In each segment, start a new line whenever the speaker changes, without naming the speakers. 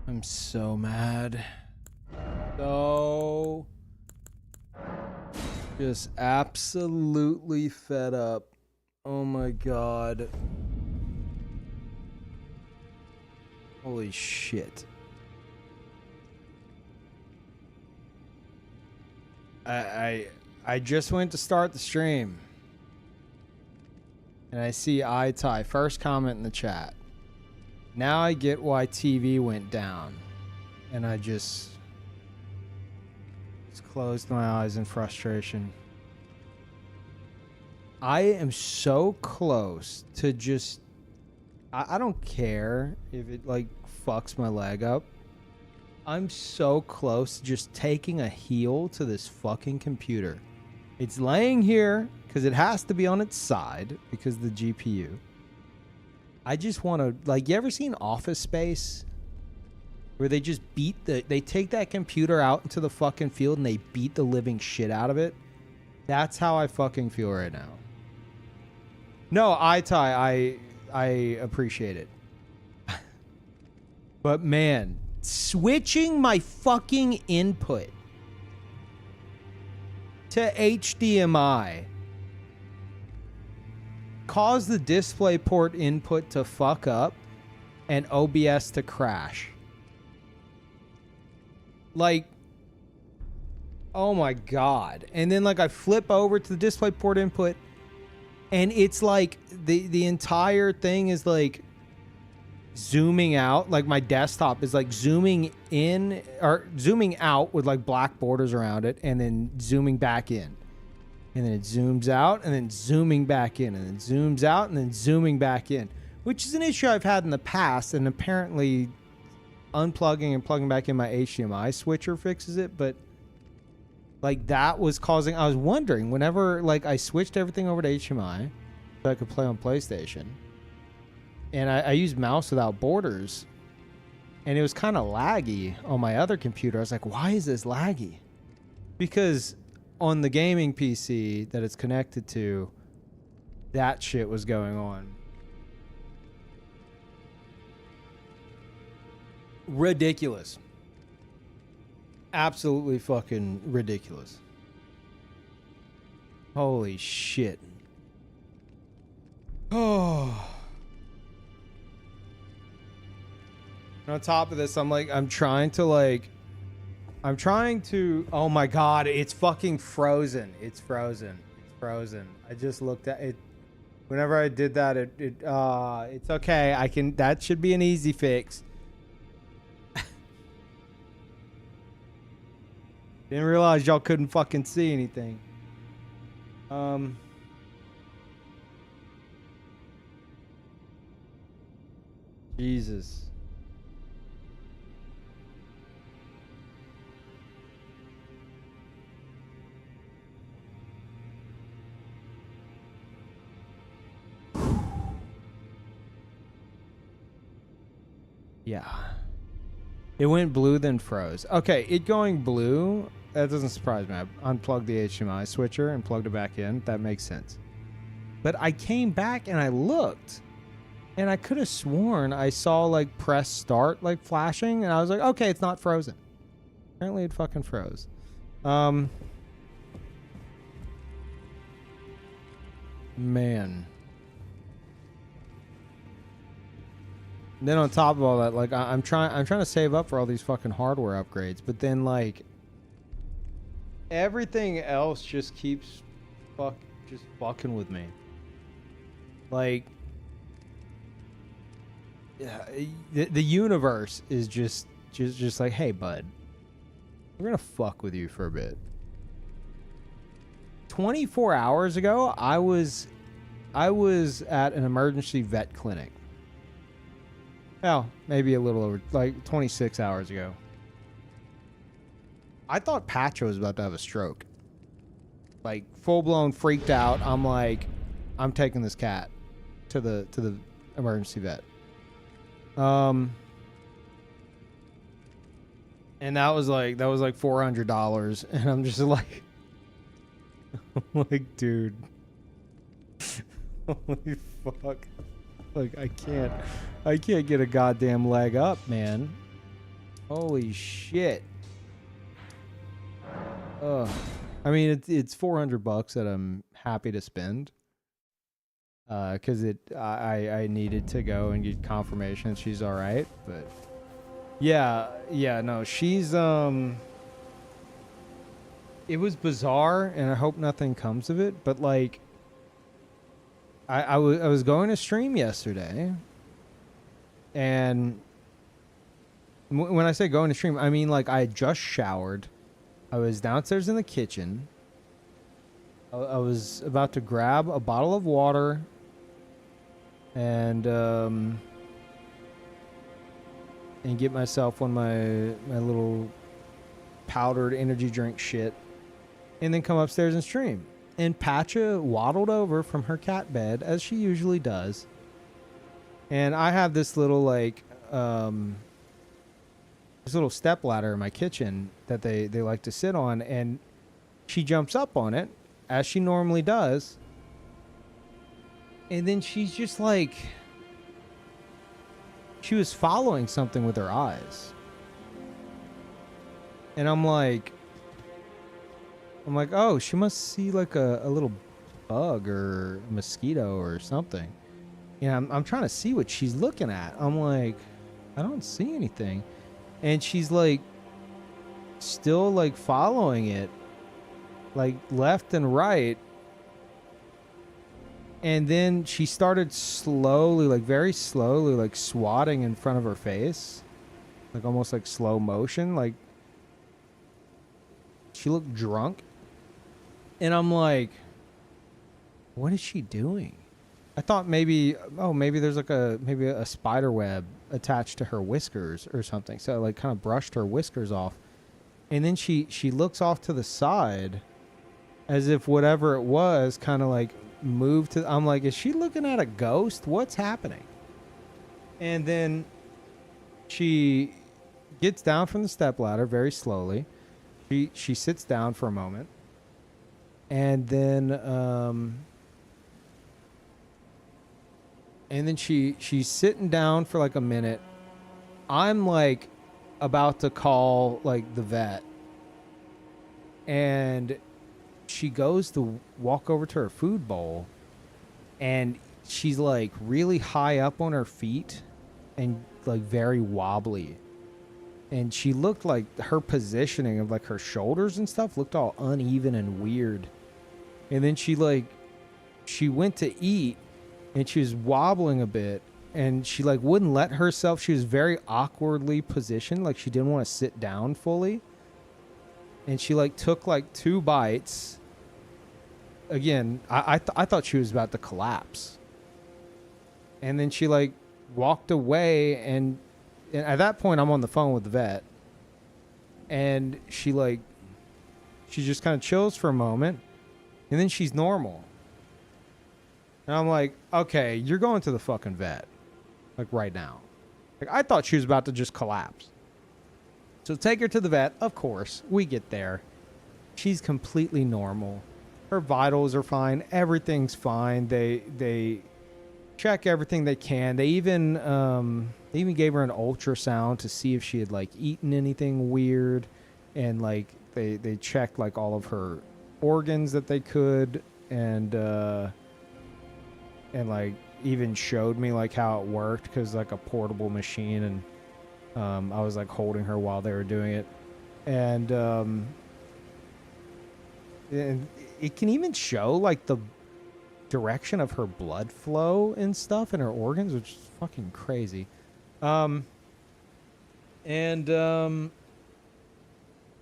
I'm so mad. So just absolutely fed up. Oh my god. Holy shit. I just went to start the stream. And I see iTie, first comment in the chat. Now I get why TV went down. And I just closed my eyes in frustration. I am so close to just... I don't care if it, like, fucks my leg up. I'm so close to just taking a heel to this fucking computer. It's laying here because it has to be on its side because of the GPU. I just want to... Like, you ever seen Office Space? Where they just beat the... They take that computer out into the fucking field and they beat the living shit out of it. That's how I fucking feel right now. No, iTie, I appreciate it. But man, switching my fucking input to HDMI caused the DisplayPort input to fuck up and OBS to crash. Like, oh my god. And then like I flip over to the DisplayPort input and it's like the entire thing is like zooming out. Like my desktop is like zooming in or zooming out with like black borders around it and then zooming back in. And then it zooms out and then zooming back in and then zooms out and then zooming back in, which is an issue I've had in the past. And apparently unplugging and plugging back in my HDMI switcher fixes it. But like that was causing, I was wondering whenever like I switched everything over to HDMI so I could play on PlayStation and I used mouse without borders and it was kind of laggy on my other computer. I was like, why is this laggy? Because on the gaming PC that it's connected to, that shit was going on. Ridiculous. Absolutely fucking ridiculous. Holy shit. Oh. And on top of this, I'm trying to, oh my god, it's fucking frozen. It's frozen. It's frozen. I just looked at it. Whenever I did that, it's okay. That should be an easy fix. Didn't realize y'all couldn't fucking see anything. Jesus. Yeah. It went blue, then froze. Okay, it going blue, that doesn't surprise me. I unplugged the HDMI switcher and plugged it back in. That makes sense. But I came back and I looked, and I could have sworn I saw, like, press start, like, flashing, and I was like, okay, it's not frozen. Apparently it fucking froze. Man. And then on top of all that, like I'm trying to save up for all these fucking hardware upgrades, but then like everything else just keeps fucking with me. Like the universe is just like, hey bud, we're gonna fuck with you for a bit. 24 hours ago, I was at an emergency vet clinic. Well, maybe a little over, like 26 hours ago. I thought Pacha was about to have a stroke. Like, full-blown freaked out. I'm like, I'm taking this cat to the emergency vet. And that was like $400. And I'm just like, I'm like, dude. Holy fuck. Like, I can't get a goddamn leg up, man. Holy shit. Ugh. I mean, it's $400 that I'm happy to spend. Cause I needed to go and get confirmation she's all right, but yeah, no, she's it was bizarre, and I hope nothing comes of it. But like, I was going to stream yesterday, and when I say going to stream, I mean like I had just showered. I was downstairs in the kitchen. I was about to grab a bottle of water and get myself one of my little powdered energy drink shit, and then come upstairs and stream. And Patcha waddled over from her cat bed, as she usually does. And I have this little like this little step ladder in my kitchen that they like to sit on, and she jumps up on it as she normally does. And then she's just like, she was following something with her eyes. And I'm like, oh, she must see like a little bug or mosquito or something. You know, I'm trying to see what she's looking at. I'm like, I don't see anything. And she's like, still like following it, like left and right. And then she started slowly, like very slowly, like swatting in front of her face, like almost like slow motion. Like she looked drunk. And I'm like, what is she doing? I thought maybe, oh, maybe there's like a spider web attached to her whiskers or something. So I like kind of brushed her whiskers off. And then she looks off to the side as if whatever it was kind of like moved to. I'm like, is she looking at a ghost? What's happening? And then she gets down from the stepladder very slowly. She sits down for a moment. And then she's sitting down for like a minute. I'm like about to call like the vet, and she goes to walk over to her food bowl, and she's like really high up on her feet and like very wobbly, and she looked like her positioning of like her shoulders and stuff looked all uneven and weird. And then she went to eat, and she was wobbling a bit, and she like wouldn't let herself. She was very awkwardly positioned, like she didn't want to sit down fully. And she like took like 2 bites. Again, I thought she was about to collapse. And then she like walked away, and at that point I'm on the phone with the vet. And she just kind of chills for a moment, and then she's normal. And I'm like, okay, you're going to the fucking vet. Like right now. Like I thought she was about to just collapse. So take her to the vet. Of course, we get there. She's completely normal. Her vitals are fine. Everything's fine. They check everything they can. They even gave her an ultrasound to see if she had like eaten anything weird, and like they checked like all of her organs that they could, and like even showed me like how it worked, because like a portable machine, and I was like holding her while they were doing it, and it can even show like the direction of her blood flow and stuff in her organs, which is fucking crazy. And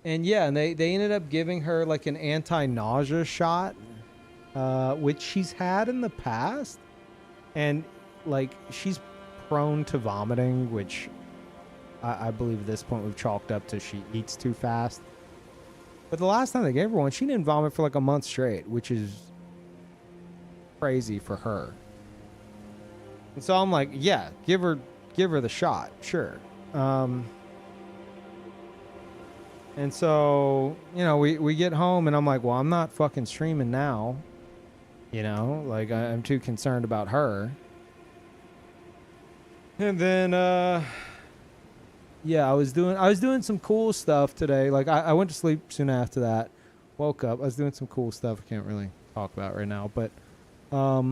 yeah, and they ended up giving her like an anti-nausea shot, which she's had in the past, and like she's prone to vomiting, which I believe at this point we've chalked up to she eats too fast. But the last time they gave her one, she didn't vomit for like a month straight, which is crazy for her. And so I'm like, yeah, give her the shot, sure. And so, you know, we get home, and I'm like, well, I'm not fucking streaming now. You know, like I'm too concerned about her. And then, yeah, I was doing some cool stuff today. Like I went to sleep soon after that. Woke up. I was doing some cool stuff I can't really talk about right now, but I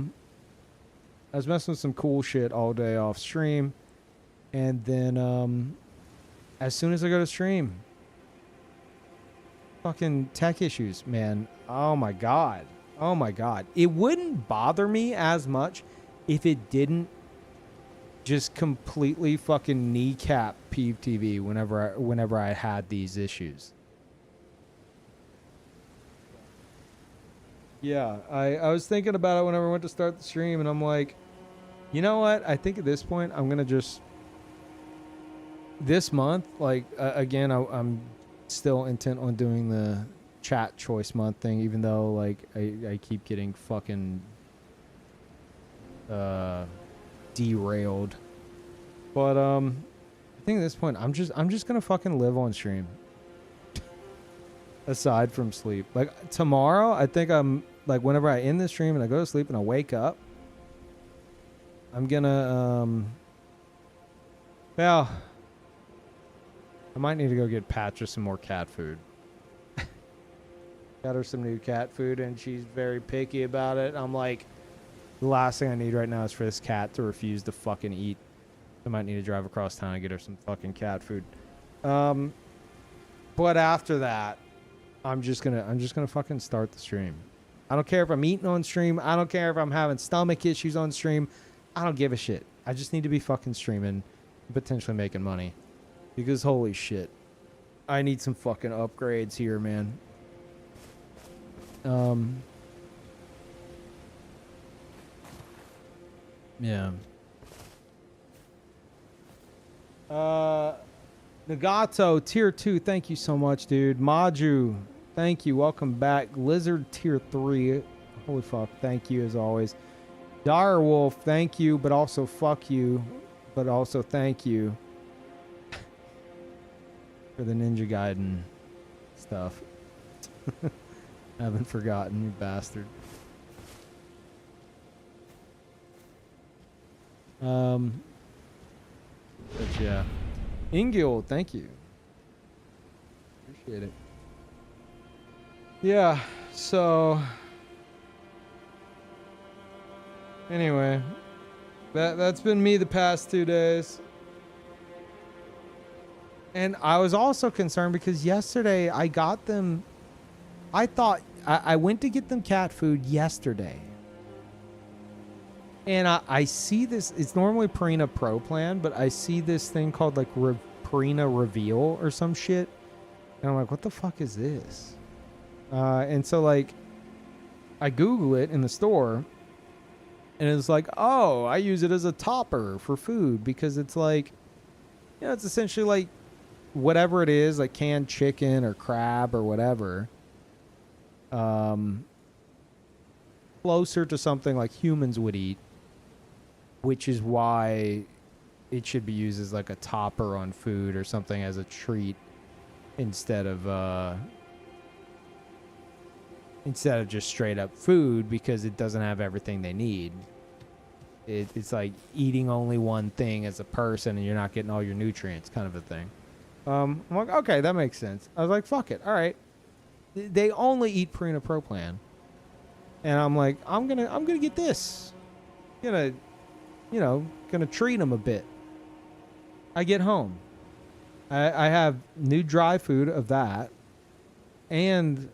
was messing with some cool shit all day off stream. And then as soon as I go to stream, fucking tech issues, man. Oh my god. Oh my god. It wouldn't bother me as much if it didn't just completely fucking kneecap Peeve TV whenever I had these issues. Yeah, I was thinking about it whenever I went to start the stream, and I'm like, you know what? I think at this point I'm gonna just this month, like again, I'm still intent on doing the chat choice month thing, even though like I keep getting fucking derailed. But I think at this point I'm just gonna fucking live on stream. Aside from sleep. Like tomorrow, I think I'm like whenever I end the stream and I go to sleep and I wake up, I'm gonna well, I might need to go get Patra some more cat food. Got her some new cat food and she's very picky about it. I'm like, the last thing I need right now is for this cat to refuse to fucking eat. I might need to drive across town and get her some fucking cat food. But after that, I'm just gonna fucking start the stream. I don't care if I'm eating on stream. I don't care if I'm having stomach issues on stream. I don't give a shit. I just need to be fucking streaming, potentially making money. Because holy shit, I need some fucking upgrades here, man. Yeah. Nagato tier 2, thank you so much, dude. Maju, thank you, welcome back. Lizard tier 3, holy fuck, thank you as always. Direwolf, thank you, but also fuck you, but also thank you for the Ninja Gaiden stuff. Haven't forgotten, you bastard. But yeah. Ingil, thank you. Appreciate it. Yeah, so anyway, that's been me the past 2 days. And I was also concerned because yesterday I got them. I thought I went to get them cat food yesterday. And I see this, it's normally Purina Pro Plan, but I see this thing called like Purina Reveal or some shit. And I'm like, what the fuck is this? And so like, I Google it in the store and it's like, oh, I use it as a topper for food because it's like, you know, it's essentially like whatever it is, like canned chicken or crab or whatever. Closer to something like humans would eat, which is why it should be used as like a topper on food or something as a treat instead of just straight up food because it doesn't have everything they need. It's like eating only one thing as a person and you're not getting all your nutrients kind of a thing. I'm like, okay, that makes sense. I was like, fuck it. All right. They only eat Purina Pro Plan. And I'm like, I'm gonna get this. Gonna treat them a bit. I get home. I have new dry food of that and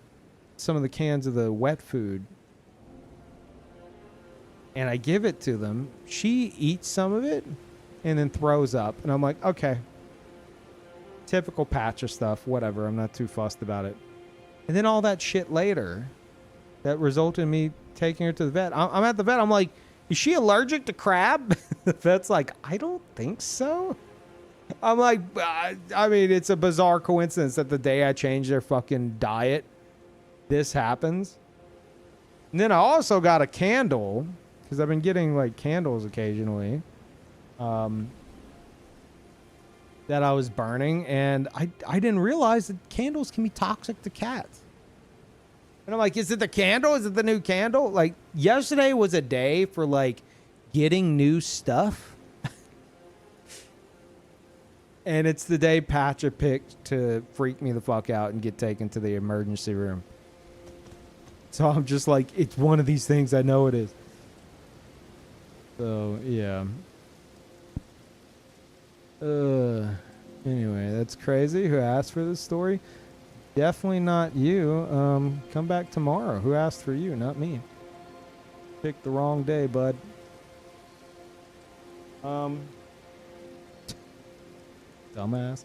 some of the cans of the wet food. And I give it to them. She eats some of it and then throws up. And I'm like, okay. Typical Patcher stuff, whatever. I'm not too fussed about it. And then all that shit later that resulted in me taking her to the vet. I'm at the vet. I'm like, is she allergic to crab? The vet's like, I don't think so. I'm like, I mean, it's a bizarre coincidence that the day I change their fucking diet, this happens. And then I also got a candle because I've been getting like candles occasionally that I was burning. And I didn't realize that candles can be toxic to cats. And I'm like, is it the candle? Is it the new candle? Like, yesterday was a day for, like, getting new stuff. And it's the day Patcha picked to freak me the fuck out and get taken to the emergency room. So I'm just like, it's one of these things. I know it is. So, yeah. Anyway, that's crazy. Who asked for this story? Definitely not you. Come back tomorrow. Who asked for you? Not me. Picked the wrong day, bud. Dumbass.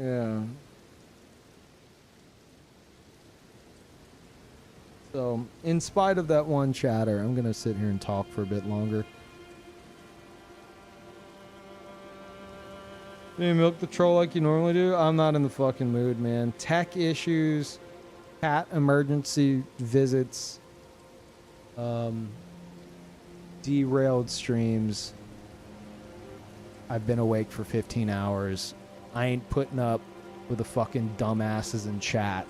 Yeah. So, in spite of that one chatter, I'm going to sit here and talk for a bit longer. You milk the troll like you normally do? I'm not in the fucking mood, man. Tech issues, cat emergency visits, derailed streams. I've been awake for 15 hours. I ain't putting up with the fucking dumbasses in chat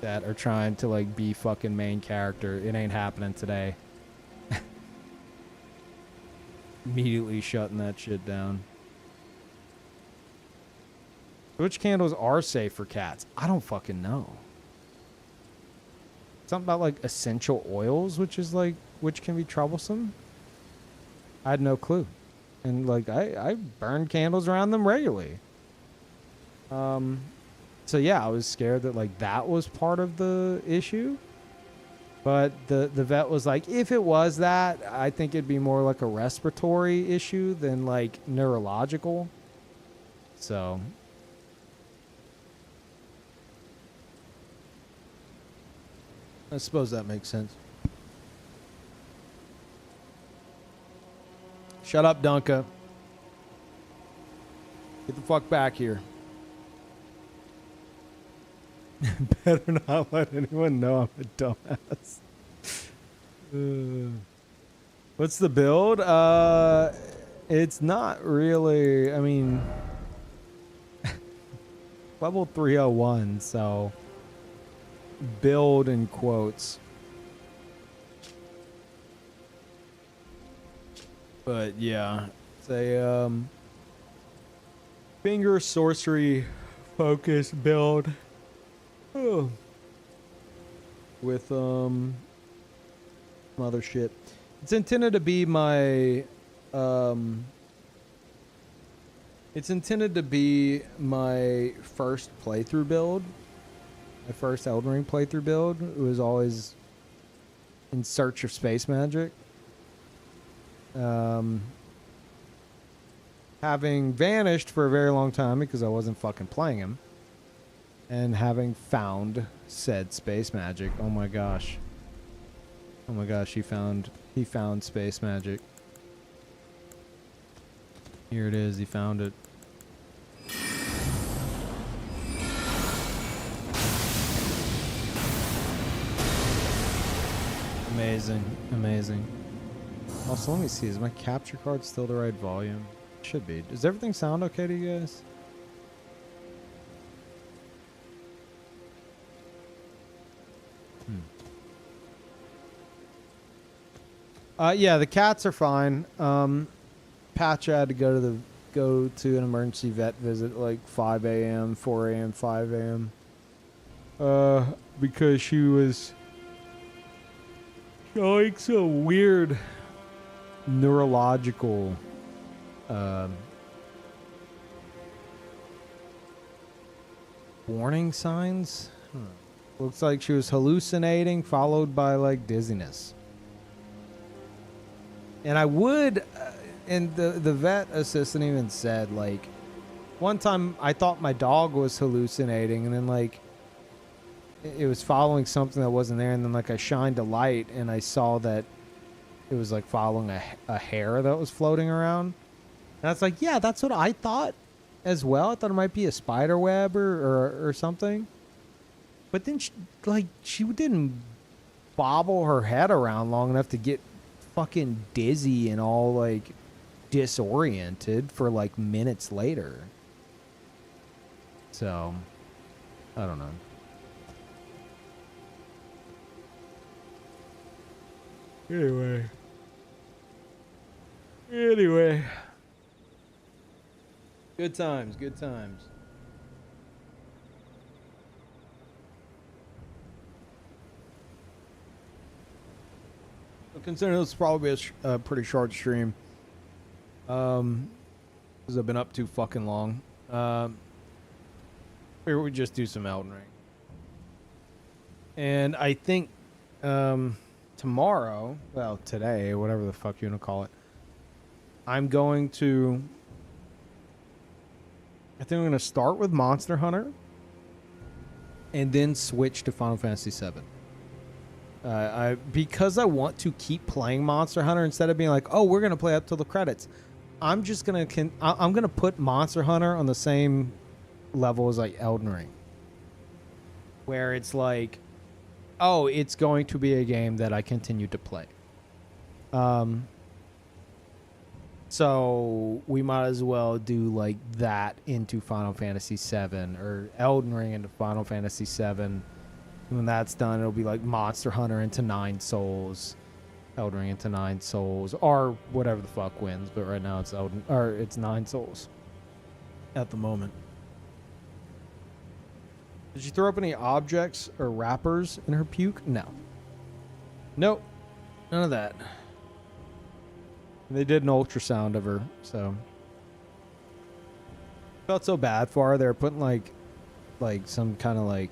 that are trying to like be fucking main character. It ain't happening today. Immediately shutting that shit down. Which candles are safe for cats? I don't fucking know. Something about like essential oils, which can be troublesome. I had no clue. And like I burn candles around them regularly. So yeah, I was scared that like that was part of the issue. But the vet was like, if it was that, I think it'd be more like a respiratory issue than like neurological. So I suppose that makes sense. Shut up, Dunka. Get the fuck back here. Better not let anyone know I'm a dumbass. What's the build? It's not really, I mean, level 301, so build in quotes. But yeah, it's a finger sorcery focused build. Oh. With some other shit. It's intended to be my first playthrough build. My first Elden Ring playthrough build. It was always in search of space magic. Having vanished for a very long time because I wasn't fucking playing him. And having found said space magic. Oh my gosh. Oh my gosh, he found space magic. Here it is, he found it. Amazing, amazing. Also, let me see, is my capture card still the right volume? It should be. Does everything sound okay to you guys? Yeah, the cats are fine. Patch had to go to an emergency vet visit at like 5 a.m., 4 a.m., 5 a.m. Because she was showing some weird neurological warning signs. Looks like she was hallucinating, followed by like dizziness. And I would, and the vet assistant even said, like, one time I thought my dog was hallucinating, and then, like, it was following something that wasn't there, and then, like, I shined a light, and I saw that it was, like, following a hair that was floating around. And I was like, yeah, that's what I thought as well. I thought it might be a spider web or something. But then, she didn't bobble her head around long enough to get fucking dizzy and all like disoriented for like minutes later. So I don't know. Anyway. Anyway. Good times, good times. Considering this will probably be a pretty short stream. Because I've been up too fucking long. Here we just do some Elden Ring. And I think tomorrow, well, today, whatever the fuck you want to call it, I think I'm going to start with Monster Hunter and then switch to Final Fantasy VII. Because I want to keep playing Monster Hunter instead of being like, oh, we're going to play up till the credits. I'm just going to I'm going to put Monster Hunter on the same level as like Elden Ring. Where it's like, oh, it's going to be a game that I continue to play. So we might as well do like that into Final Fantasy VII or Elden Ring into Final Fantasy VII. When that's done, it'll be like Monster Hunter into 9 Souls, Elden Ring into 9 Souls, or whatever the fuck wins. But right now it's it's 9 Souls at the moment. Did you throw up any objects or wrappers in her puke? No. Nope. None of that. They did an ultrasound of her, so felt so bad for her. They were putting like some kind of like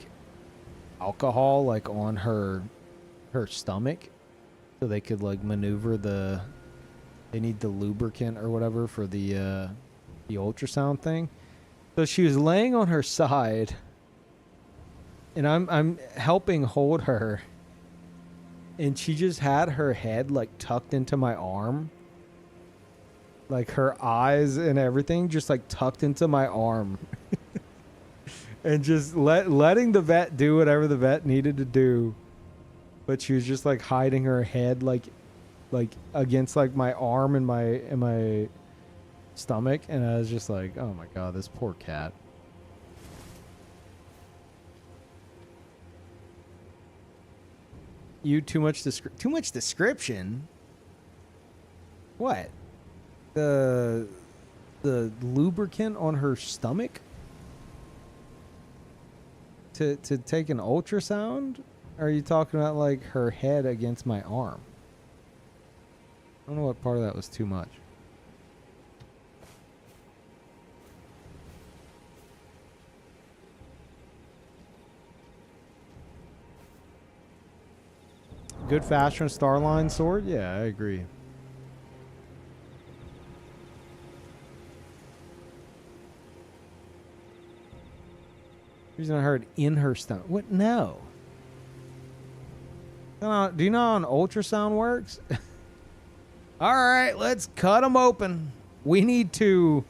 alcohol like on her stomach, so they could like maneuver they need the lubricant or whatever for the ultrasound thing. So she was laying on her side, and I'm helping hold her, and she just had her head like tucked into my arm. Like her eyes and everything just like tucked into my arm. And just letting the vet do whatever the vet needed to do. But she was just like hiding her head like against like my arm and my stomach, and I was just like, oh my god, this poor cat. You too much description? What? The lubricant on her stomach to take an ultrasound? Or are you talking about like her head against my arm? I don't know what part of that was too much. Good fashion Starline sword? Yeah, I agree. Reason I heard in her stomach. What? No. Do you know how an ultrasound works? All right, let's cut them open. We need to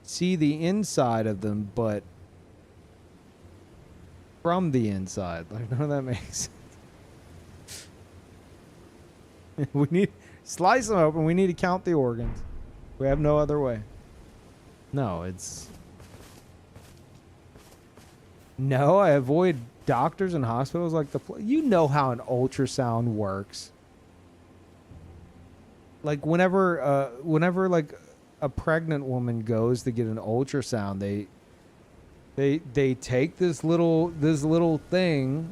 see the inside of them, but from the inside. Like, none of that makes sense. We need slice them open. We need to count the organs. We have no other way. No, it's... No, I avoid doctors and hospitals like the... You know how an ultrasound works. Like, whenever like, a pregnant woman goes to get an ultrasound, they take this little thing.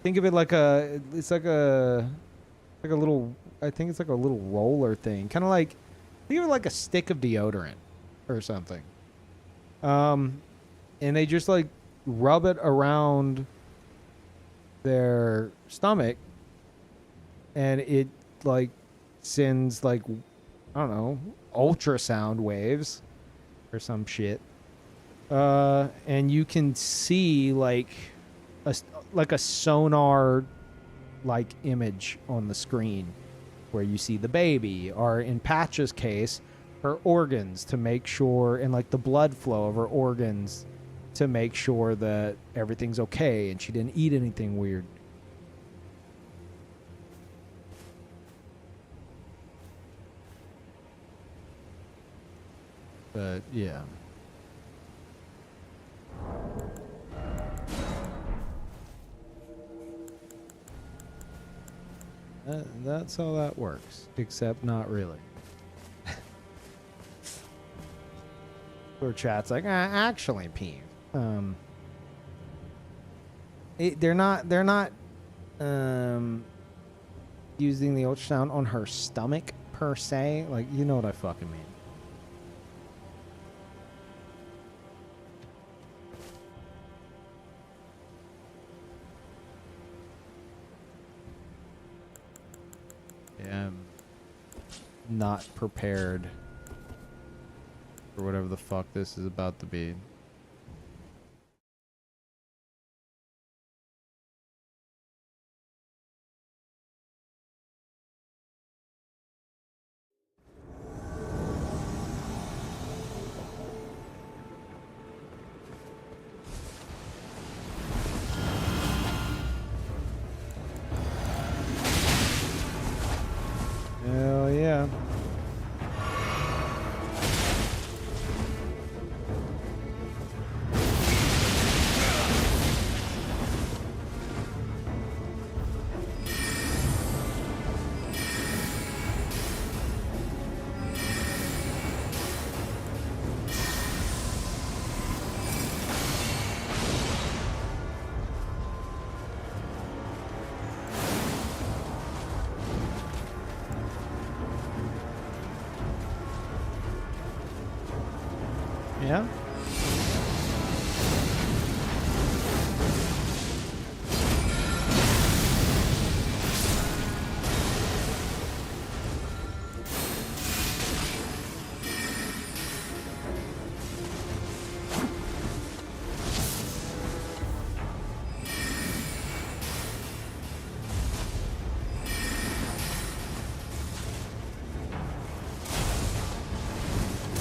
Think of it like it's like a little... I think it's like a little roller thing. Kind of like... Think of it like a stick of deodorant or something. And they just like rub it around their stomach, and it like sends like, I don't know, ultrasound waves or some shit. And you can see like a sonar like image on the screen, where you see the baby, or in Patch's case, her organs, to make sure, and like the blood flow of her organs to make sure that everything's okay and she didn't eat anything weird. But yeah. That's how that works, except not really. Or chat's like, actually, Peeve. They're not using the ultrasound on her stomach per se. Like, you know what I fucking mean. Yeah, I'm not prepared for whatever the fuck this is about to be. Hell yeah. Yeah.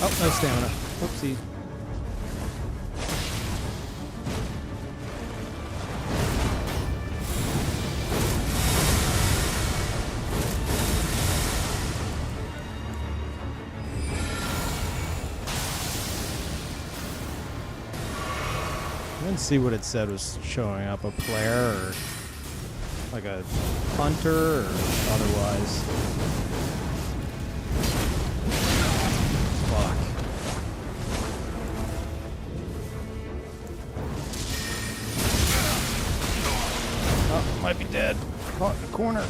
Oh, no stamina. Whoopsie. I didn't see what it said was showing up, a player or like a hunter or otherwise. Fuck. Oh, might be dead. Caught in the corner.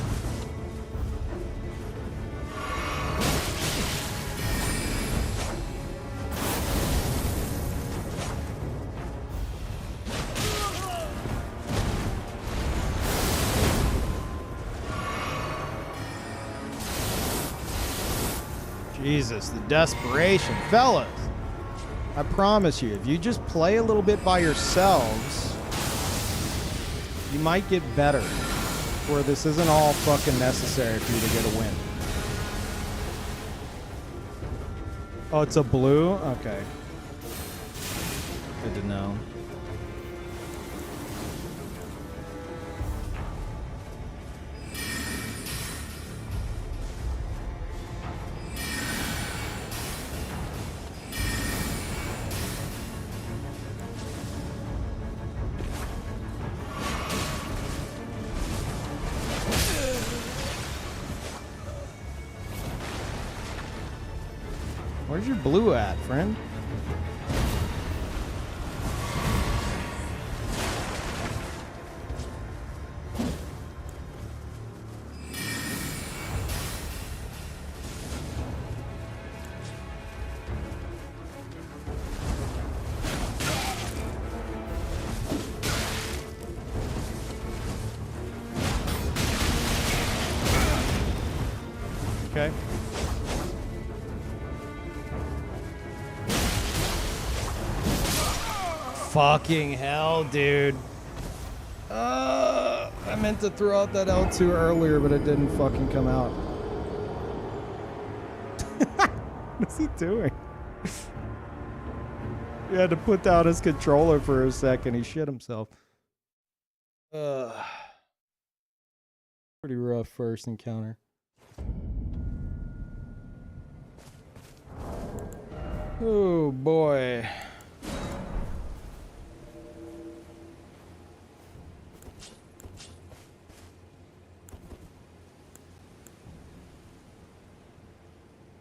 Jesus, the desperation. Fellas, I promise you, if you just play a little bit by yourselves, you might get better, where this isn't all fucking necessary for you to get a win. Oh, it's a blue? Okay. Good to know. Where's your blue at, friend? Okay. Fucking hell, dude. I meant to throw out that L2 earlier, but it didn't fucking come out. What's he doing? He had to put down his controller for a second. He shit himself. Pretty rough first encounter. Oh boy.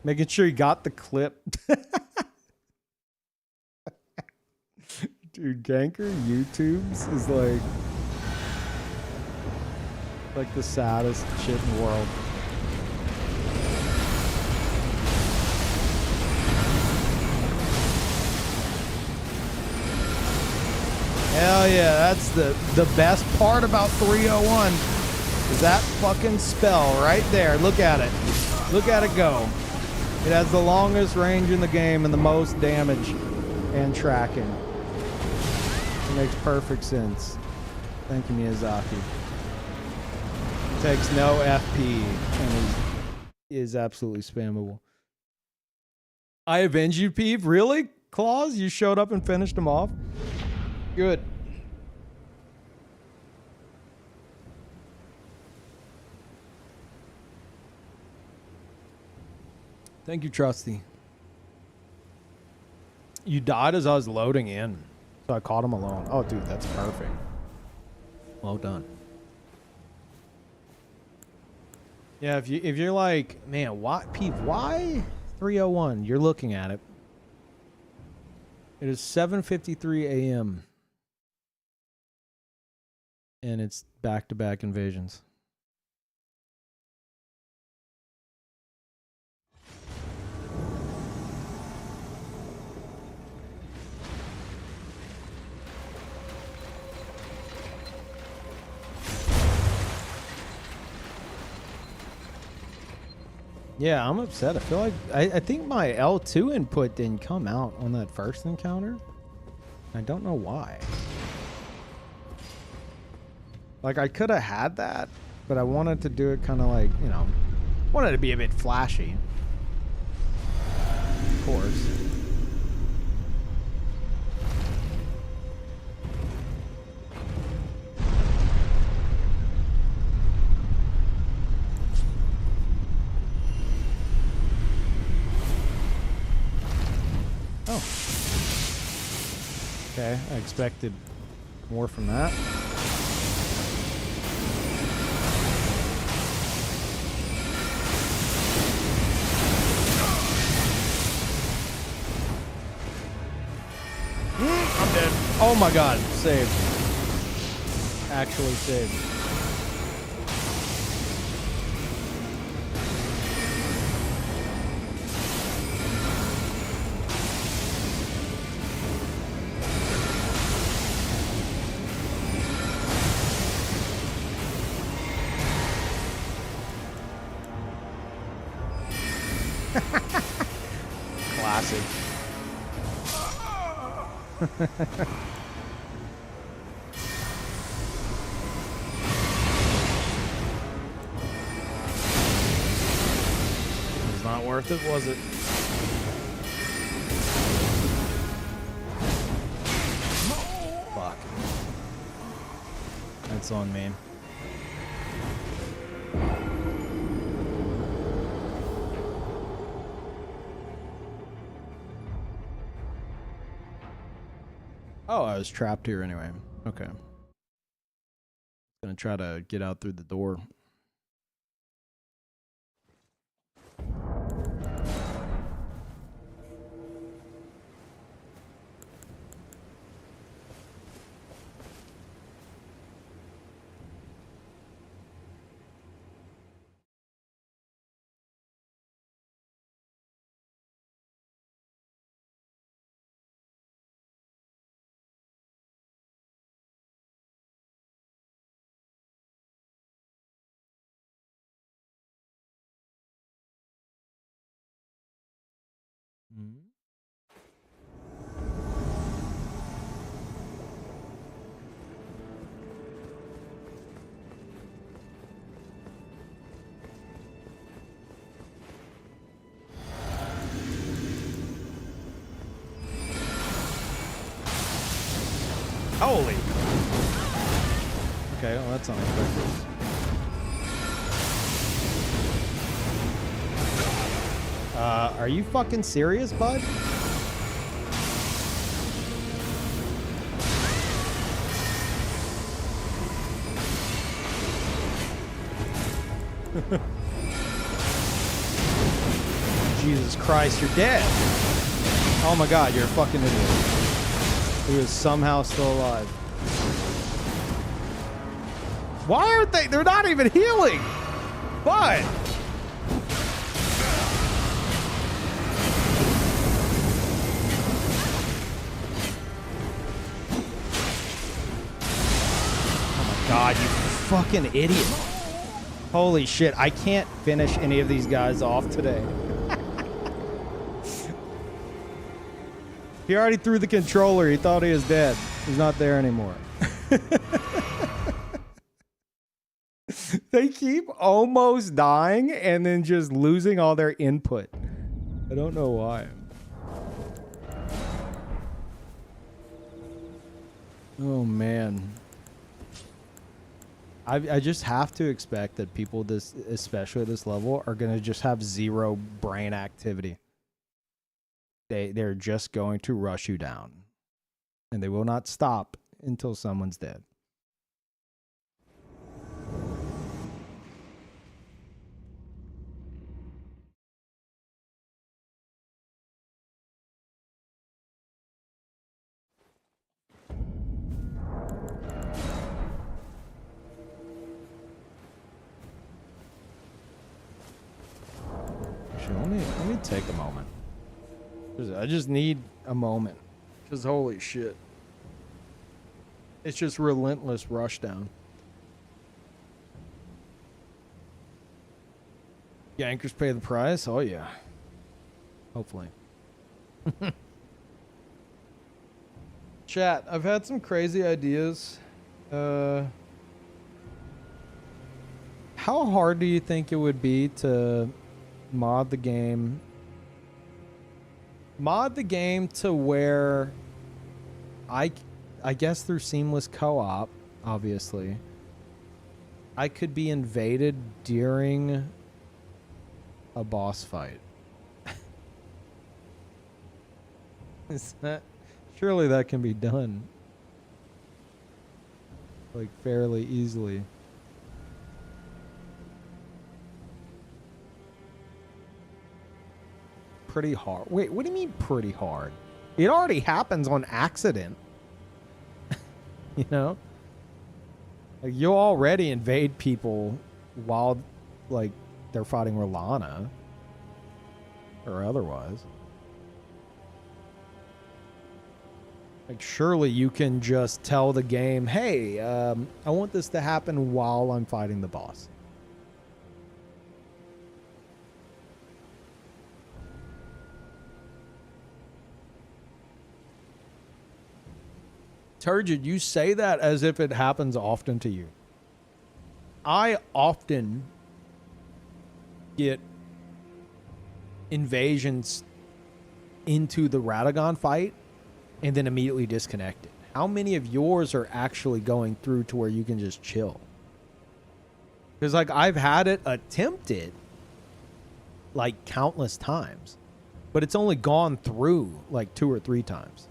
Making sure you got the clip. Dude, Ganker YouTubes is like the saddest shit in the world. Hell yeah, that's the best part about 301 is that fucking spell right there. Look at it. Look at it go. It has the longest range in the game and the most damage and tracking. It makes perfect sense. Thank you, Miyazaki. Takes no FP and is absolutely spammable. I avenged you, Peeve? Really? Claws? You showed up and finished him off? Good. Thank you, Trusty. You died as I was loading in, so I caught him alone. Oh, dude, that's perfect. Well done. Yeah, if you're like, man, why, Peeve, why 301? You're looking at it. It is 7:53 a.m. and it's back-to-back invasions. Yeah, I'm upset. I feel like I think my L2 input didn't come out on that first encounter. I don't know why. Like, I could have had that, but I wanted to do it kind of like, you know, wanted to be a bit flashy. Of course. Oh. Okay, I expected more from that. I'm dead. Oh my god, saved. Actually saved. Classic. It's not worth it, was it? Fuck. That's on me. Oh, I was trapped here anyway. Okay. Gonna try to get out through the door. Mm-hmm. Holy. Okay, well, that's unexpected. Are you fucking serious, bud? Jesus Jesus Christ, you're dead. Oh my God, you're a fucking idiot. He is somehow still alive. Why aren't they? They're not even healing. But oh my God, you fucking idiot. Holy shit, I can't finish any of these guys off today. He already threw the controller. He thought he was dead. He's not there anymore. They keep almost dying and then just losing all their input. I don't know why. Oh, man. I just have to expect that people this, especially at this level, are going to just have zero brain activity. They're just going to rush you down. And they will not stop until someone's dead. Actually, let me take a moment. I just need a moment. Because holy shit. It's just relentless rush down. Yankers pay the price? Oh yeah. Hopefully. Chat, I've had some crazy ideas. How hard do you think it would be to mod the game? Mod the game to where I guess through seamless co-op, obviously, I could be invaded during a boss fight. Is that surely that can be done like fairly easily. Pretty hard. Wait, what do you mean pretty hard? It already happens on accident. You know? Like, you'll already invade people while, like, they're fighting Rolana. Or otherwise. Like, surely you can just tell the game, hey, I want this to happen while I'm fighting the boss. Turgid, you say that as if it happens often to you. I often get invasions into the Radagon fight and then immediately disconnected. How many of yours are actually going through to where you can just chill? Because, like, I've had it attempted, like, countless times. But it's only gone through, like, 2 or 3 times.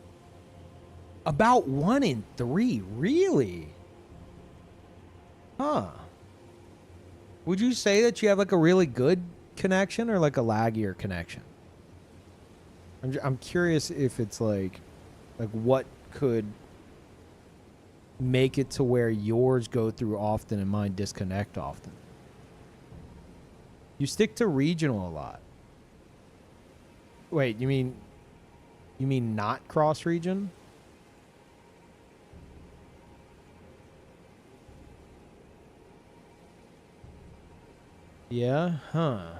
About 1 in 3, really? Huh. Would you say that you have like a really good connection or like a laggier connection? I'm curious if it's like what could make it to where yours go through often and mine disconnect often. You stick to regional a lot. Wait, you mean not cross region? Yeah, huh. I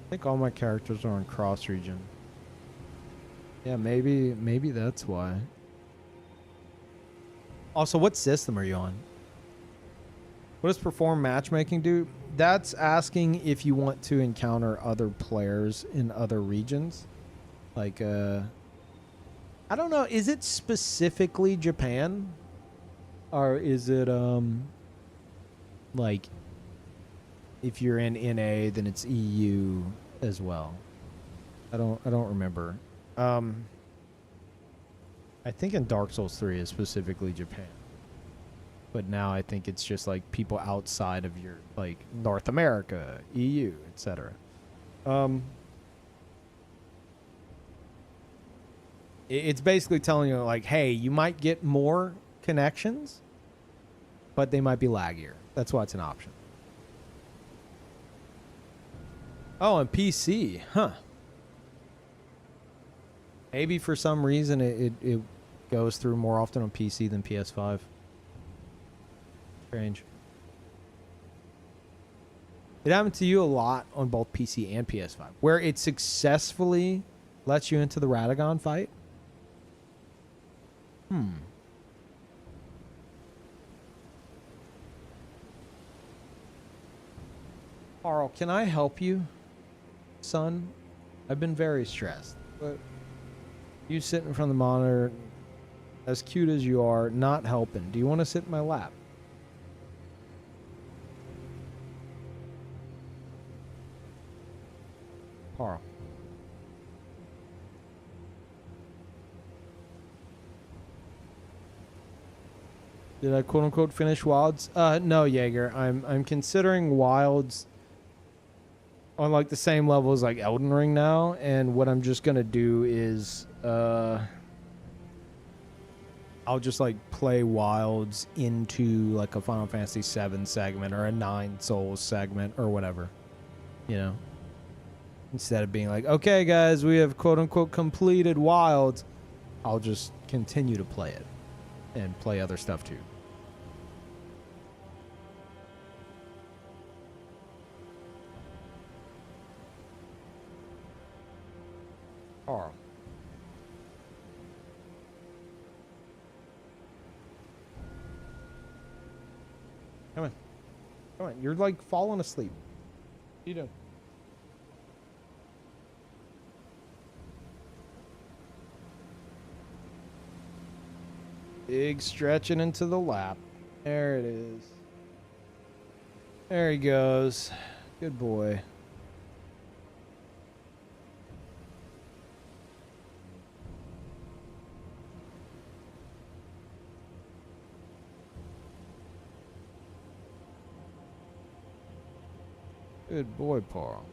think all my characters are on cross region. Yeah, maybe that's why. Also, what system are you on? What does perform matchmaking do? That's asking if you want to encounter other players in other regions. Like, I don't know. Is it specifically Japan? Or is it, like, if you're in NA, then it's EU as well? I don't remember. I think in Dark Souls 3 is specifically Japan. But now I think it's just like people outside of your, like, North America, EU, etc. It's basically telling you like, hey, you might get more connections, but they might be laggier. That's why it's an option. Oh, and PC, huh? Maybe for some reason it goes through more often on PC than PS5. Strange. It happened to you a lot on both PC and PS5, where it successfully lets you into the Radagon fight. Carl, can I help you, son? I've been very stressed. But you sit in front of the monitor, as cute as you are, not helping. Do you want to sit in my lap? Carl. Did I quote unquote finish Wilds? No, Jaeger. I'm considering Wilds on like the same level as like Elden Ring now, and what I'm just gonna do is I'll just like play Wilds into like a Final Fantasy VII segment or a 9 Souls segment or whatever, you know. Instead of being like, okay, guys, we have quote unquote completed Wilds, I'll just continue to play it and play other stuff too. Carl. Come on. Come on. You're like falling asleep. What are you doing? Big stretching into the lap. There it is. There he goes. Good boy. Good boy, Paul.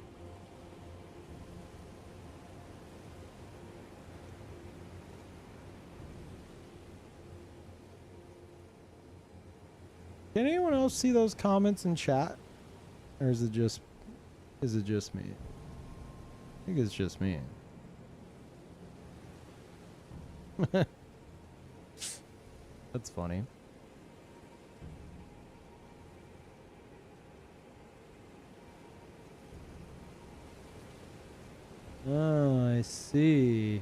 Can anyone else see those comments in chat? Or is it just me? I think it's just me. That's funny. Oh, I see.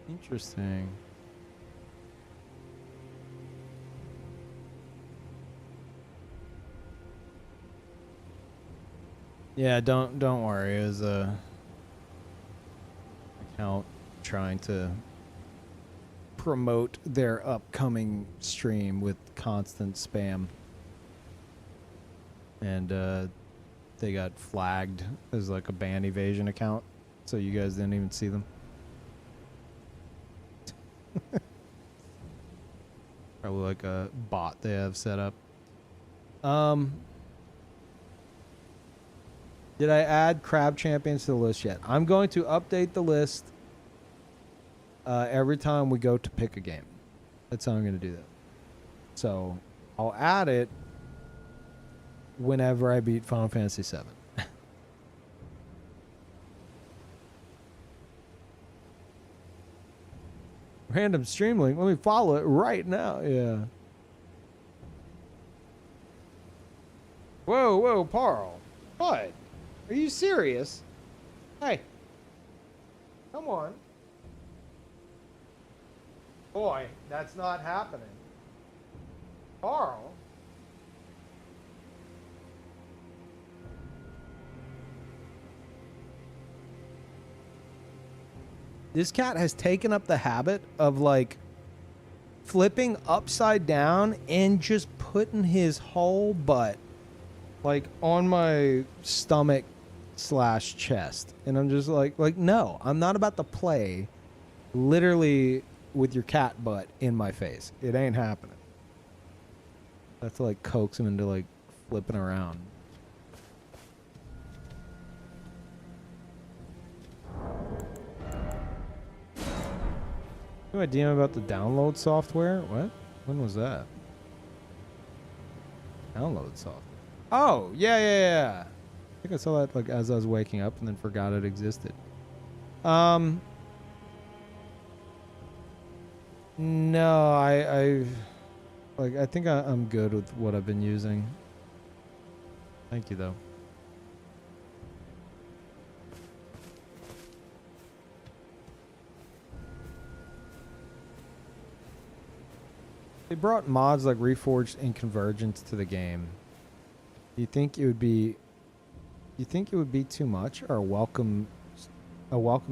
Interesting. Yeah, don't worry. It was a account trying to promote their upcoming stream with constant spam, and they got flagged as like a ban evasion account, so you guys didn't even see them. Probably like a bot they have set up. Did I add crab champions to the list yet? I'm going to update the list every time we go to pick a game. That's how I'm going to do that. So I'll add it whenever I beat Final Fantasy VII. Random stream link. Let me follow it right now. Yeah. Whoa, whoa, Parl. What? Are you serious? Hey. Come on. Boy, that's not happening. Carl? This cat has taken up the habit of like flipping upside down and just putting his whole butt like on my stomach / chest. And I'm just like, no, I'm not about to play literally with your cat butt in my face. It ain't happening. I have to like coax him into like flipping around. No idea about the download software? What? When was that? Download software. Oh, yeah. I think I saw that like as I was waking up and then forgot it existed. No, I think I'm good with what I've been using. Thank you though. They brought mods like Reforged and Convergence to the game. Do you think it would be too much or a welcome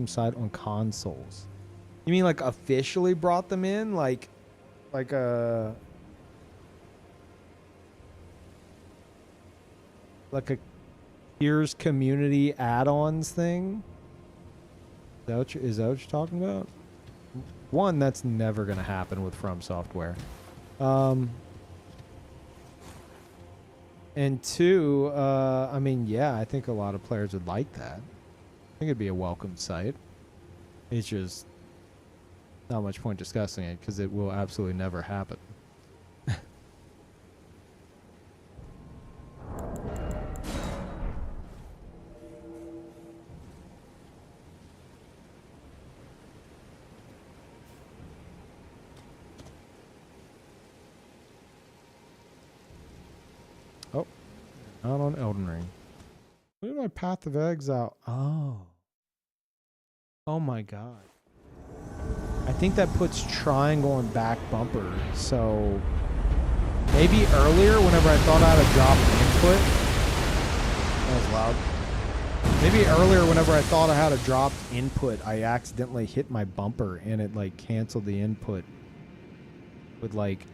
sight on consoles? You mean like officially brought them in like a Gears community add-ons thing? Is that what you're talking about? One, that's never going to happen with From Software. And two, I mean, yeah, I think a lot of players would like that. I think it'd be a welcome sight. It's just not much point discussing it because it will absolutely never happen. Oh, not on Elden Ring. Look at my Path of Exile. Oh my god. I think that puts triangle and back bumper. So maybe earlier whenever I thought I had a drop input. That was loud. Maybe earlier whenever I thought I had a dropped input, I accidentally hit my bumper and it like canceled the input with like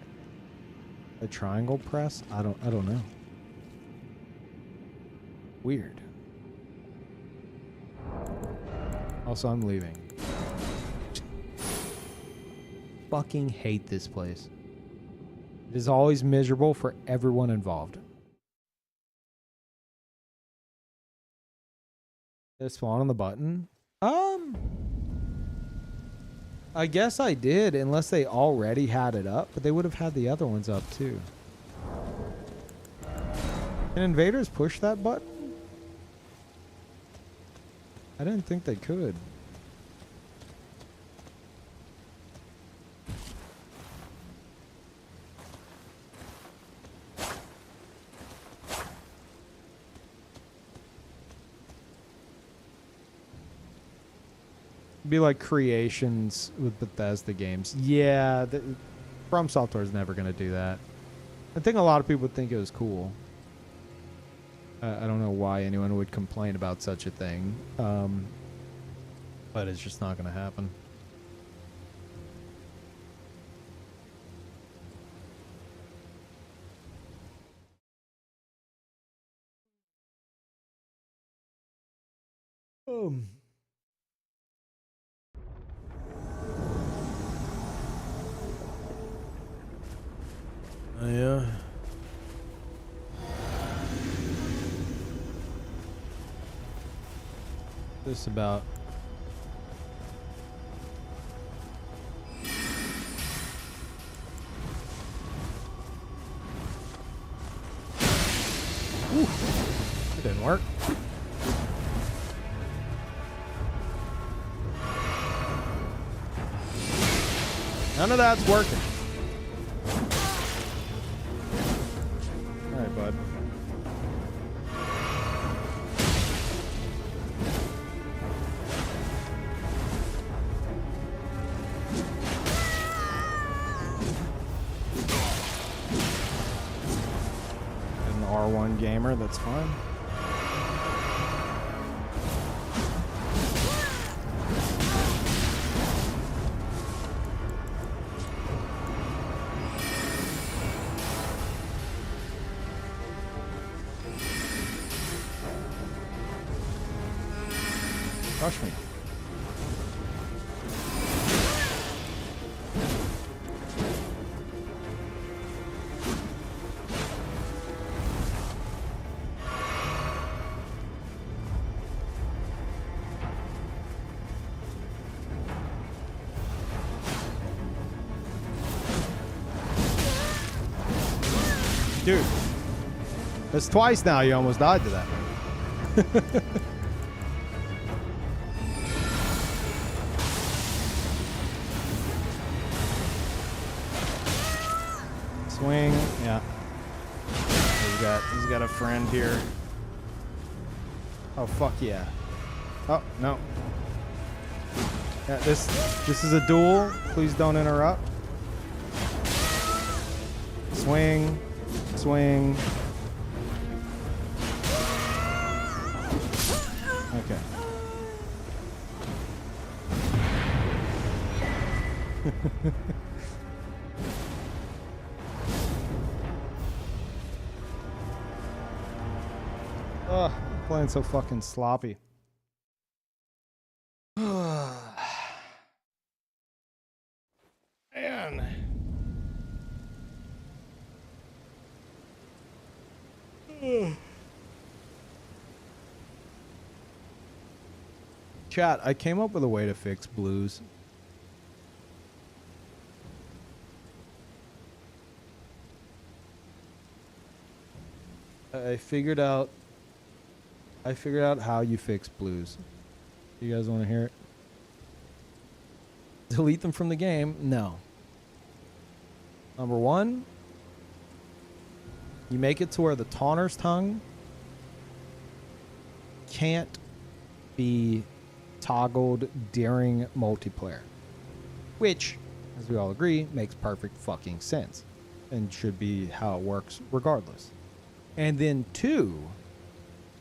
a triangle press. I don't know. Weird. Also, I'm leaving. Fucking hate this place. It is always miserable for everyone involved. Did I spawn on the button? I guess I did, unless they already had it up, but they would have had the other ones up too. Can invaders push that button? I didn't think they could. Be like creations with Bethesda games. Yeah, From Software is never going to do that. I think a lot of people would think it was cool. I don't know why anyone would complain about such a thing. But it's just not going to happen. Yeah. This about. Ooh, that didn't work. None of that's working. All right, bud. An R1 gamer, that's fine. Crush me. Dude. That's twice now you almost died to that. Swing, yeah. He's got a friend here. Oh fuck yeah. Oh no. Yeah, this is a duel. Please don't interrupt. Swing, swing. Okay. Ugh, I'm playing so fucking sloppy. Man. Chat, I came up with a way to fix blues. I figured out how you fix blues. You guys want to hear it? Delete them from the game? No. Number one, you make it to where the Taunter's Tongue can't be toggled during multiplayer, which, as we all agree, makes perfect fucking sense and should be how it works regardless. And then two,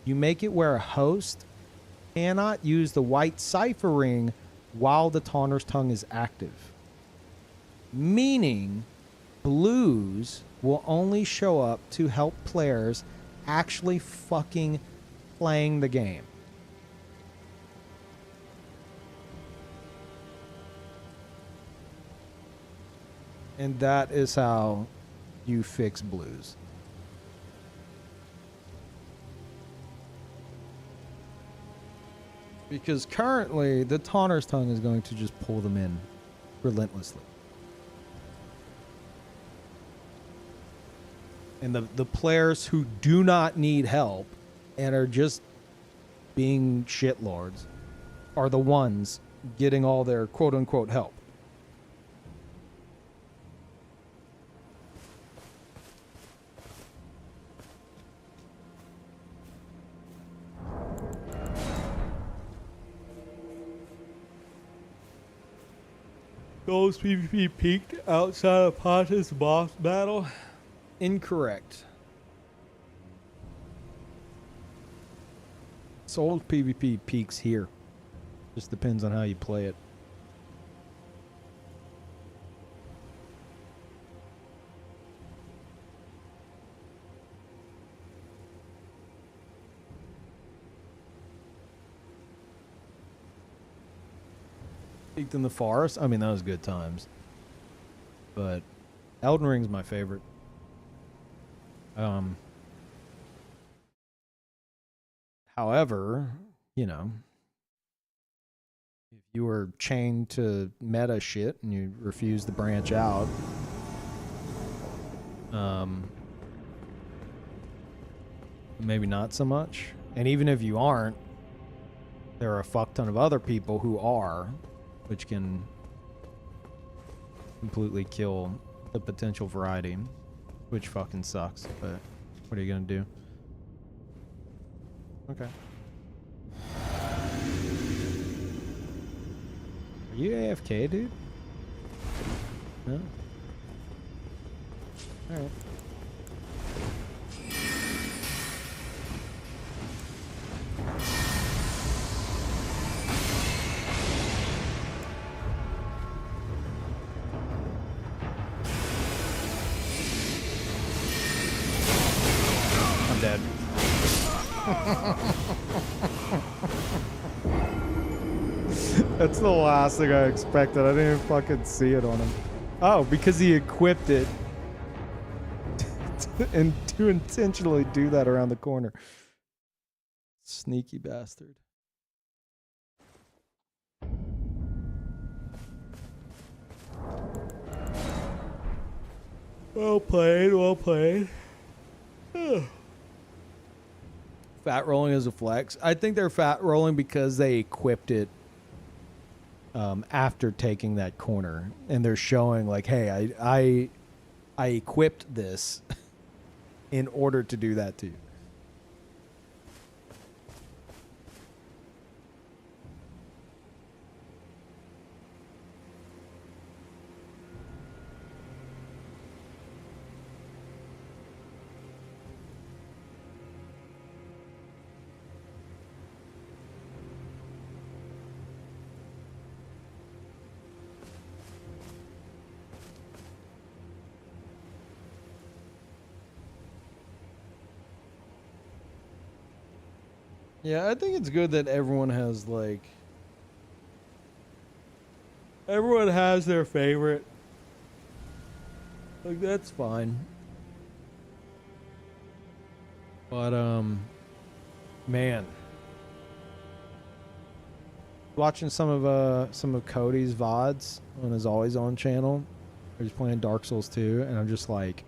you make it where a host cannot use the white cipher ring while the Taunter's Tongue is active. Meaning, blues will only show up to help players actually fucking playing the game. And that is how you fix blues. Because currently, the Taunter's Tongue is going to just pull them in relentlessly. And the players who do not need help and are just being shitlords are the ones getting all their quote-unquote help. Those PvP peaked outside of Ponta's boss battle? Incorrect. Soul's PvP peaks here. Just depends on how you play it. Peaked in the forest. I mean, that was good times. But Elden Ring's my favorite. However, you know, if you were chained to meta shit and you refuse to branch out, maybe not so much. And even if you aren't, there are a fuck ton of other people who are, which can completely kill the potential variety, which fucking sucks, but what are you gonna do? Okay. Are you AFK, dude? No? Alright. I'm dead. That's the last thing I expected. I didn't even fucking see it on him. Oh, because he equipped it. And to intentionally do that around the corner. Sneaky bastard. Well played, well played. Fat rolling is a flex. I think they're fat rolling because they equipped it after taking that corner, and they're showing like, hey, I equipped this in order to do that to you. Yeah, I think it's good that everyone has like everyone has their favorite. Like that's fine. But man, watching some of Cody's VODs on his Always On channel. He's playing Dark Souls 2, and I'm just like,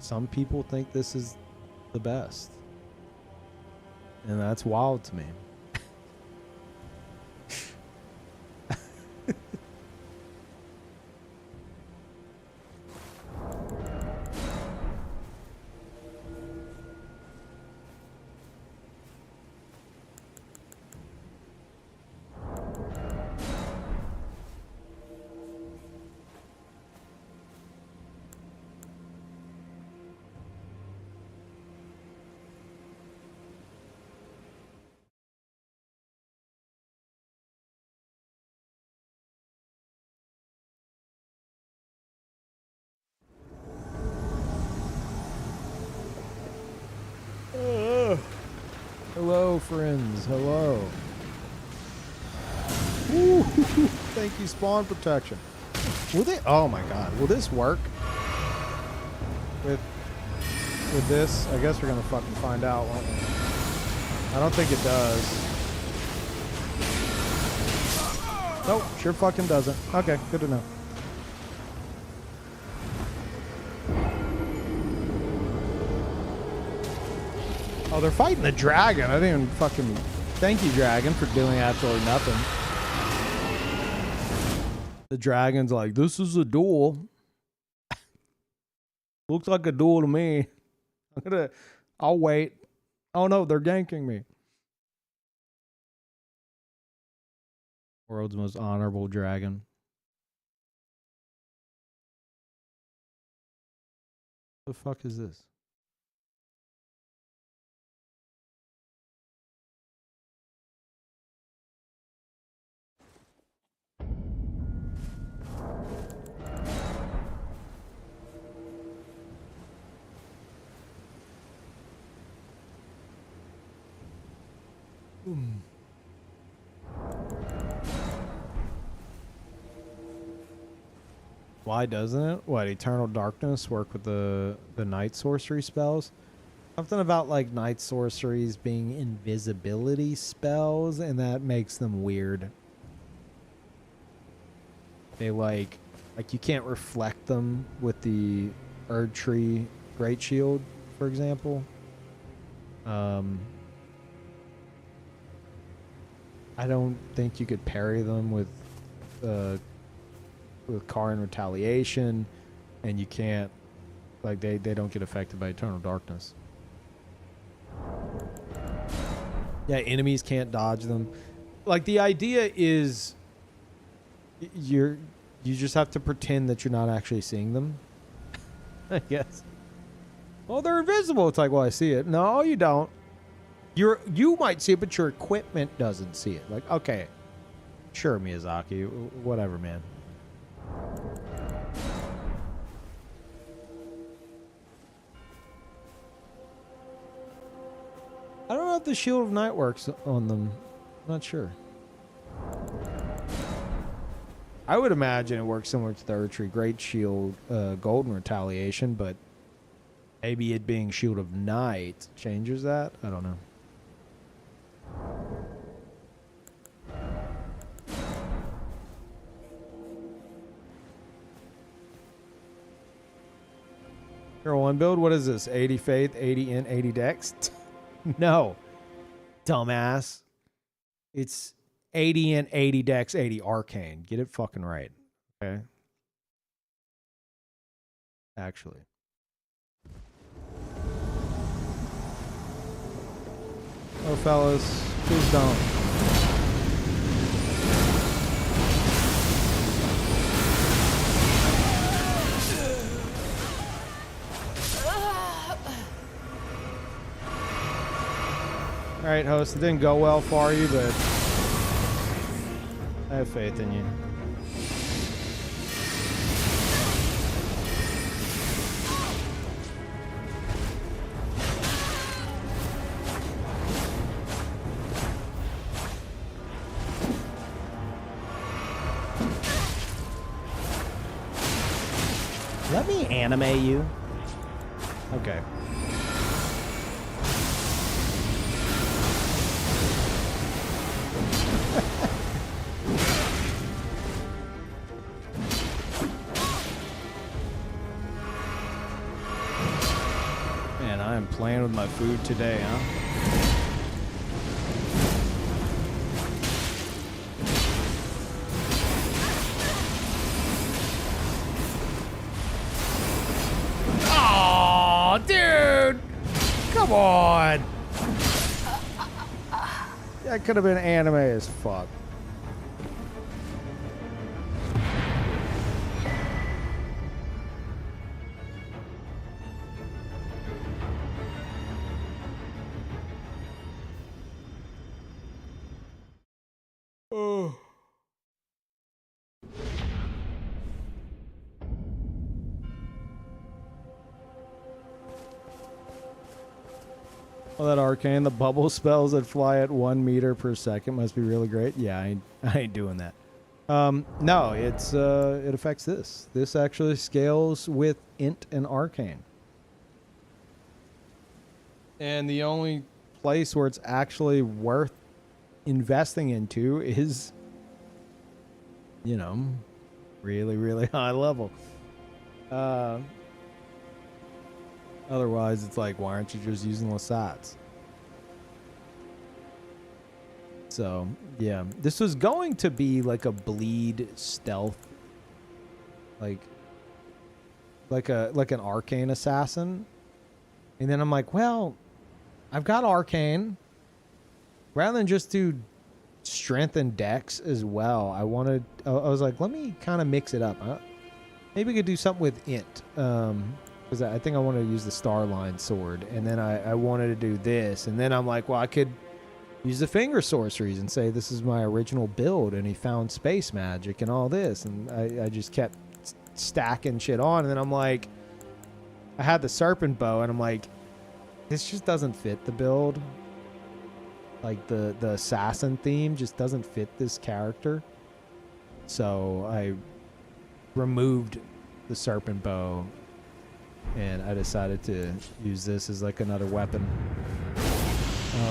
some people think this is the best. And that's wild to me. Hello, friends. Hello. Ooh, thank you, spawn protection. Will they? Oh my God. Will this work with this? I guess we're gonna fucking find out, won't we? I don't think it does. Nope, sure fucking doesn't. Okay, good to know. Oh, they're fighting the dragon. I didn't even fucking... Thank you, dragon, for doing absolutely nothing. The dragon's like, this is a duel. Looks like a duel to me. I'll wait. Oh no, they're ganking me. World's most honorable dragon. The fuck is this? Why doesn't it? What, Eternal Darkness work with the night sorcery spells? Something about like night sorceries being invisibility spells, and that makes them weird. They like you can't reflect them with the Erd Tree Great Shield, for example. I don't think you could parry them with Karin Retaliation, and you can't, like, they don't get affected by Eternal Darkness. Yeah, enemies can't dodge them. Like, the idea is you just have to pretend that you're not actually seeing them. I guess. Well, they're invisible. It's like, well, I see it. No, you don't. You might see it, but your equipment doesn't see it. Like, okay, sure, Miyazaki, whatever, man. I don't know if the Shield of Night works on them. I'm not sure. I would imagine it works similar to the Erd Tree Great Shield, Golden Retaliation, but maybe it being Shield of Night changes that. I don't know. Hero 1 build? What is this? 80 faith, 80 int, 80 dex? No. Dumbass. It's 80 int, 80 dex, 80 arcane. Get it fucking right. Okay. Actually. Oh, fellas, please don't. All right, host, it didn't go well for you, but I have faith in you. Let me anime you. Okay. Man, I am playing with my food today, huh? Oh, dude! Come on! That could have been anime as fuck. Oh. Well, that arcane, the bubble spells that fly at 1 meter per second must be really great. Yeah, I ain't doing that. No, it's it affects this. This actually scales with int and arcane. And the only place where it's actually worth investing into is, you know, really, really high level. Otherwise, it's like, why aren't you just using Lasats? So, yeah. This was going to be like a bleed stealth. Like an arcane assassin. And then I'm like, well, I've got arcane. Rather than just do strength and dex as well, I was like, let me kind of mix it up. Maybe we could do something with int. Because I think I wanted to use the Starline sword, and then I wanted to do this, and then I'm like, well, I could use the finger sorceries and say this is my original build, and he found space magic and all this, and I just kept stacking shit on, and then I'm like, I had the serpent bow, and I'm like, this just doesn't fit the build. Like the assassin theme just doesn't fit this character, so I removed the serpent bow. And I decided to use this as like another weapon.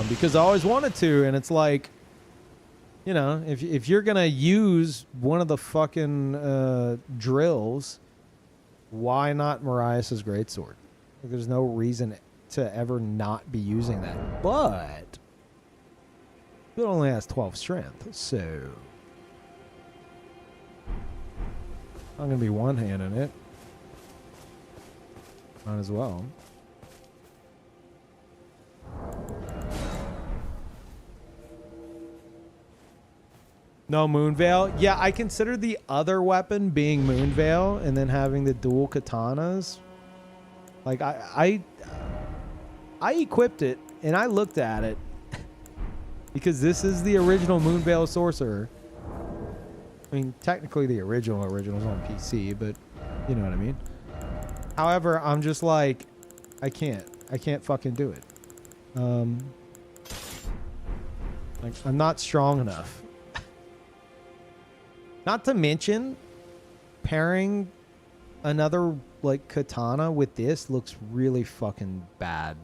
Because I always wanted to, and it's like, you know, if you're going to use one of the fucking drills, why not Marias' greatsword? Like, there's no reason to ever not be using that. But it only has 12 strength, so I'm going to be one-handing it. Might as well. No Moonveil. Yeah, I consider the other weapon being Moonveil and then having the dual katanas. Like I equipped it and I looked at it because this is the original Moonveil sorcerer. I mean, technically the original's on PC, but you know what I mean. However, I'm just like, I can't fucking do it. Like, I'm not strong enough. Not to mention, pairing another, like, katana with this looks really fucking bad.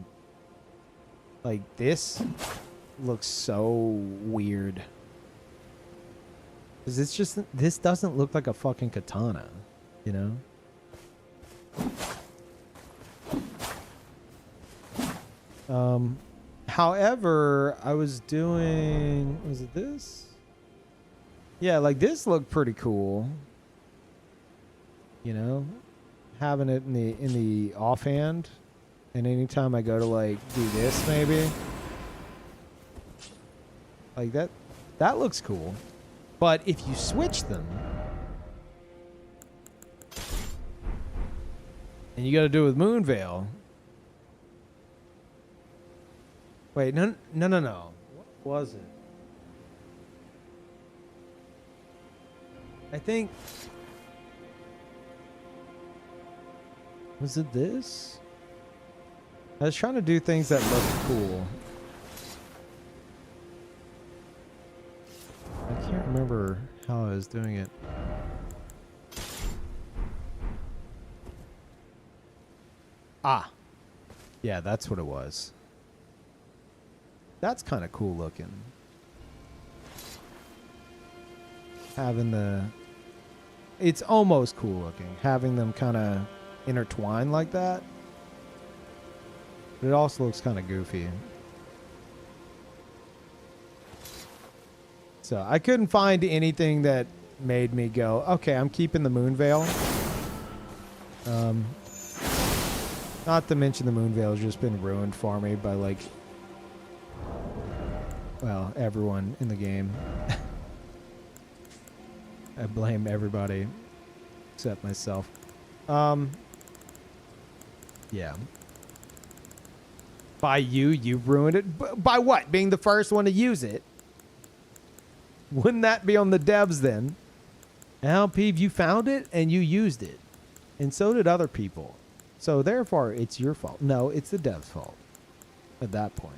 Like, this looks so weird. Because it's just, this doesn't look like a fucking katana, you know? However, I was doing, was it this? Yeah, like this looked pretty cool. You know, having it in the offhand, and anytime I go to like do this, maybe like that looks cool. But if you switch them, and you got to do it with Moonveil. Wait, no. What was it? I think... Was it this? I was trying to do things that look cool. I can't remember how I was doing it. Ah. Yeah, that's what it was. That's kind of cool looking. Having the... It's almost cool looking. Having them kind of intertwine like that. But it also looks kind of goofy. So I couldn't find anything that made me go, okay, I'm keeping the Moonveil. Not to mention the Moonveil has just been ruined for me by like... Well, everyone in the game. I blame everybody except myself. Yeah. By you ruined it. By what? Being the first one to use it? Wouldn't that be on the devs then? Now, Peeve, you found it and you used it. And so did other people. So therefore, it's your fault. No, it's the devs' fault at that point.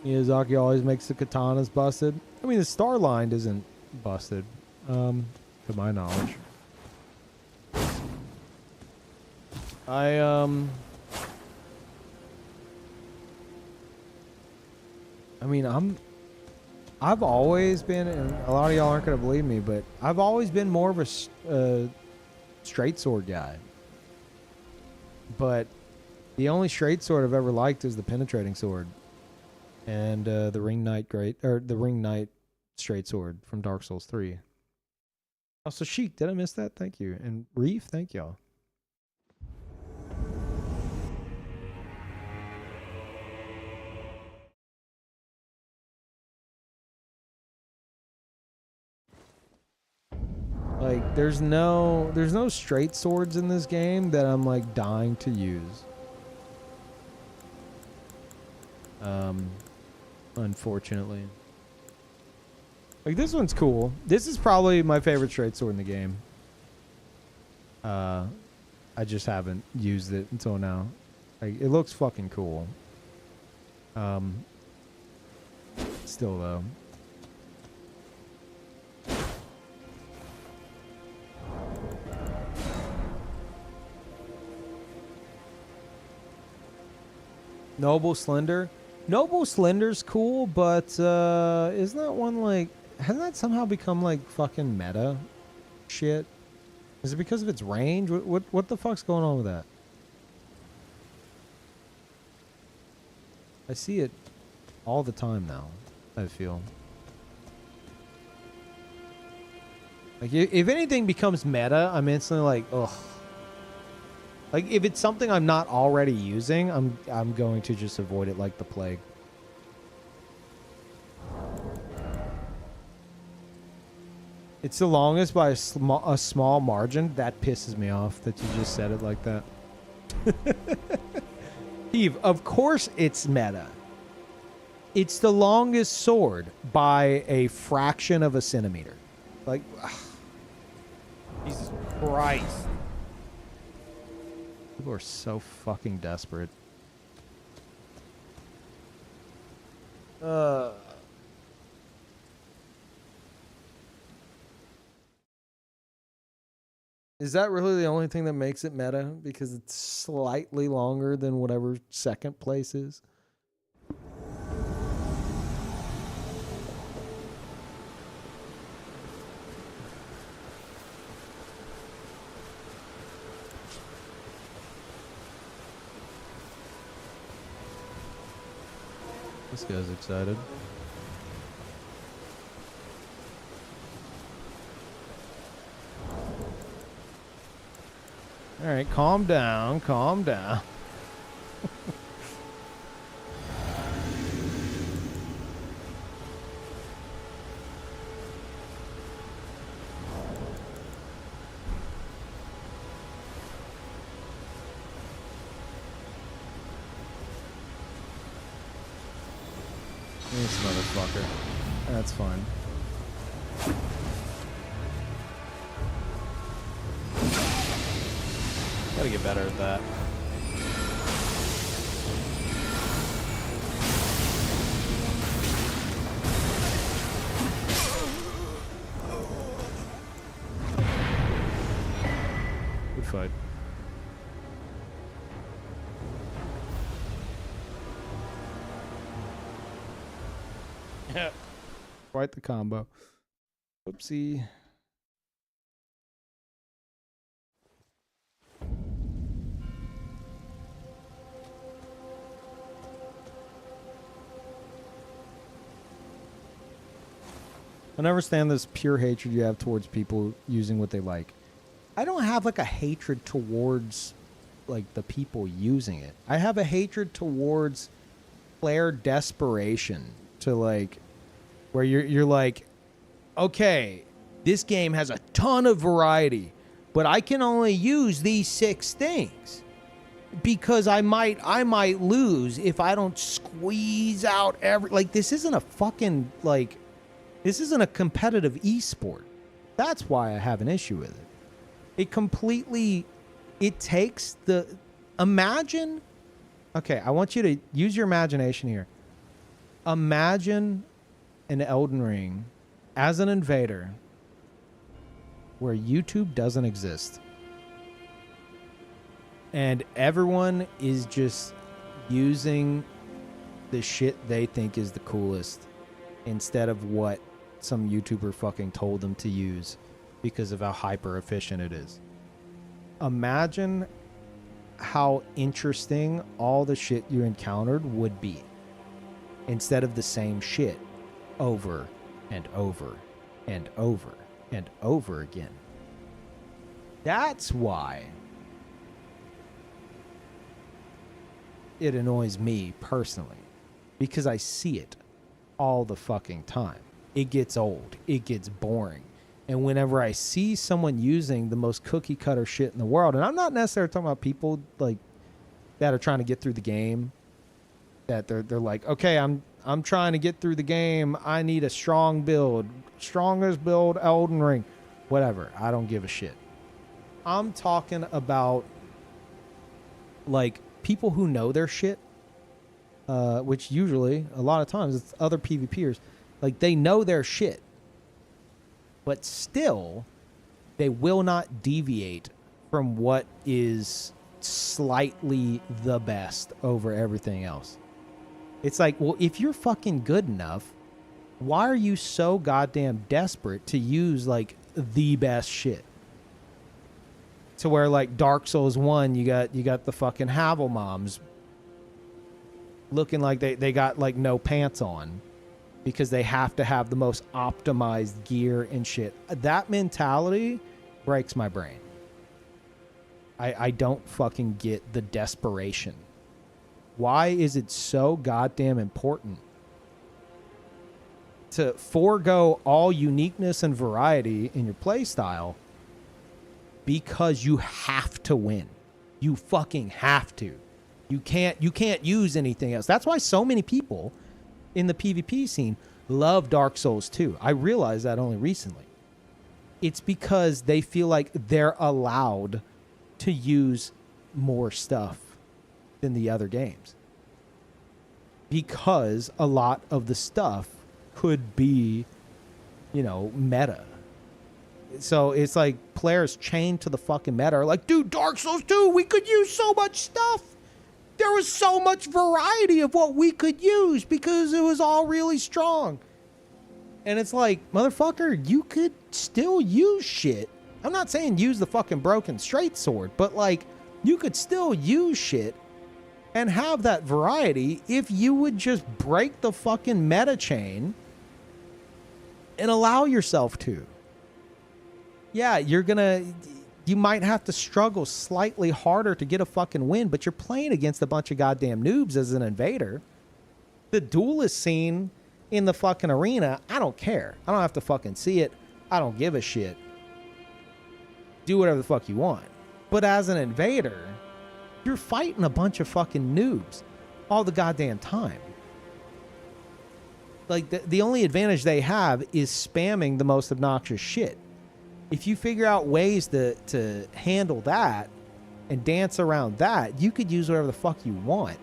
Miyazaki always makes the katanas busted. I mean, the star line isn't busted, to my knowledge. I mean, I've always been, and a lot of y'all aren't gonna believe me, but I've always been more of a straight sword guy. But the only straight sword I've ever liked is the penetrating sword. And the Ring Knight the Ring Knight straight sword from Dark Souls 3. Also, Sheik, did I miss that? Thank you. And Reef, thank y'all. Like, there's no straight swords in this game that I'm like dying to use. Unfortunately. Like, this one's cool. This is probably my favorite straight sword in the game. I just haven't used it until now. Like, it looks fucking cool. Still though. Noble Slender. Noble Slender's cool, but isn't that one like... Hasn't that somehow become like fucking meta shit? Is it because of its range? What the fuck's going on with that? I see it all the time now, I feel. Like, if anything becomes meta, I'm instantly like, ugh. Like, if it's something I'm not already using, I'm going to just avoid it like the plague. It's the longest by a small margin. That pisses me off that you just said it like that. Eve, of course it's meta. It's the longest sword by a fraction of a centimeter. Like, ugh. Jesus Christ. People are so fucking desperate. Is that really the only thing that makes it meta? Because it's slightly longer than whatever second place is? This guy's excited. All right, calm down, calm down. This motherfucker. That's fine. Gotta get better at that. Good fight. Quite the combo. Whoopsie. I never understand this pure hatred you have towards people using what they like. I don't have like a hatred towards like the people using it. I have a hatred towards player desperation to like where you're like, okay, this game has a ton of variety, but I can only use these 6 things because I might lose if I don't squeeze out every, like, this isn't a fucking, like, this isn't a competitive esport. That's why I have an issue with it. It completely, it takes the, imagine, okay, I want you to use your imagination here. Imagine an Elden Ring as an invader where YouTube doesn't exist. And everyone is just using the shit they think is the coolest instead of what some YouTuber fucking told them to use because of how hyper efficient it is. Imagine how interesting all the shit you encountered would be instead of the same shit over and over and over and over again. That's why it annoys me personally, because I see it all the fucking time. It gets old. It gets boring. And whenever I see someone using the most cookie cutter shit in the world, and I'm not necessarily talking about people like that are trying to get through the game, that they're like, okay, I'm trying to get through the game. I need a strong build, strongest build, Elden Ring, whatever. I don't give a shit. I'm talking about like people who know their shit, which usually a lot of times it's other PvPers. Like they know their shit, but still they will not deviate from what is slightly the best over everything else. It's like, well, if you're fucking good enough, why are you so goddamn desperate to use like the best shit? To where like Dark Souls 1, you got the fucking Havel moms looking like they got like no pants on because they have to have the most optimized gear and shit. That mentality breaks my brain. I don't fucking get the desperation. Why is it so goddamn important to forego all uniqueness and variety in your play style because you have to win? You fucking have to. You can't use anything else. That's why so many people in the PvP scene love Dark Souls 2. I realized that only recently. It's because they feel like they're allowed to use more stuff than the other games. Because a lot of the stuff could be, you know, meta. So it's like players chained to the fucking meta are like, dude, Dark Souls 2, we could use so much stuff. There was so much variety of what we could use because it was all really strong. And it's like, motherfucker, you could still use shit. I'm not saying use the fucking broken straight sword, but like, you could still use shit and have that variety if you would just break the fucking meta chain and allow yourself to. Yeah, you might have to struggle slightly harder to get a fucking win, but you're playing against a bunch of goddamn noobs as an invader. The duelist scene in the fucking arena, I don't care. I don't have to fucking see it. I don't give a shit. Do whatever the fuck you want. But as an invader, you're fighting a bunch of fucking noobs all the goddamn time. Like, the only advantage they have is spamming the most obnoxious shit. If you figure out ways to handle that and dance around that, you could use whatever the fuck you want.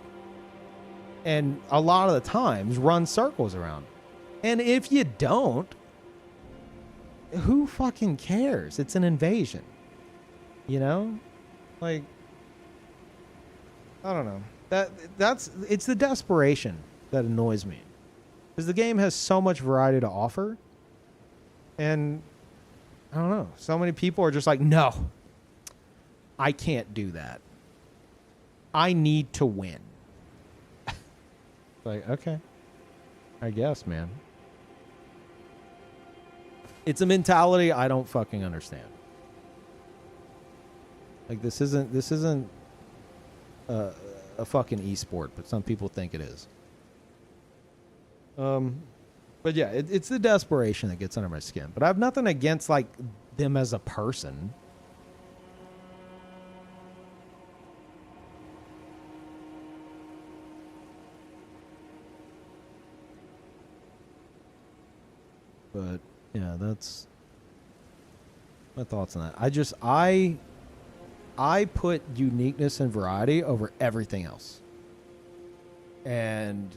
And a lot of the times, run circles around. And if you don't, who fucking cares? It's an invasion. You know? Like, I don't know. It's the desperation that annoys me. Because the game has so much variety to offer. And I don't know. So many people are just like, no, I can't do that. I need to win. Like, okay. I guess, man. It's a mentality I don't fucking understand. Like, this isn't a fucking esport, but some people think it is. But yeah, it's the desperation that gets under my skin. But I have nothing against, like, them as a person. But yeah, that's my thoughts on that. I put uniqueness and variety over everything else. And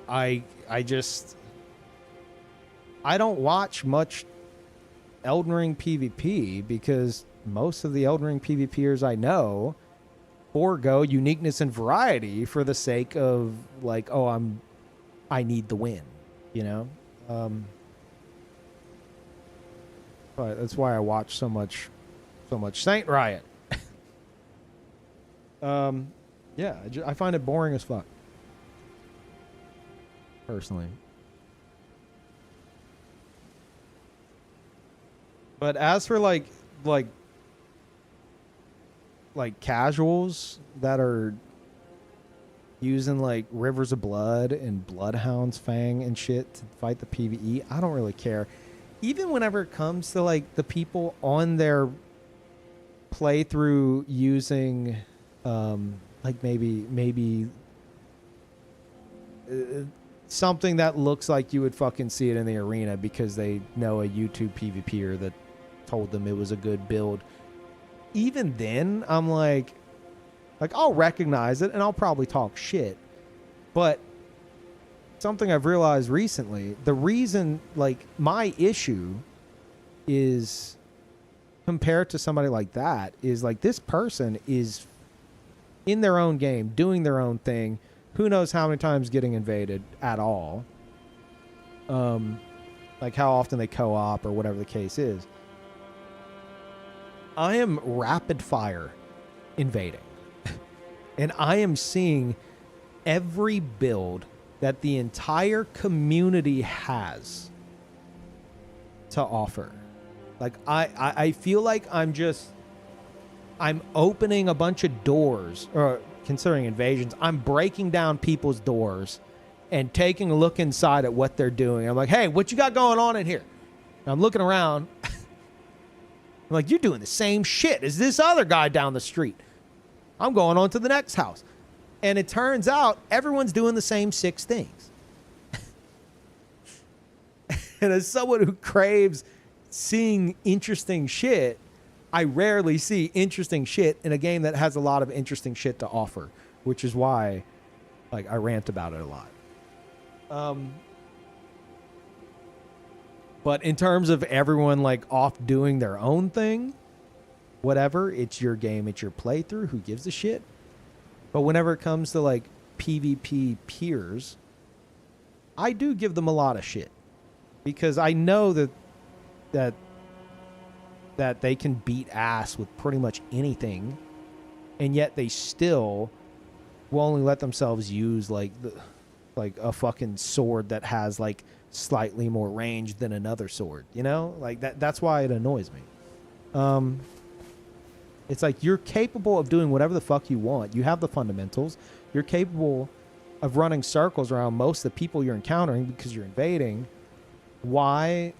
I don't watch much Elden Ring PvP because most of the Elden Ring PvPers I know forego uniqueness and variety for the sake of, like, oh, I need the win, you know? But that's why I watch so much Saint Riot. Yeah, I find it boring as fuck. Personally. But as for like casuals that are using like Rivers of Blood and Bloodhound's Fang and shit to fight the PvE, I don't really care. Even whenever it comes to like the people on their playthrough using like maybe something that looks like you would fucking see it in the arena because they know a YouTube PvPer that told them it was a good build. Even then, I'm like I'll recognize it and I'll probably talk shit. But something I've realized recently, the reason, like, my issue is compared to somebody like that is like, this person is in their own game, doing their own thing. Who knows how many times getting invaded at all. Like how often they co-op or whatever the case is. I am rapid fire invading. And I am seeing every build that the entire community has to offer. Like, I feel like I'm opening a bunch of doors, or considering invasions, I'm breaking down people's doors and taking a look inside at what they're doing. I'm like, hey, what you got going on in here? And I'm looking around. I'm like, you're doing the same shit as this other guy down the street. I'm going on to the next house. And it turns out everyone's doing the same 6 things. And as someone who craves seeing interesting shit, I rarely see interesting shit in a game that has a lot of interesting shit to offer, which is why, like, I rant about it a lot. But in terms of everyone like off doing their own thing, whatever, it's your game, it's your playthrough, who gives a shit? But whenever it comes to like PvP peers, I do give them a lot of shit. Because I know that they can beat ass with pretty much anything, and yet they still will only let themselves use like a fucking sword that has like slightly more range than another sword, you know? Like that's why it annoys me. It's like you're capable of doing whatever the fuck you want. You have the fundamentals. You're capable of running circles around most of the people you're encountering because you're invading. Why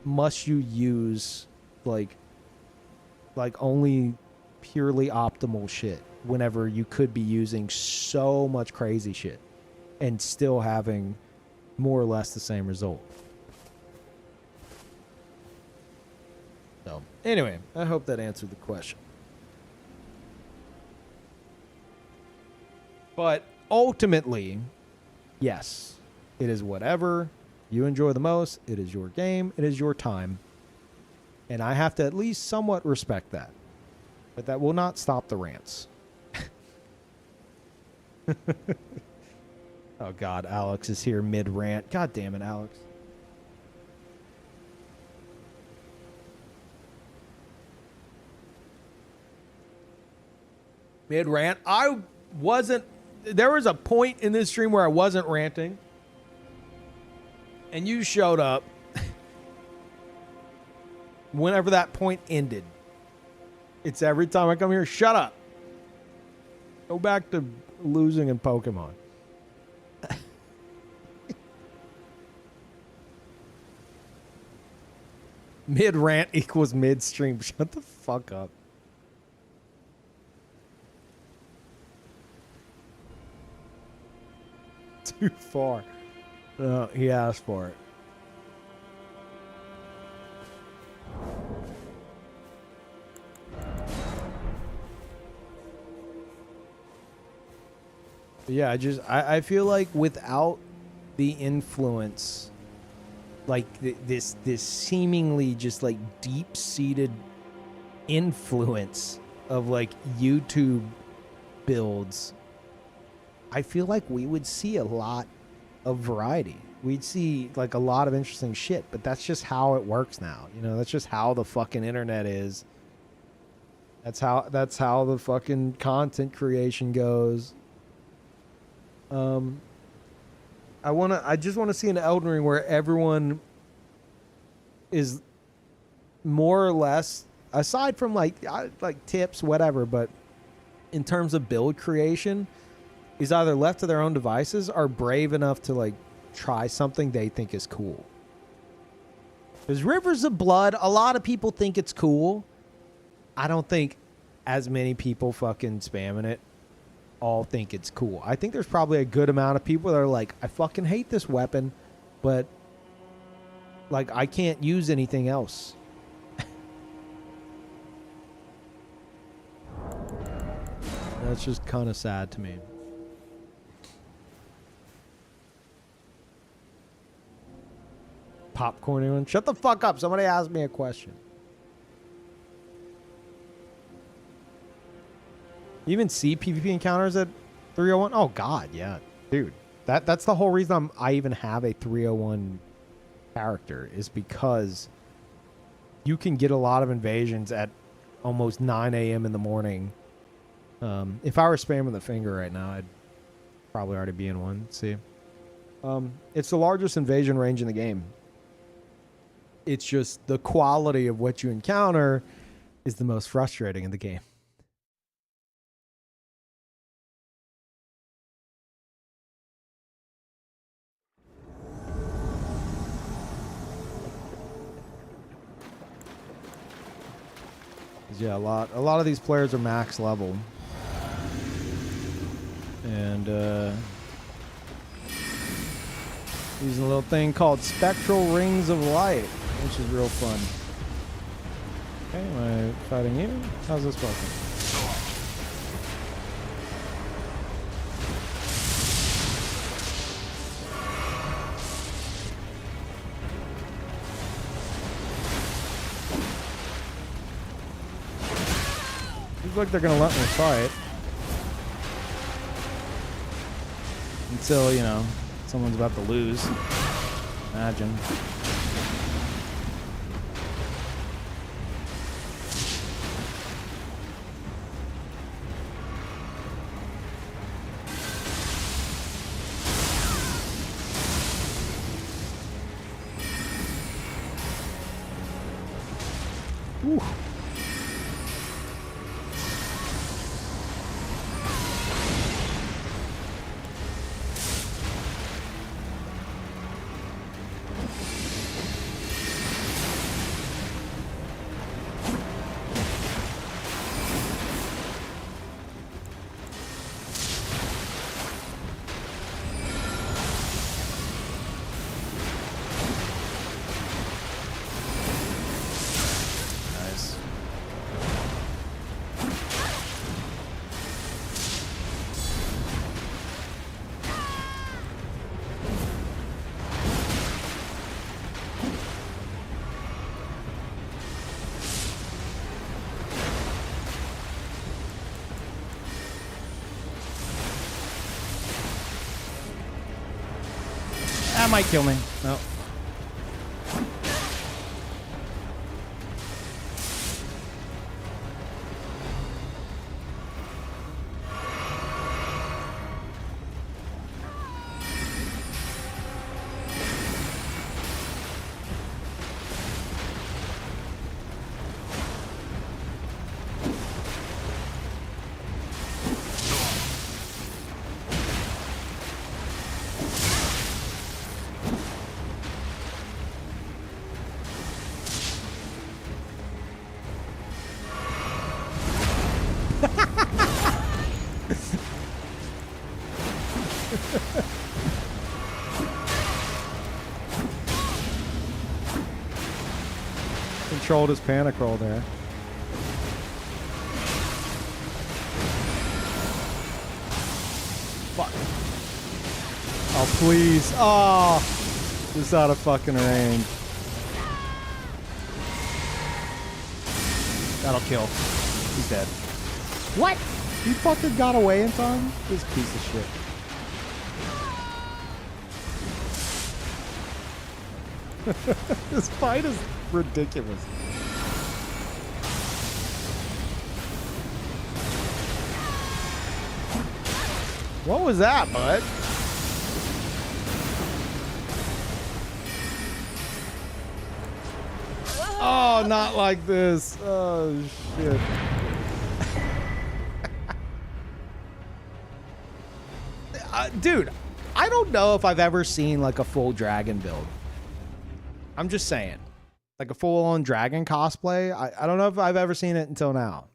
must you use like only purely optimal shit whenever you could be using so much crazy shit and still having more or less the same result? So anyway, I hope that answered the question. But ultimately, yes, it is whatever you enjoy the most. It is your game. It is your time. And I have to at least somewhat respect that. But that will not stop the rants. Oh, God, Alex is here mid-rant. God damn it, Alex. Mid-rant? I wasn't... There was a point in this stream where I wasn't ranting. And you showed up. Whenever that point ended. It's every time I come here, shut up. Go back to losing in Pokemon. Mid-rant equals mid-stream. Shut the fuck up. Too far. No, he asked for it. Yeah, I feel like without the influence, like this seemingly just like deep-seated influence of like YouTube builds, I feel like we would see a lot of variety. We'd see like a lot of interesting shit, but that's just how it works now. You know, that's just how the fucking internet is. That's how the fucking content creation goes. I just want to see an Elden Ring where everyone is more or less, aside from like tips, whatever, but in terms of build creation, is either left to their own devices or brave enough to like try something they think is cool. Because Rivers of Blood, a lot of people think it's cool. I don't think as many people fucking spamming it all think it's cool. I think there's probably a good amount of people that are like, I fucking hate this weapon, but like I can't use anything else. That's just kind of sad to me. Popcorn anyone? Shut the fuck up. Somebody asked me a question. You even see PvP encounters at 301? Oh god, yeah. Dude, that's the whole reason I even have a 301 character, is because you can get a lot of invasions at almost 9 a.m. in the morning. If I were spamming the finger right now, I'd probably already be in one. Let's see. It's the largest invasion range in the game. It's just the quality of what you encounter is the most frustrating in the game. Yeah, a lot of these players are max level. And using a little thing called Spectral Rings of Light, which is real fun. Okay, am I fighting you? How's this working? Look like they're gonna let me fight. Until, you know, someone's about to lose. Imagine. Ooh. That might kill me. No. Controlled his panic roll there. Fuck. Oh, please. Oh, just out of fucking range. That'll kill. He's dead. What? He fucking got away in time? This piece of shit. This fight is ridiculous. What was that, bud? Oh, not like this. Oh, shit. Dude, I don't know if I've ever seen like a full dragon build. I'm just saying. Like a full-on dragon cosplay. I don't know if I've ever seen it until now.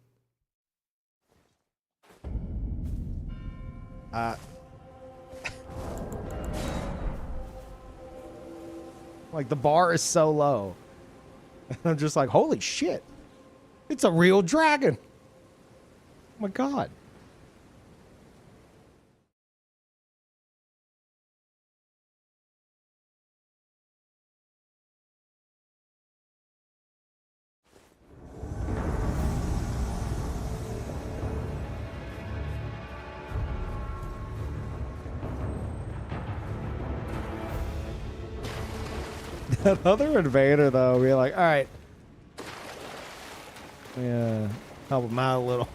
Like the bar is so low. And I'm just like, holy shit. It's a real dragon. Oh my God. That other invader, though, we're like, all right. Yeah, help him out a little.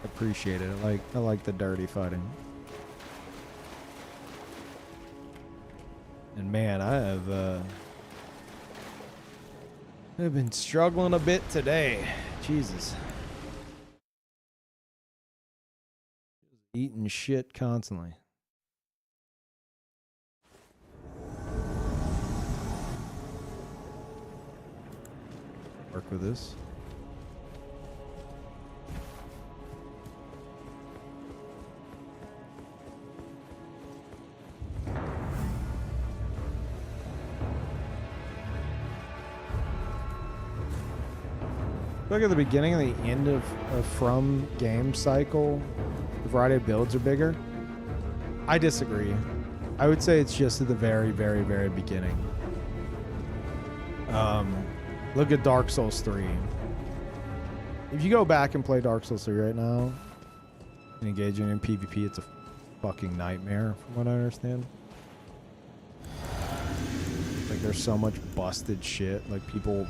Appreciate it. I like the dirty fighting. And man, I've been struggling a bit today. Jesus. Eating shit constantly. Work with this. Look at the beginning and the end of From game cycle. The variety of builds are bigger. I disagree. I would say it's just at the very, very, very beginning. Look at Dark Souls 3. If you go back and play Dark Souls 3 right now, and engaging in PvP, it's a fucking nightmare, from what I understand. Like, there's so much busted shit. Like, people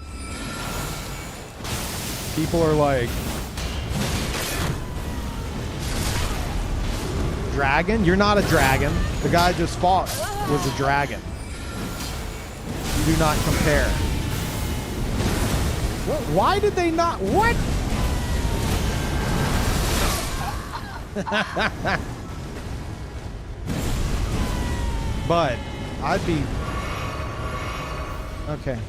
are like, dragon? You're not a dragon. The guy just fought was a dragon. You do not compare. What? Why did they not? What? But I'd be okay.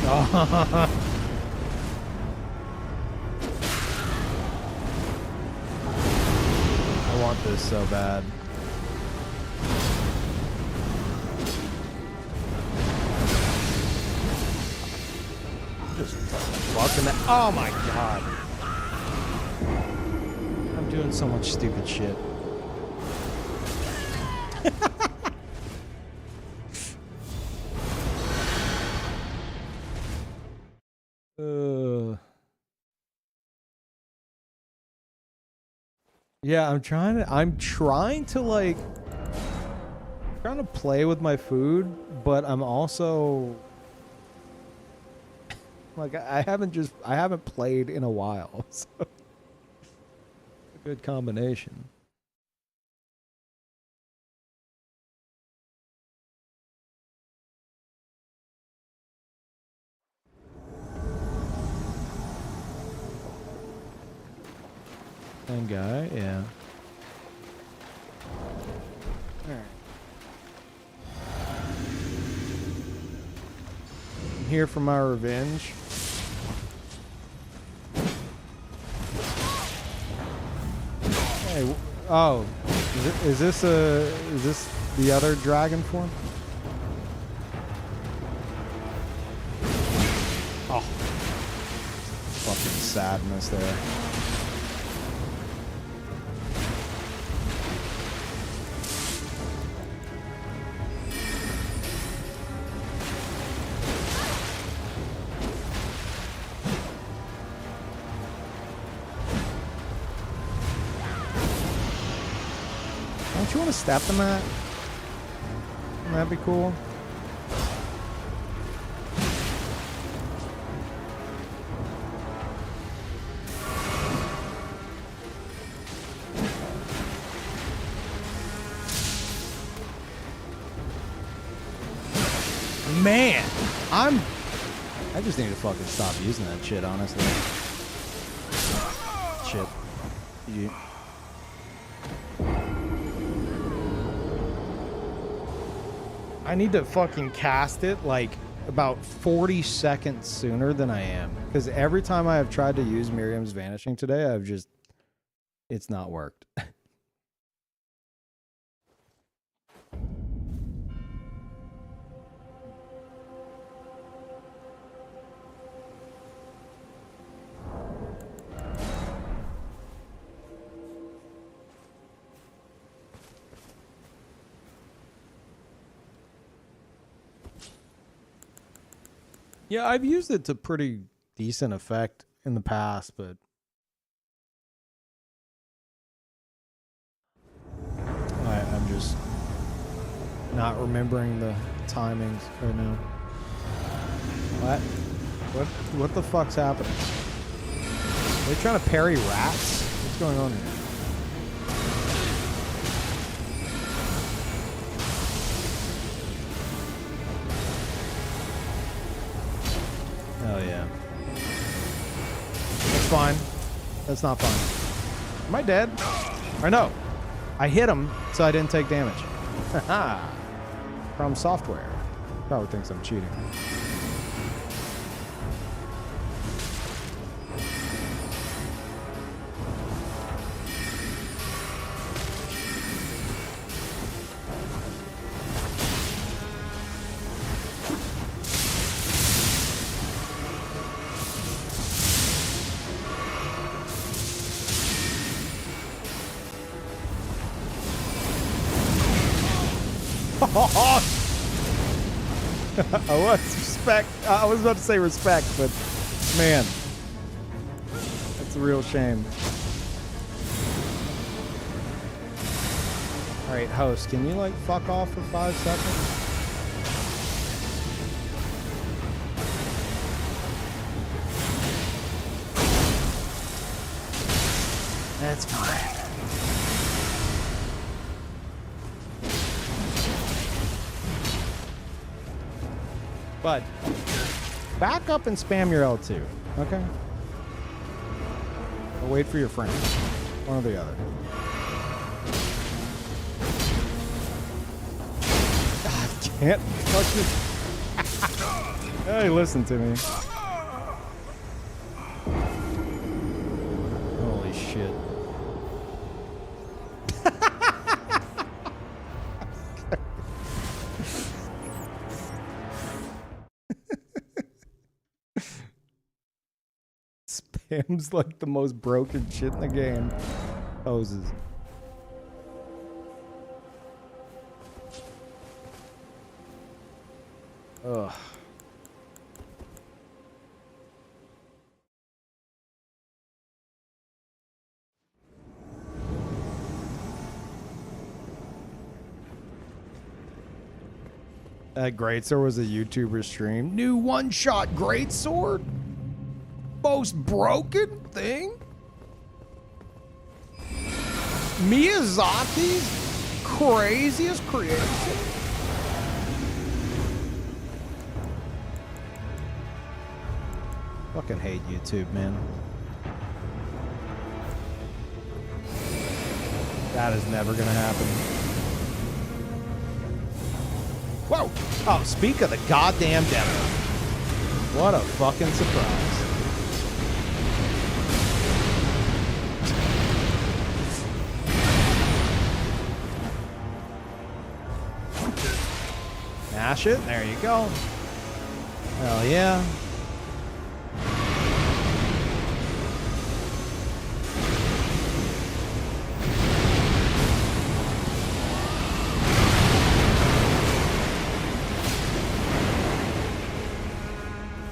I want this so bad. Just fucking that. Oh my god. I'm doing so much stupid shit. Yeah, I'm trying to like trying to play with my food, but I'm also like I haven't played in a while, so it's a good combination. Same guy, yeah. Alright. I'm here for my revenge. Hey, oh, is this the other dragon form? Oh, fucking sadness there. Don't you want to step in that? Wouldn't that be cool? Man, I just need to fucking stop using that shit, honestly. Shit. Yeah. I need to fucking cast it like about 40 seconds sooner than I am. Because every time I have tried to use Miriam's Vanishing today, it's not worked. Yeah, I've used it to pretty decent effect in the past, but I'm just not remembering the timings right now. What the fuck's happening? Are they trying to parry rats? What's going on here? Oh yeah. That's fine. That's not fine. Am I dead? Or no. I hit him, so I didn't take damage. Haha. From software. Probably thinks I'm cheating. I was about to say respect, but man, that's a real shame. All right, host, can you like fuck off for 5 seconds? That's fine. Bud, back up and spam your L2, okay? Or wait for your friend. One or the other. I can't fucking... Hey, listen to me. Holy shit. Spam's like the most broken shit in the game. Hoses. Ugh. That greatsword was a YouTuber stream. New one-shot greatsword? Most broken thing? Miyazaki's craziest creation? Fucking hate YouTube, man. That is never gonna happen. Whoa! Oh, speak of the goddamn devil. What a fucking surprise. Mash it. There you go. Hell yeah.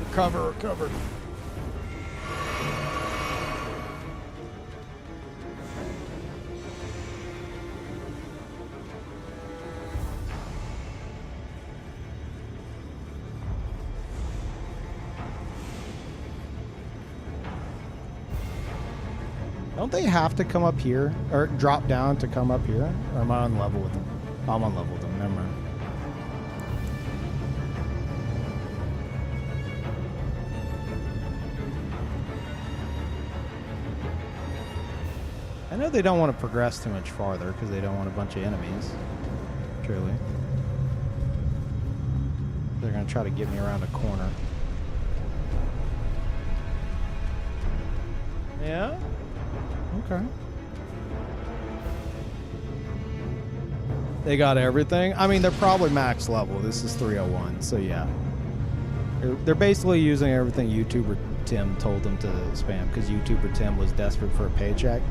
Recover. Don't they have to come up here or drop down to come up here? Or am I on level with them? Oh, I'm on level with them. Never mind. I know they don't want to progress too much farther because they don't want a bunch of enemies. Truly. They're going to try to get me around a corner. Yeah? Okay. They got everything. I mean, they're probably max level. This is 301, so yeah. They're basically using everything YouTuber Tim told them to spam because YouTuber Tim was desperate for a paycheck.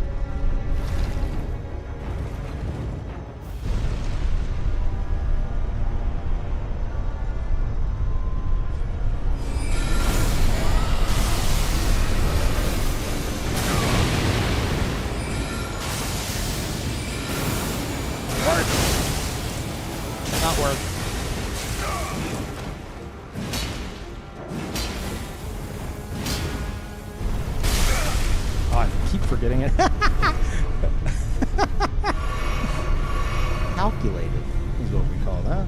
Calculated is what we call that.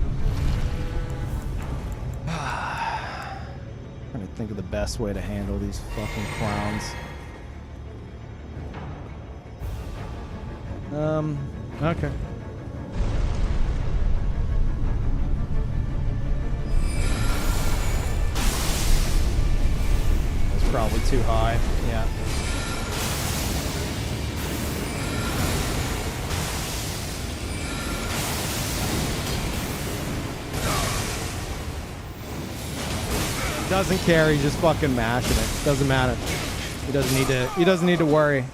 Trying to think of the best way to handle these fucking clowns. Okay. That's probably too high. Yeah. Doesn't care, he's just fucking mashing it. Doesn't matter. He doesn't need to worry.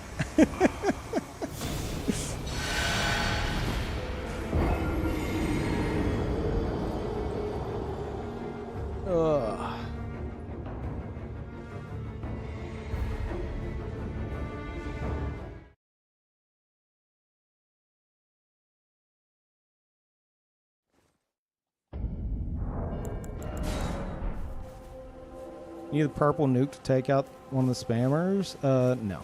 You need the purple nuke to take out one of the spammers? No.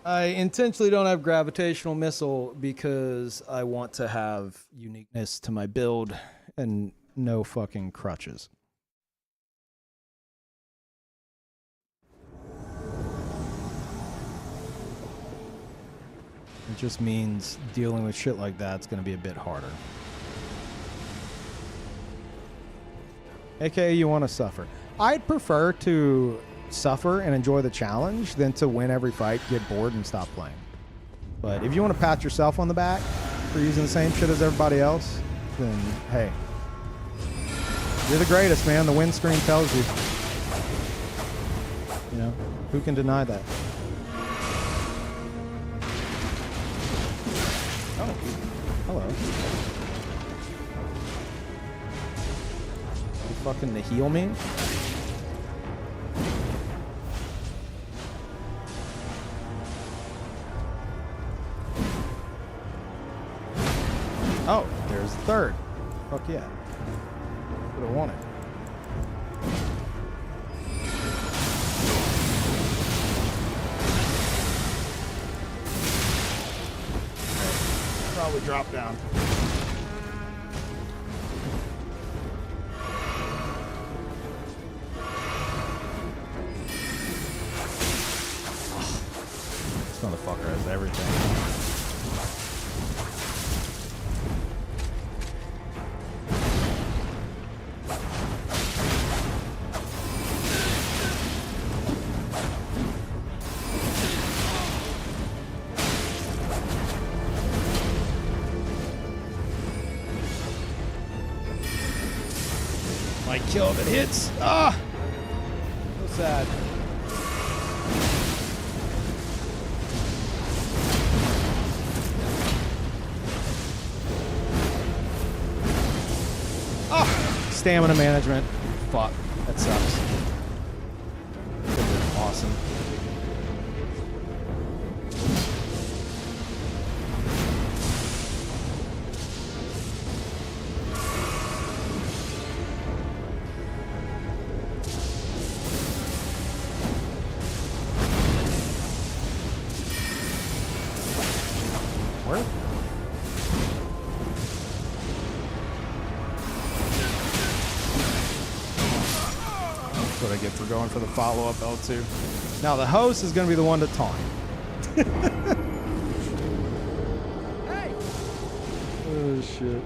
I intentionally don't have gravitational missile because I want to have uniqueness to my build and no fucking crutches. It just means dealing with shit like that's going to be a bit harder. AKA, you want to suffer. I'd prefer to suffer and enjoy the challenge than to win every fight, get bored, and stop playing. But if you want to pat yourself on the back for using the same shit as everybody else, then hey, you're the greatest, man. The win screen tells you. You know, who can deny that? Oh, hello. You fucking to heal me? Oh, there's the third. Fuck yeah. Would have won it. Probably drop down. This motherfucker has everything. Kill if it hits. Ah! So sad. Ah! Stamina management. Fuck. That sucks. Could've been awesome. Going for the follow-up L2. Now the host is going to be the one to taunt. Hey! Oh shit.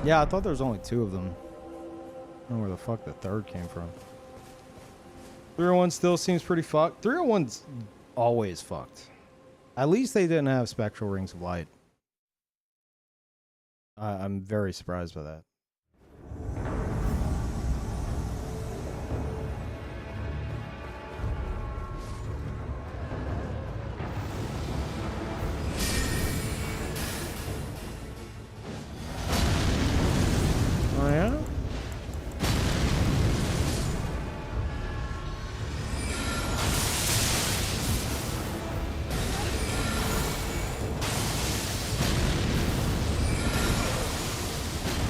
Yeah, I thought there was only 2 of them. I don't know where the fuck the third came from. 301 still seems pretty fucked. 301's always fucked. At least they didn't have spectral rings of light. I'm very surprised by that. Oh yeah?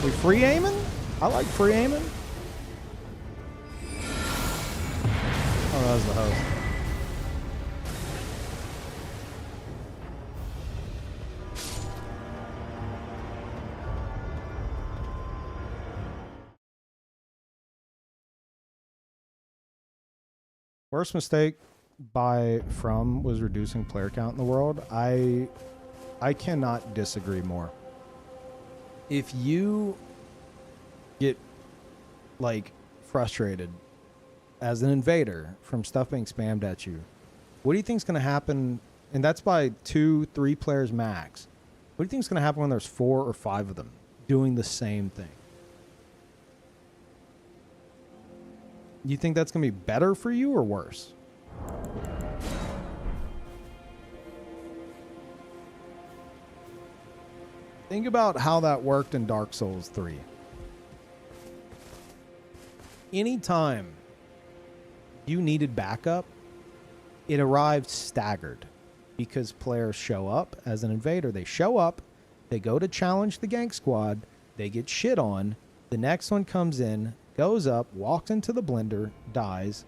We free aiming? I like free aiming. Oh, that was the host. Worst mistake from was reducing player count in the world. I cannot disagree more. If you get like frustrated as an invader from stuff being spammed at you, what do you think is going to happen? And that's by 2-3 players max. What do you think is going to happen when there's 4 or 5 of them doing the same thing? You think that's going to be better for you or worse? Think about how that worked in Dark Souls 3. Anytime you needed backup, it arrived staggered because players show up as an invader. They show up, they go to challenge the gank squad, they get shit on. The next one comes in, goes up, walks into the blender, dies,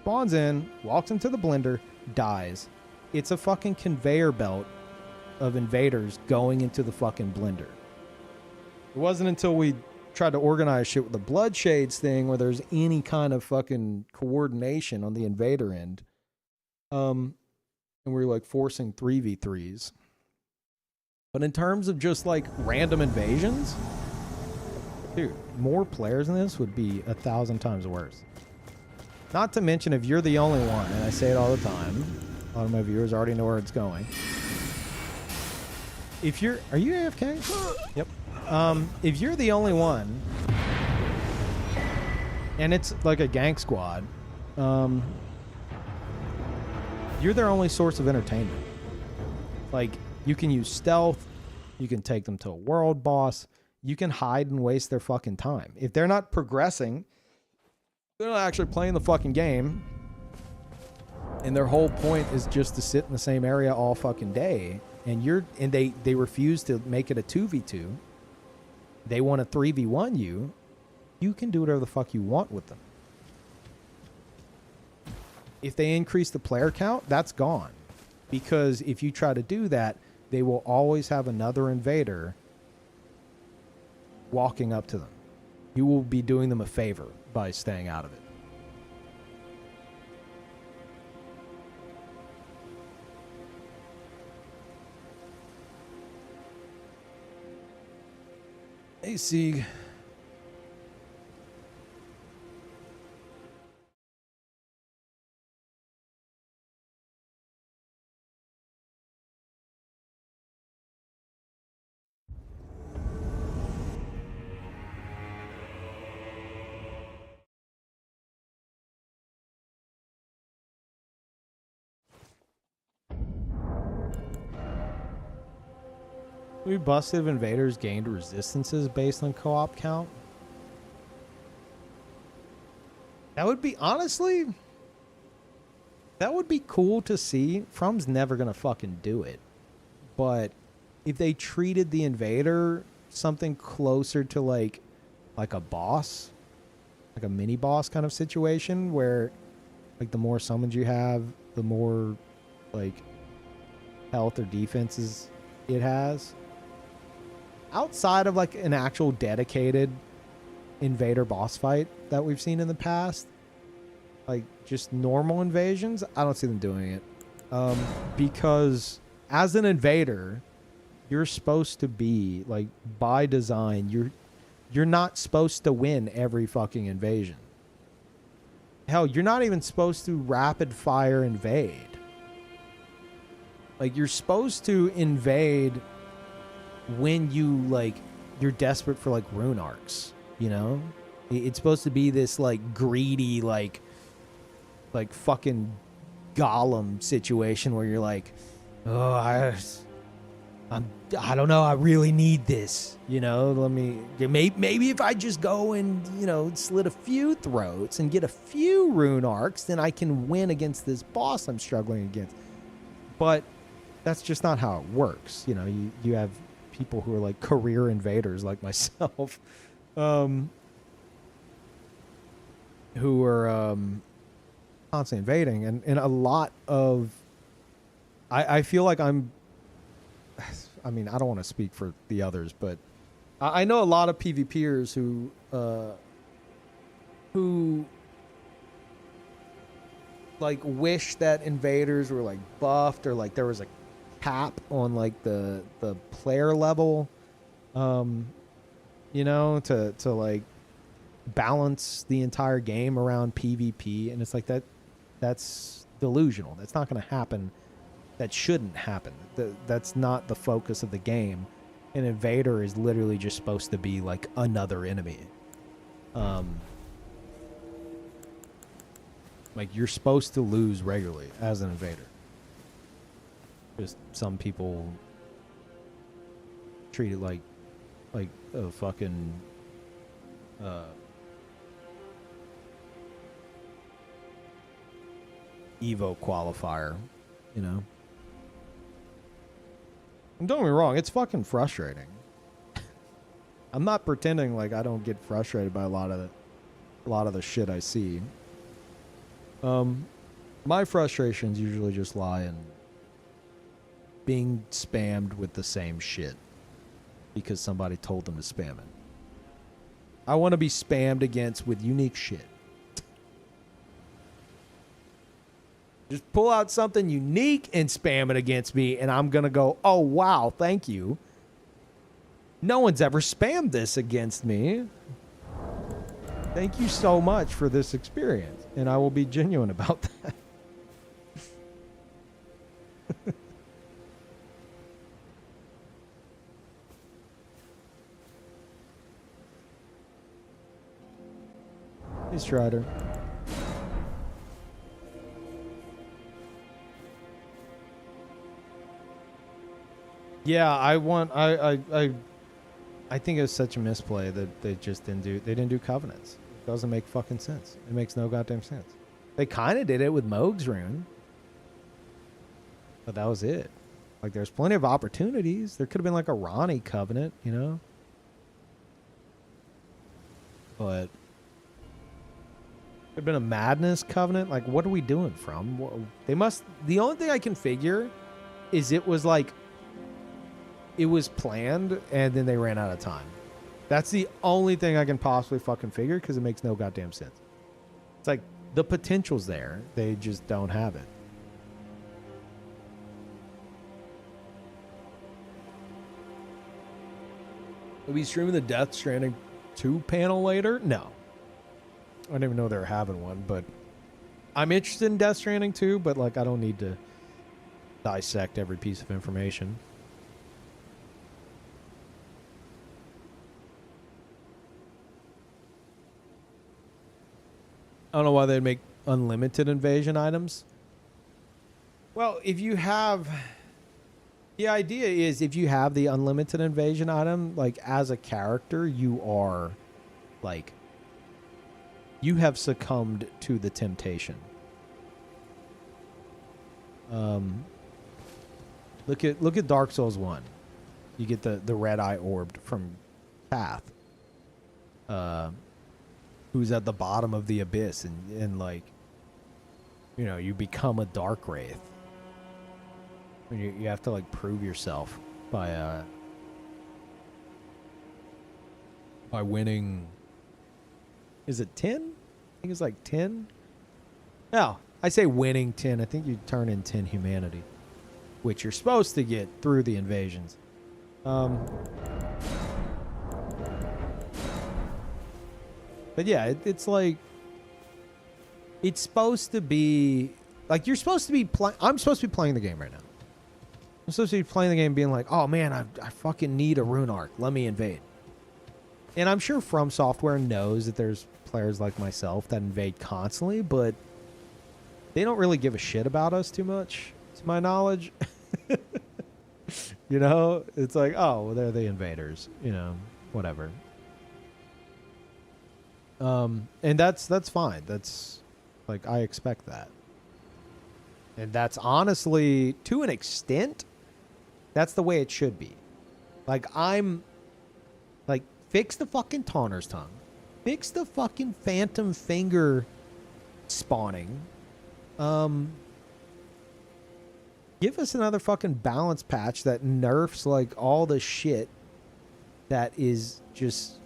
spawns in, walks into the blender, dies. It's a fucking conveyor belt of invaders going into the fucking blender. It wasn't until we tried to organize shit with the Bloodshades thing where there's any kind of fucking coordination on the invader end. And we were like forcing 3v3s. But in terms of just like random invasions, dude, more players in this would be 1,000 times worse. Not to mention if you're the only one, and I say it all the time, a lot of my viewers already know where it's going. If you're, are you AFK? Yep. If you're the only one, and it's like a gank squad, you're their only source of entertainment. Like, you can use stealth, you can take them to a world boss, you can hide and waste their fucking time. If they're not progressing, they're not actually playing the fucking game, and their whole point is just to sit in the same area all fucking day, and they refuse to make it a 2v2, they want to 3v1 you, you can do whatever the fuck you want with them. If they increase the player count, that's gone. Because if you try to do that, they will always have another invader walking up to them. You will be doing them a favor by staying out of it. Hey, Sieg. We busted if invaders gained resistances based on co-op count. That would be, honestly, that would be cool to see. From's never going to fucking do it. But if they treated the invader something closer to like a boss, like a mini boss kind of situation where like the more summons you have, the more like health or defenses it has. Outside of like an actual dedicated invader boss fight that we've seen in the past, like just normal invasions, I don't see them doing it. Because as an invader, you're supposed to be like, by design, you're not supposed to win every fucking invasion. Hell, you're not even supposed to rapid fire invade. Like, you're supposed to invade when you're desperate for like rune arcs, you know? It's supposed to be this like greedy, like fucking golem situation where you're like, oh, I don't know, I really need this, you know? Maybe if I just go and, you know, slit a few throats and get a few rune arcs, then I can win against this boss I'm struggling against. But that's just not how it works. You know, you have people who are like career invaders like myself, who are constantly invading, and a lot of I feel like I mean, I don't want to speak for the others, but I know a lot of PvPers who like wish that invaders were like buffed, or like there was a cap on like the player level, you know, to like balance the entire game around PvP, and it's like that's delusional. That's not going to happen. That shouldn't happen. That's not the focus of the game. An invader is literally just supposed to be like another enemy. Like, you're supposed to lose regularly as an invader. Just some people treat it like a fucking Evo qualifier, you know. And don't get me wrong, it's fucking frustrating. I'm not pretending like I don't get frustrated by a lot of the shit I see. My frustrations usually just lie in being spammed with the same shit because somebody told them to spam it. I want to be spammed against with unique shit. Just pull out something unique and spam it against me, and I'm going to go, oh, wow, thank you. No one's ever spammed this against me. Thank you so much for this experience, and I will be genuine about that. Hey, Strider. Yeah, I think it was such a misplay that they just didn't do covenants. It doesn't make fucking sense. It makes no goddamn sense. They kind of did it with Moog's rune, but that was it. Like, there's plenty of opportunities. There could have been like a Ronnie covenant, you know? But there'd been a Madness covenant. Like, what are we doing from? They must. The only thing I can figure is it was like, it was planned and then they ran out of time. That's the only thing I can possibly fucking figure because it makes no goddamn sense. It's like the potential's there. They just don't have it. Will we be streaming the Death Stranding 2 panel later? No. I didn't even know they were having one, but I'm interested in Death Stranding 2, but like I don't need to dissect every piece of information. I don't know why they'd make unlimited invasion items. Well, if you have... The idea is if you have the unlimited invasion item, like, as a character, you are, like... You have succumbed to the temptation. Look at Dark Souls 1. You get the red eye orbed from Path. Who's at the bottom of the abyss and like, you know, you become a dark wraith. You have to like prove yourself by winning. Is it 10? I think it's like 10. No, I say winning 10. I think you turn in 10 humanity, which you're supposed to get through the invasions. But yeah, it's like, it's supposed to be, like, you're supposed to be I'm supposed to be playing the game right now. I'm supposed to be playing the game being like, oh man, I fucking need a rune arc. Let me invade. And I'm sure From Software knows that there's players like myself that invade constantly, but they don't really give a shit about us too much, to my knowledge. You know, it's like, oh, well, they're the invaders, you know, whatever. And that's fine. That's like, I expect that. And that's honestly, to an extent, that's the way it should be. Like, fix the fucking Tanner's Tongue. Fix the fucking Phantom Finger spawning. Give us another fucking balance patch that nerfs, like, all the shit that is just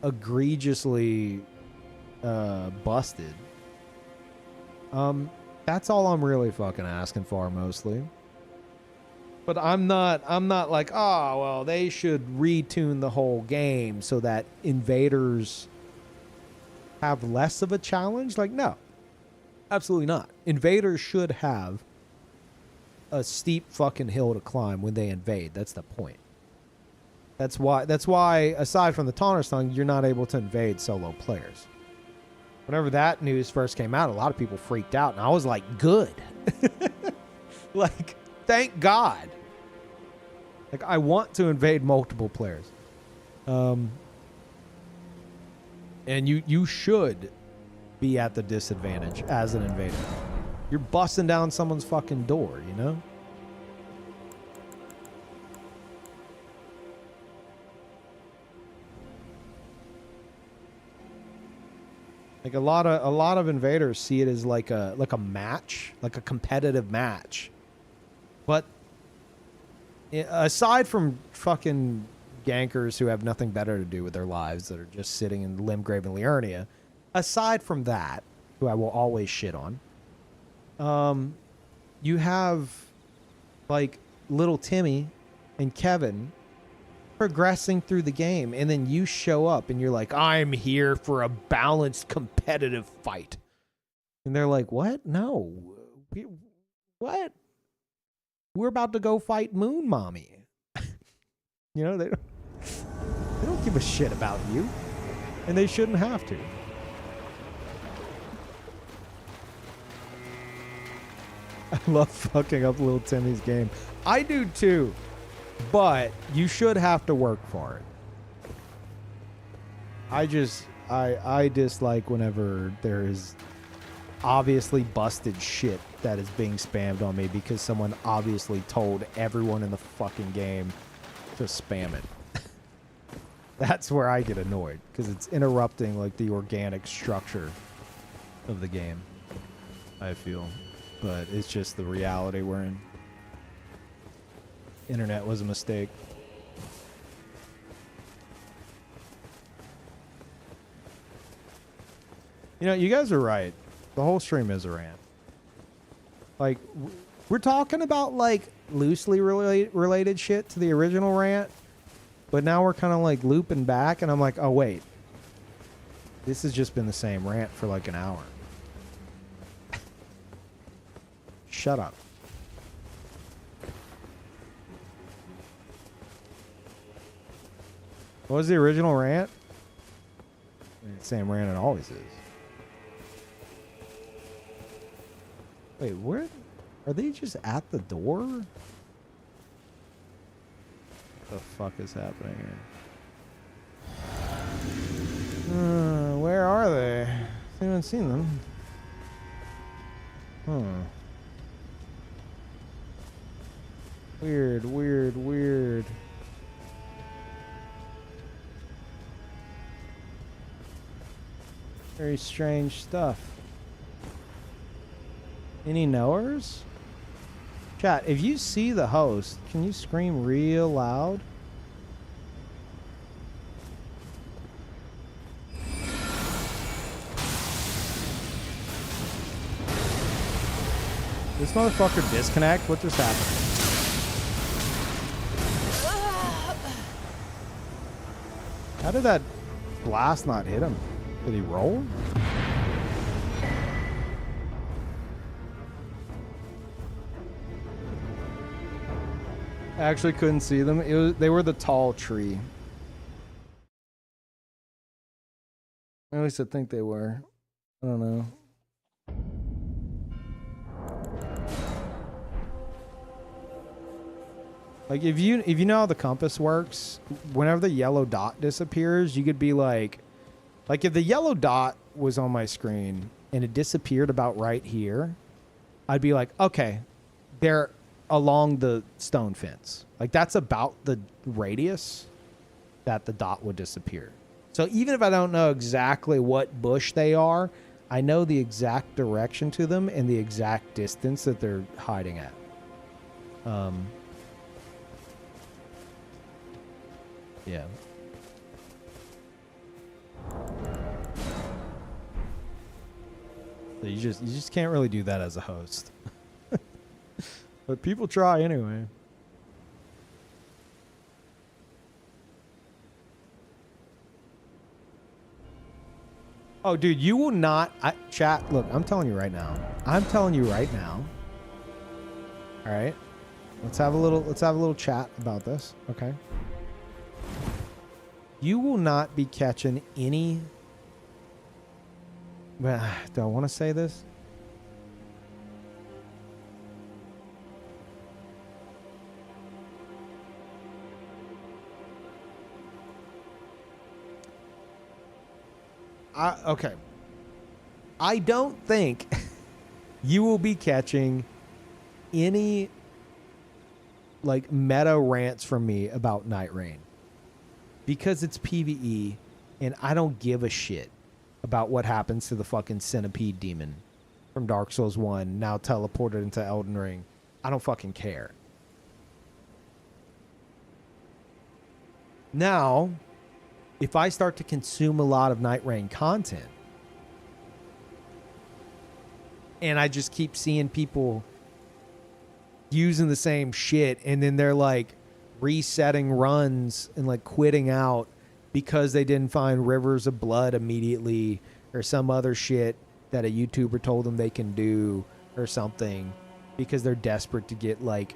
egregiously busted. That's all I'm really fucking asking for, mostly. But I'm not like, oh, well, they should retune the whole game so that invaders have less of a challenge. Like, no, absolutely not. Invaders should have a steep fucking hill to climb when they invade. That's the point. That's why, aside from the Tanner's Tongue, you're not able to invade solo players. Whenever that news first came out, a lot of people freaked out, and I was like, good. Like, thank God. Like, I want to invade multiple players. And you should be at the disadvantage as an invader. You're busting down someone's fucking door, you know? Like a lot of invaders see it as like a match, like a competitive match. But aside from fucking gankers who have nothing better to do with their lives that are just sitting in Limgrave and Liurnia, aside from that, who I will always shit on, you have like little Timmy and Kevin progressing through the game, and then you show up and you're like, I'm here for a balanced competitive fight, and they're like, what? No, what? We're about to go fight Moon Mommy. You know, they don't give a shit about you, and they shouldn't have to. I love fucking up little Timmy's game. I do too, but you should have to work for it. I dislike whenever there is obviously busted shit that is being spammed on me because someone obviously told everyone in the fucking game to spam it. That's where I get annoyed, because it's interrupting like the organic structure of the game, I feel. But it's just the reality we're in. Internet was a mistake. You know, you guys are right. The whole stream is a rant. Like, we're talking about like loosely related shit to the original rant, but now we're kind of like looping back, and I'm like, oh wait, this has just been the same rant for like an hour. Shut up. What was the original rant? Same rant it always is. Wait, where? Are they just at the door? What the fuck is happening here? Where are they? Has anyone seen them? Weird, weird, weird. Very strange stuff. Any knowers? Chat, if you see the host, can you scream real loud? This motherfucker disconnect? What just happened? How did that blast not hit him? Did he roll? I actually couldn't see them. They were the tall tree. At least I think they were. I don't know. Like if you know how the compass works, whenever the yellow dot disappears, you could be like if the yellow dot was on my screen and it disappeared about right here, I'd be like, okay, they're along the stone fence. Like that's about the radius that the dot would disappear. So even if I don't know exactly what bush they are, I know the exact direction to them and the exact distance that they're hiding at. Yeah. So you just can't really do that as a host. But people try anyway. Oh, dude, you will not... chat, look, I'm telling you right now. I'm telling you right now. All right? Let's have a little chat about this, okay? You will not be catching any... Do I want to say this? Okay. I don't think you will be catching any like meta rants from me about Night Rain because it's PvE and I don't give a shit about what happens to the fucking centipede demon from Dark Souls 1 now teleported into Elden Ring. I don't fucking care. Now, if I start to consume a lot of Night Rain content and I just keep seeing people using the same shit and then they're like resetting runs and like quitting out because they didn't find rivers of blood immediately or some other shit that a YouTuber told them they can do or something because they're desperate to get like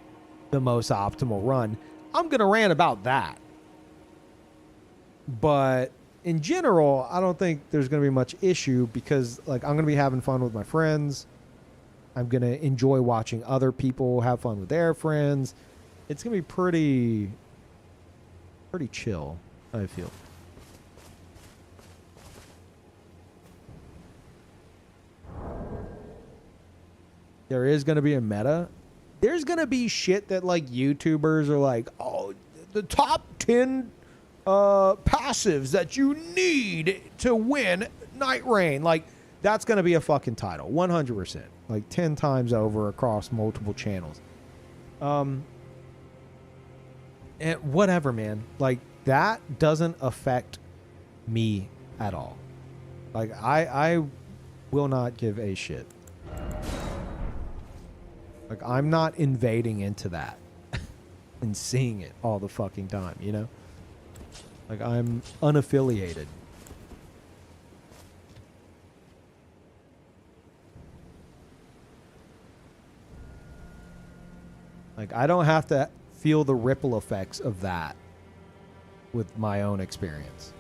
the most optimal run, I'm going to rant about that. But in general, I don't think there's going to be much issue because like I'm going to be having fun with my friends. I'm going to enjoy watching other people have fun with their friends. It's going to be pretty chill, I feel. There is going to be a meta. There's going to be shit that like YouTubers are like, oh, the top 10 passives that you need to win Night Rain. Like, that's going to be a fucking title. 100%. Like 10 times over across multiple channels. And whatever, man. Like, that doesn't affect me at all. Like, I will not give a shit. Like, I'm not invading into that and seeing it all the fucking time, you know? Like, I'm unaffiliated. Like, I don't have to feel the ripple effects of that with my own experience.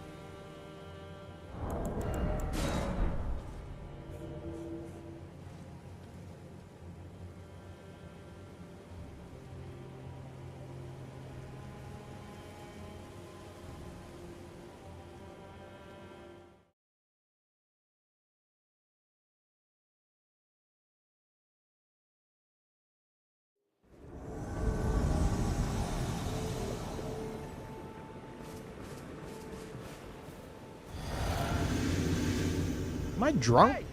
Am I drunk?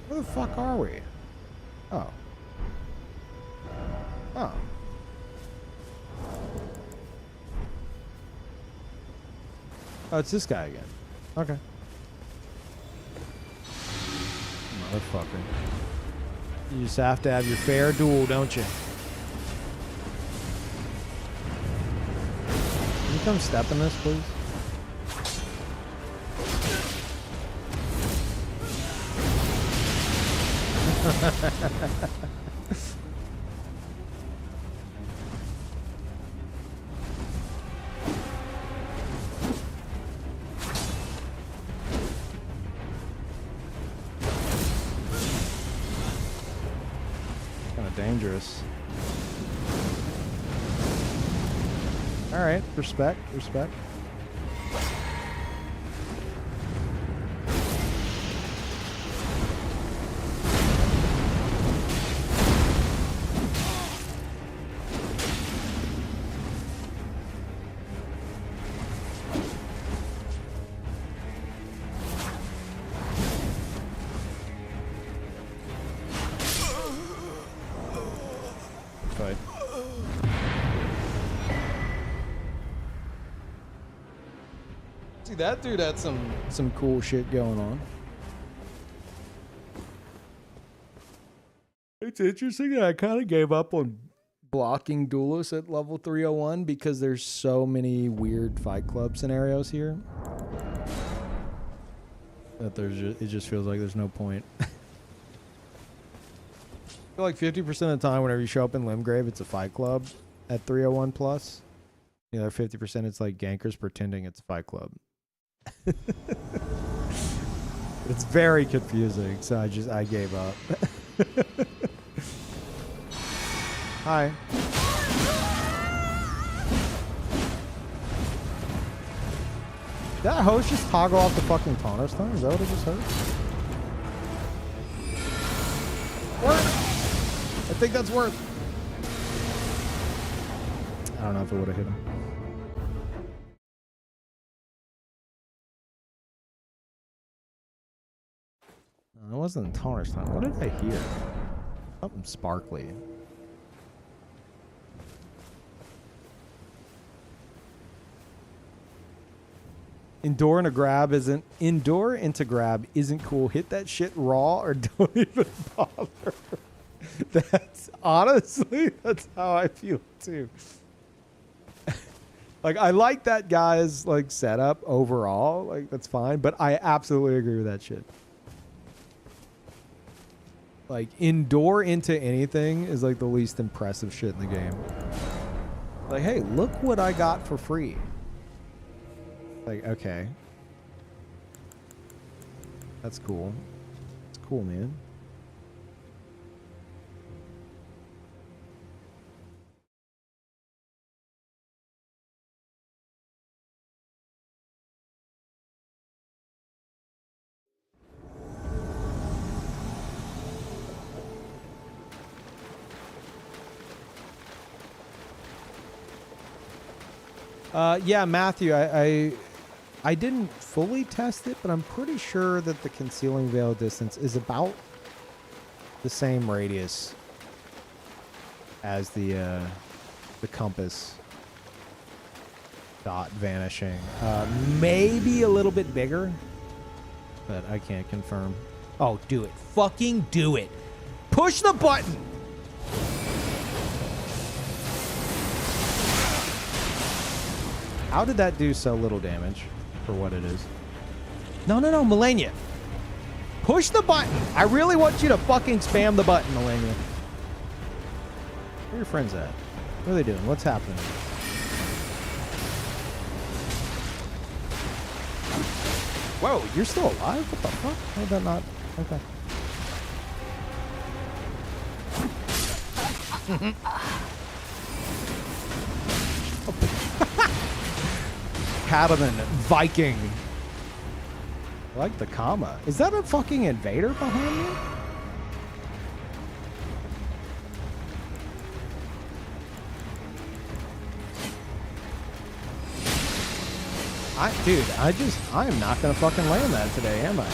Where the fuck are we? Oh. Oh. Oh, it's this guy again. Okay. Motherfucker. You just have to have your fair duel, don't you? Can you come step in this, please? Kind of dangerous. All right, respect, respect. That dude had some cool shit going on. It's interesting that I kind of gave up on blocking duelists at level 301 because there's so many weird Fight Club scenarios here that it just feels like there's no point. I feel like 50% of the time whenever you show up in Limgrave, it's a Fight Club at 301 plus. The other 50% it's like gankers pretending it's a Fight Club. It's very confusing, so I gave up. Hi. Did that host just toggle off the fucking Taunters time? Is that what it just heard? think that's worth? I don't know if it would have hit him. No, it wasn't tarnished time. What did I hear? Something sparkly. Endure into grab isn't cool. Hit that shit raw or don't even bother. That's honestly, that's how I feel too. Like, I like that guy's like setup overall. Like, that's fine, but I absolutely agree with that shit. Like, endure into anything is like the least impressive shit in the game. Like, hey, look what I got for free. Like, okay. That's cool. It's cool, man. Yeah, Matthew, I didn't fully test it, but I'm pretty sure that the concealing veil distance is about the same radius as the compass dot vanishing. Maybe a little bit bigger, but I can't confirm. Oh, do it. Fucking do it. Push the button. How did that do so little damage for what it is? No, Melania. Push the button. I really want you to fucking spam the button, Melania. Where are your friends at? What are they doing? What's happening? Whoa, you're still alive? What the fuck? How did that not? Okay. Cataman, Viking. I like the comma. Is that a fucking invader behind me? Dude, I am not gonna fucking land that today, am I?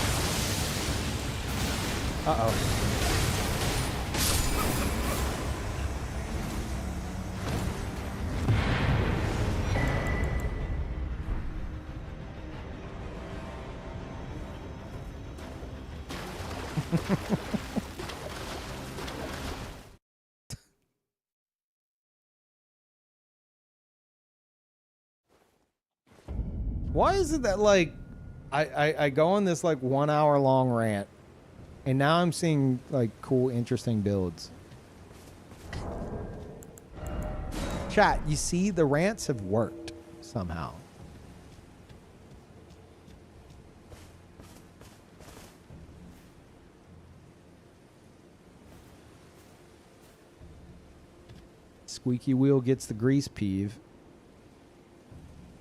Uh-oh. Why is it that, like, I go on this, like, 1 hour long rant, and now I'm seeing, like, cool, interesting builds? Chat, you see, the rants have worked somehow. Squeaky wheel gets the grease, Peeve.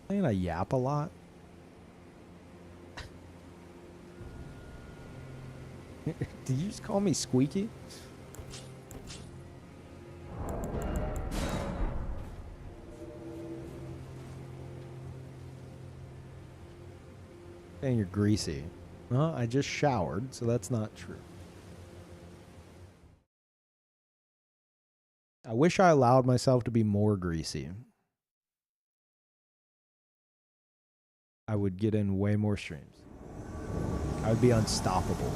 Ain't I yap a lot? Did you just call me Squeaky? And you're greasy. Well, I just showered, so that's not true. I wish I allowed myself to be more greasy. I would get in way more streams. I would be unstoppable.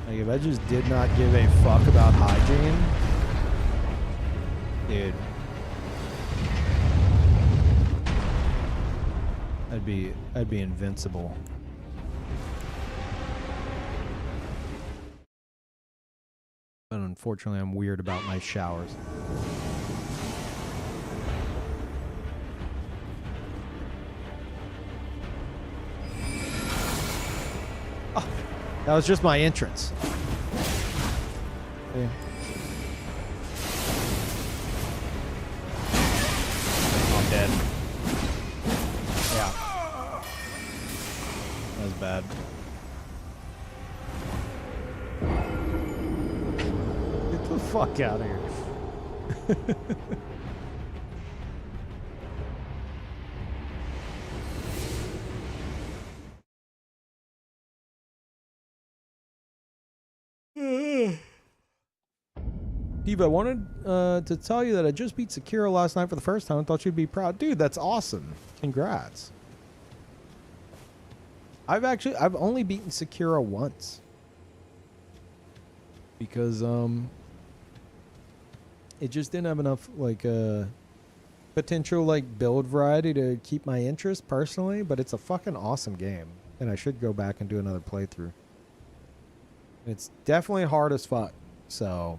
Like, if I just did not give a fuck about hygiene, dude, I'd be invincible. But unfortunately, I'm weird about my showers. Oh, that was just my entrance. Yeah. dead. Yeah. That was bad. Get the fuck out of here. Steve, I wanted to tell you that I just beat Sekiro last night for the first time. I thought you'd be proud. Dude, that's awesome. Congrats. I've only beaten Sekiro once. Because it just didn't have enough like potential like build variety to keep my interest personally, but it's a fucking awesome game. And I should go back and do another playthrough. It's definitely hard as fuck. So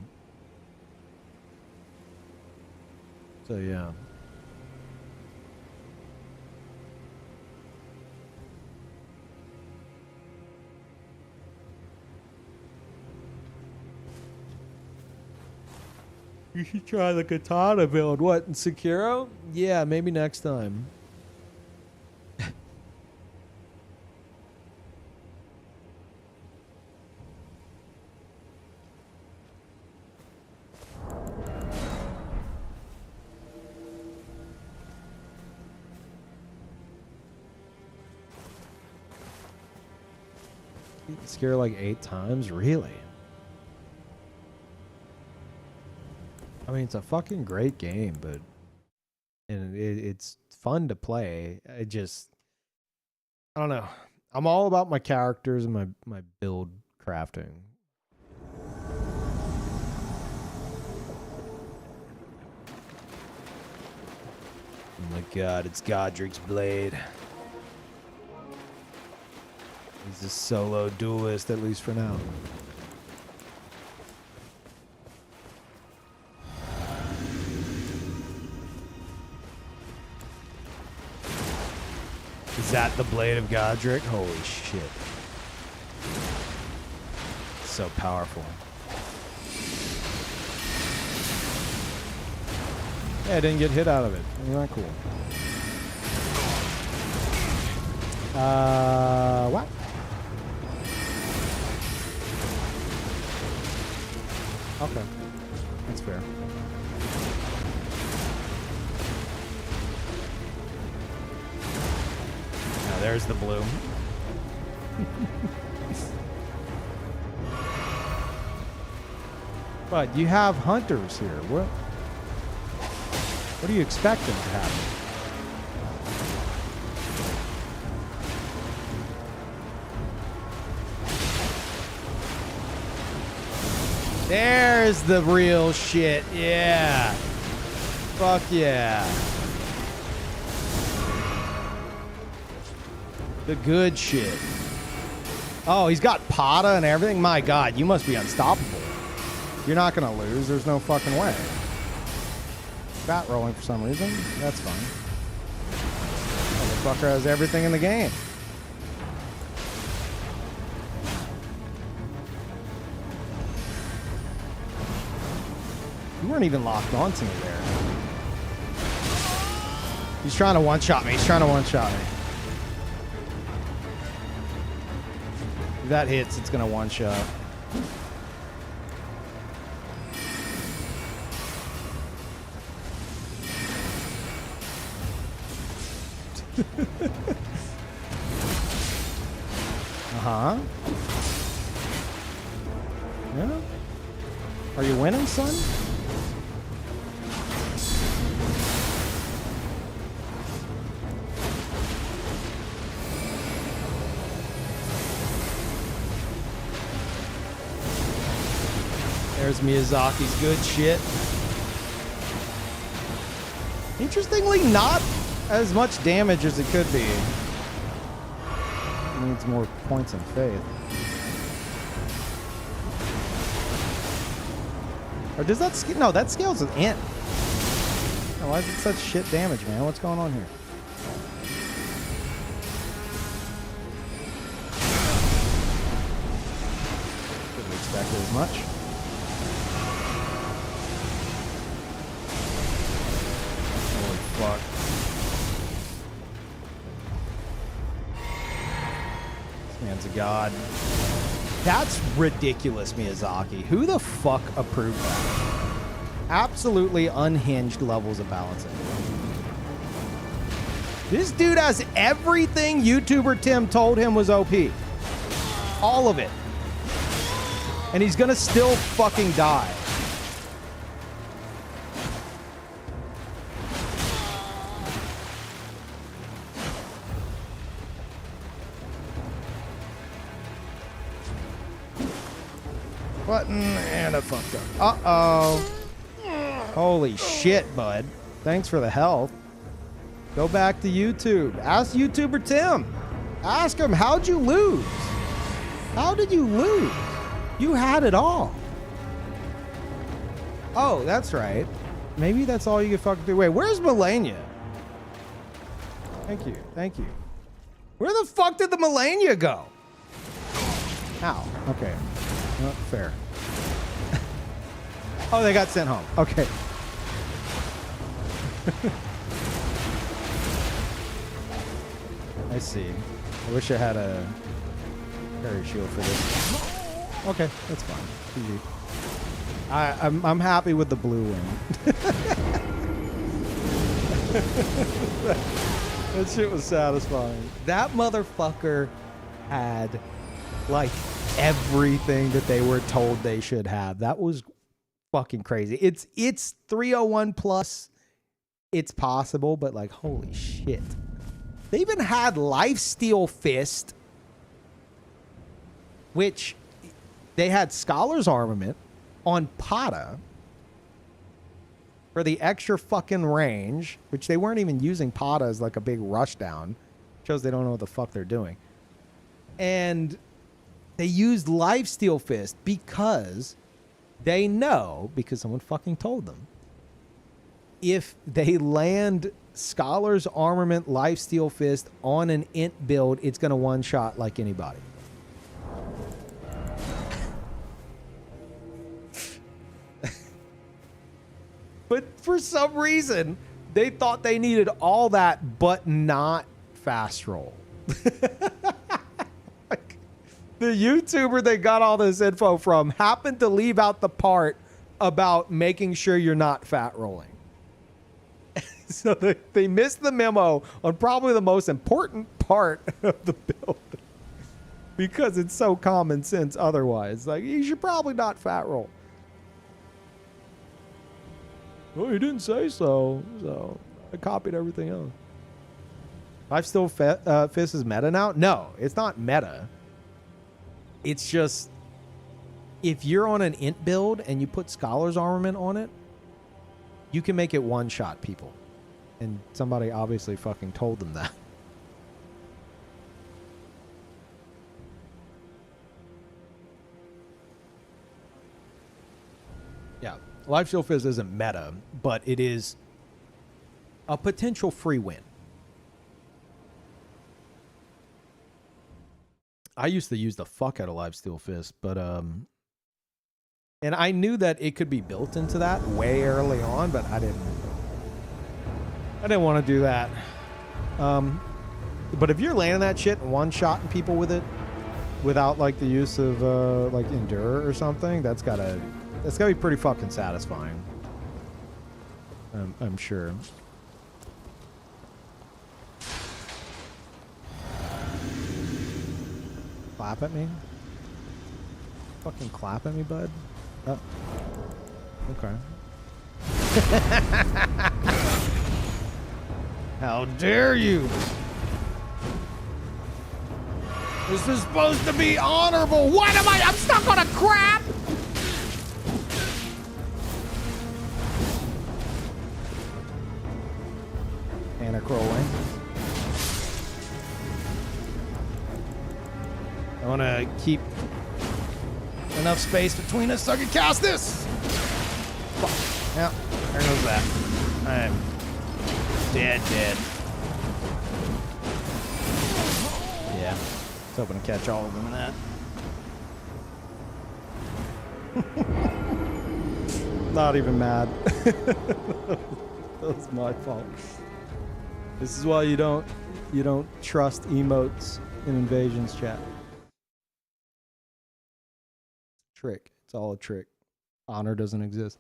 yeah. You should try the katana build. What, in Sekiro? Yeah, maybe next time. Sekiro like 8 times? Really? I mean, it's a fucking great game, but it's fun to play. I don't know. I'm all about my characters and my build crafting. Oh my god, it's Godric's blade. He's a solo duelist, at least for now. Is that the blade of Godric? Holy shit. So powerful. Yeah, I didn't get hit out of it. Isn't that cool? What? Okay. That's fair. Now there's the blue. But you have hunters here. What do you expect them to happen? There's the real shit. Yeah. Fuck yeah. The good shit. Oh, he's got Pata and everything? My god, you must be unstoppable. You're not gonna lose. There's no fucking way. Bat rolling for some reason. That's fine. Motherfucker has everything in the game. You weren't even locked onto me there. He's trying to one-shot me. He's trying to one-shot me. If that hits, it's going to one-shot. Uh-huh. Yeah. Are you winning, son? There's Miyazaki's good shit. Interestingly, not as much damage as it could be. It needs more points and faith. Or does that scale? No, that scales with int. Oh, why is it such shit damage, man? What's going on here? Couldn't expect it as much. Holy fuck. hands of God. That's ridiculous, Miyazaki. Who the fuck approved that? Absolutely unhinged levels of balancing. This dude has everything YouTuber Tim told him was OP. All of it. And he's gonna still fucking die. Button and a fucked up. Uh-oh. Holy shit, bud. Thanks for the health. Go back to YouTube. Ask YouTuber Tim. Ask him, how'd you lose? How did you lose? You had it all. Oh, that's right. Maybe that's all you can fucking do. Wait, where's Melania? Thank you. Thank you. Where the fuck did the Melania go? Ow. Okay. Not fair. Oh, they got sent home. Okay. I see. I wish I had a parry shield for this. Okay, that's fine. GG. I'm happy with the blue win. That shit was satisfying. That motherfucker had like everything that they were told they should have. That was fucking crazy. It's 301 plus. It's possible, but like holy shit. They even had Lifesteal Fist, which they had Scholar's Armament on Pata for the extra fucking range, which they weren't even using Pata as like a big rushdown. Shows they don't know what the fuck they're doing. And they used Lifesteal Fist because they know, because someone fucking told them, if they land Scholar's Armament Lifesteal Fist on an int build, it's going to one-shot like anybody. But for some reason, they thought they needed all that, but not fast roll. Like, the YouTuber they got all this info from happened to leave out the part about making sure you're not fat rolling. So they missed the memo on probably the most important part of the build. Because it's so common sense otherwise. Like, you should probably not fat roll. Well, you didn't say so. So I copied everything else. Lifesteal Fist is meta now? No, it's not meta. It's just, if you're on an int build and you put Scholar's Armament on it, you can make it one-shot people. And somebody obviously fucking told them that. Yeah, Lifesteal Fizz isn't meta, but it is a potential free win. I used to use the fuck out of Lifesteal Fist, but and I knew that it could be built into that way early on, but I didn't want to do that. But if you're landing that shit and one-shotting people with it without like the use of like Endure or something, that's gotta be pretty fucking satisfying. I'm sure. Clap at me? Fucking clap at me, bud? Oh. Okay. How dare you? This is supposed to be honorable. What am I'm stuck on a crap? Panic rolling. I want to keep enough space between us so I can cast this. Fuck. Yeah, there goes that. I'm dead. Yeah, I was hoping to catch all of them in that. Not even mad. That was my fault. This is why you don't trust emotes in Invasions chat. Trick. It's all a trick. Honor doesn't exist.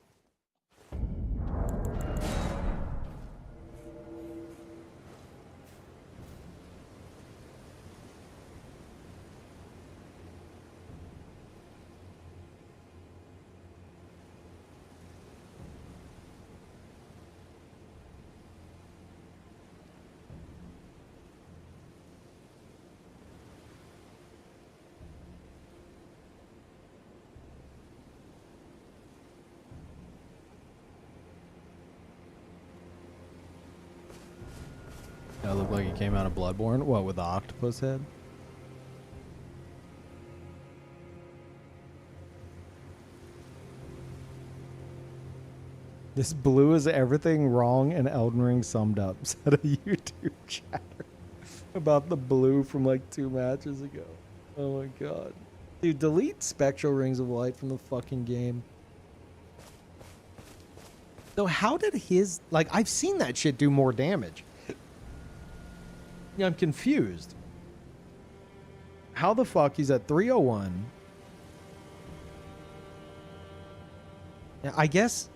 That looked like it came out of Bloodborne. What, with the octopus head? This blue is everything wrong in Elden Ring summed up, said a YouTube chatter about the blue from like 2 matches ago. Oh my god. Dude, delete Spectral Rings of Light from the fucking game. So how did his... Like, I've seen that shit do more damage. Yeah, I'm confused. How the fuck he's at 301? Yeah, I guess...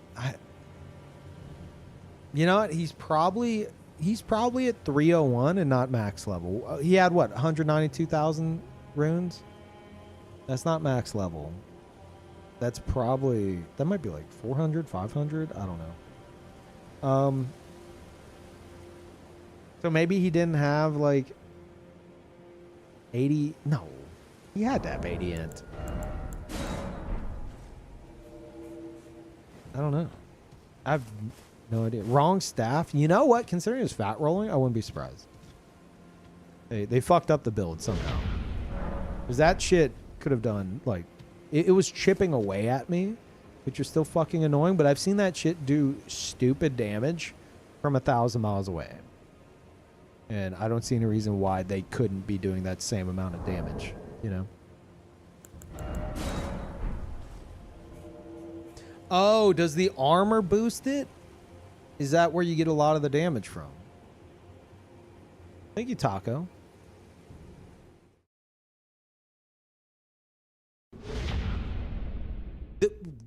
You know what? He's probably at 301 and not max level. He had what? 192,000 runes? That's not max level. That's probably... That might be like 400, 500? I don't know. So maybe he didn't have like 80. No, he had to have 80 int. I don't know. I have no idea. Wrong staff. You know what? Considering it's fat rolling, I wouldn't be surprised. They fucked up the build somehow. Because that shit could have done like it was chipping away at me, which is still fucking annoying. But I've seen that shit do stupid damage from 1,000 miles away. And I don't see any reason why they couldn't be doing that same amount of damage, you know? Oh, does the armor boost it? Is that where you get a lot of the damage from? Thank you, Taco.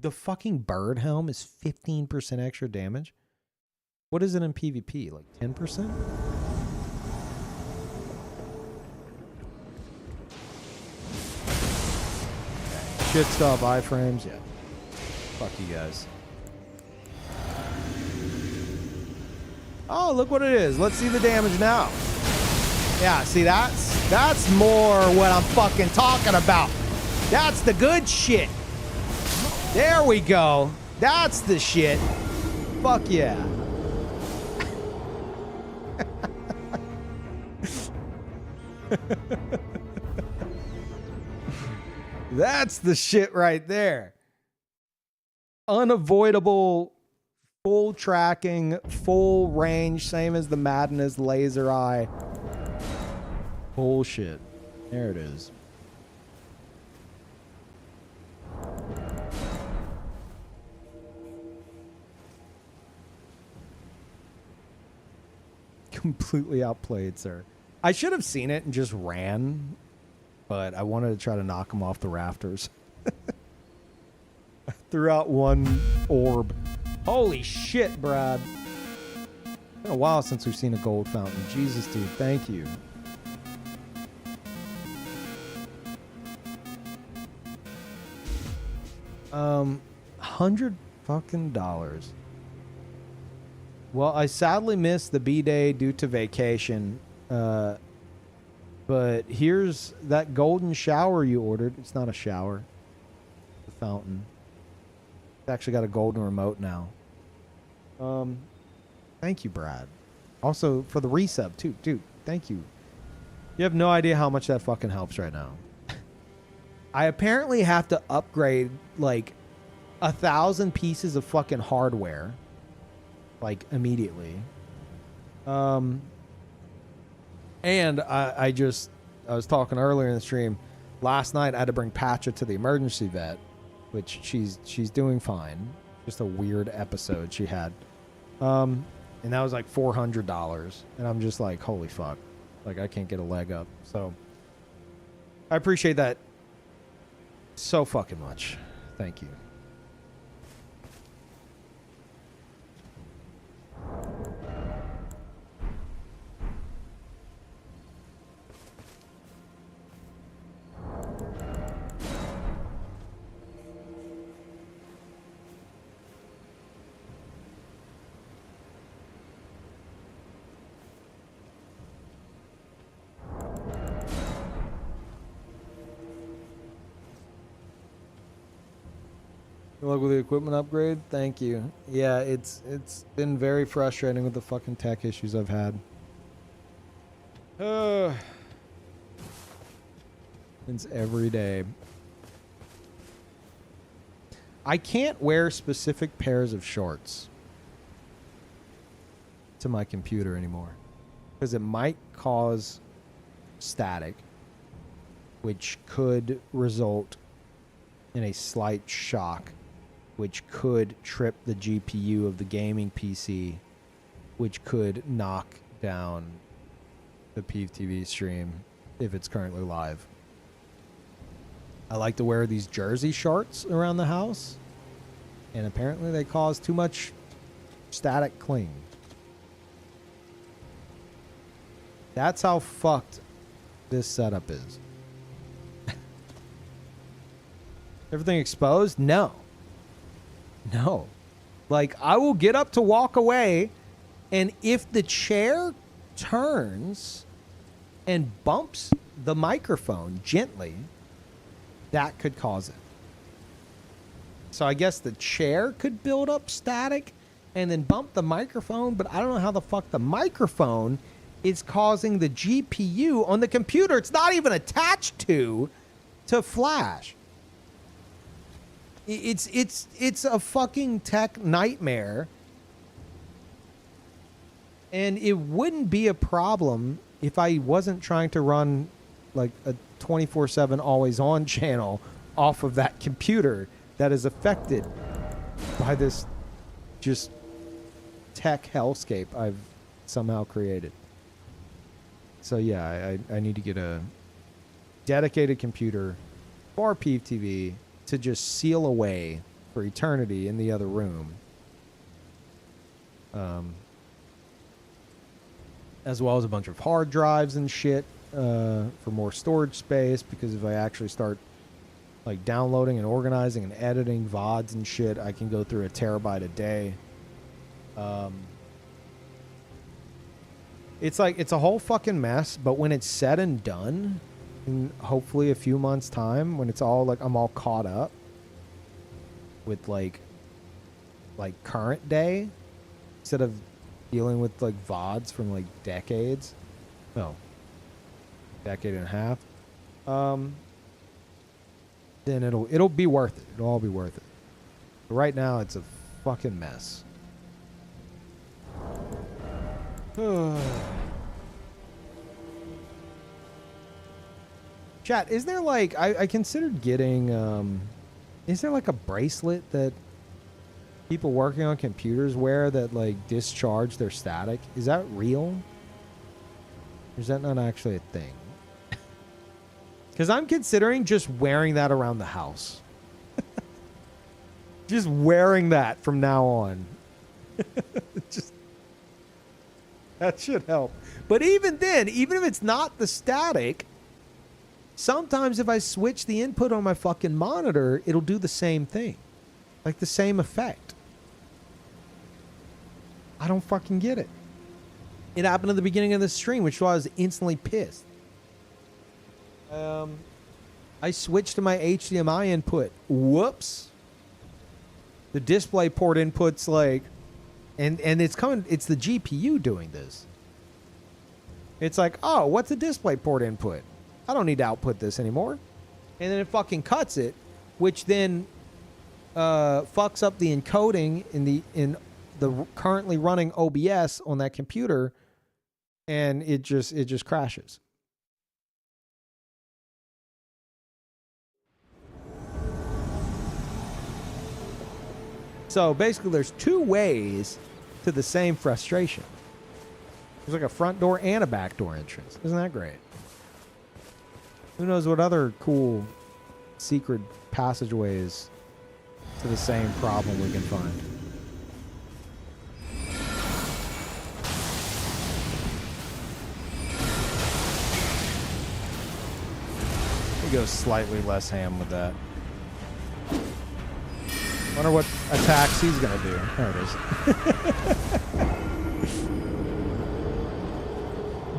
The fucking bird helm is 15% extra damage? What is it in PvP? Like 10%? Shit stop iframes, yeah. Fuck you guys. Oh, look what it is. Let's see the damage now. Yeah, see that's more what I'm fucking talking about. That's the good shit. There we go. That's the shit. Fuck yeah. That's the shit right there. Unavoidable, full tracking, full range, same as the Madness laser eye. Bullshit. There it is. Completely outplayed, sir. I should have seen it and just ran, but I wanted to try to knock him off the rafters. I threw out one orb. Holy shit, Brad. It's been a while since we've seen a gold fountain. Jesus, dude, thank you. $100 fucking dollars. Well, I sadly missed the B-Day due to vacation. But here's that golden shower you ordered. It's not a shower. The fountain. It's actually got a golden remote now. Thank you, Brad. Also, for the resub, too. Dude, thank you. You have no idea how much that fucking helps right now. I apparently have to upgrade, like, 1,000 pieces of fucking hardware. Like, immediately. And I was talking earlier in the stream. Last night, I had to bring Patcha to the emergency vet, which she's doing fine. Just a weird episode she had. And that was like $400. And I'm just like, holy fuck. Like, I can't get a leg up. So, I appreciate that so fucking much. Thank you. Good luck with the equipment upgrade. Thank you. Yeah, it's been very frustrating with the fucking tech issues I've had. It's every day. I can't wear specific pairs of shorts to my computer anymore because it might cause static, which could result in a slight shock, which could trip the GPU of the gaming PC, which could knock down the Peeve TV stream if it's currently live. I like to wear these jersey shorts around the house, and apparently they cause too much static cling. That's how fucked this setup is. Everything exposed? No. No. Like, I will get up to walk away, and if the chair turns and bumps the microphone gently, that could cause it. So I guess the chair could build up static and then bump the microphone, but I don't know how the fuck the microphone is causing the GPU on the computer it's not even attached to flash. It's a fucking tech nightmare. And it wouldn't be a problem if I wasn't trying to run like a 24/7 always on channel off of that computer that is affected by this just tech hellscape I've somehow created. So yeah, I need to get a dedicated computer for Peeve TV to just seal away for eternity in the other room. As well as a bunch of hard drives and shit for more storage space, because if I actually start like downloading and organizing and editing VODs and shit, I can go through 1 terabyte a day. It's like, it's a whole fucking mess, but when it's said and done, in hopefully a few months' time, when it's all like, I'm all caught up with like current day, instead of dealing with like VODs from like decades, no, decade and a half, then it'll be worth it. It'll all be worth it. But right now, it's a fucking mess. Chat, is there like, I considered getting, is there like a bracelet that people working on computers wear that like discharge their static? Is that real? Or is that not actually a thing? Because I'm considering just wearing that around the house. Just wearing that from now on. Just, that should help. But even then, even if it's not the static, sometimes if I switch the input on my fucking monitor, it'll do the same thing. Like the same effect. I don't fucking get it. It happened at the beginning of the stream, which was instantly pissed. I switched to my HDMI input. Whoops. The display port input's like, and it's coming, it's the GPU doing this. It's like, oh, what's the display port input? I don't need to output this anymore. And then it fucking cuts it, which then fucks up the encoding in the currently running OBS on that computer, and it just crashes. So basically, there's two ways to the same frustration. There's like a front door and a back door entrance. Isn't that great? Who knows what other cool secret passageways to the same problem we can find. We go slightly less ham with that. Wonder what attacks he's gonna do. There it is.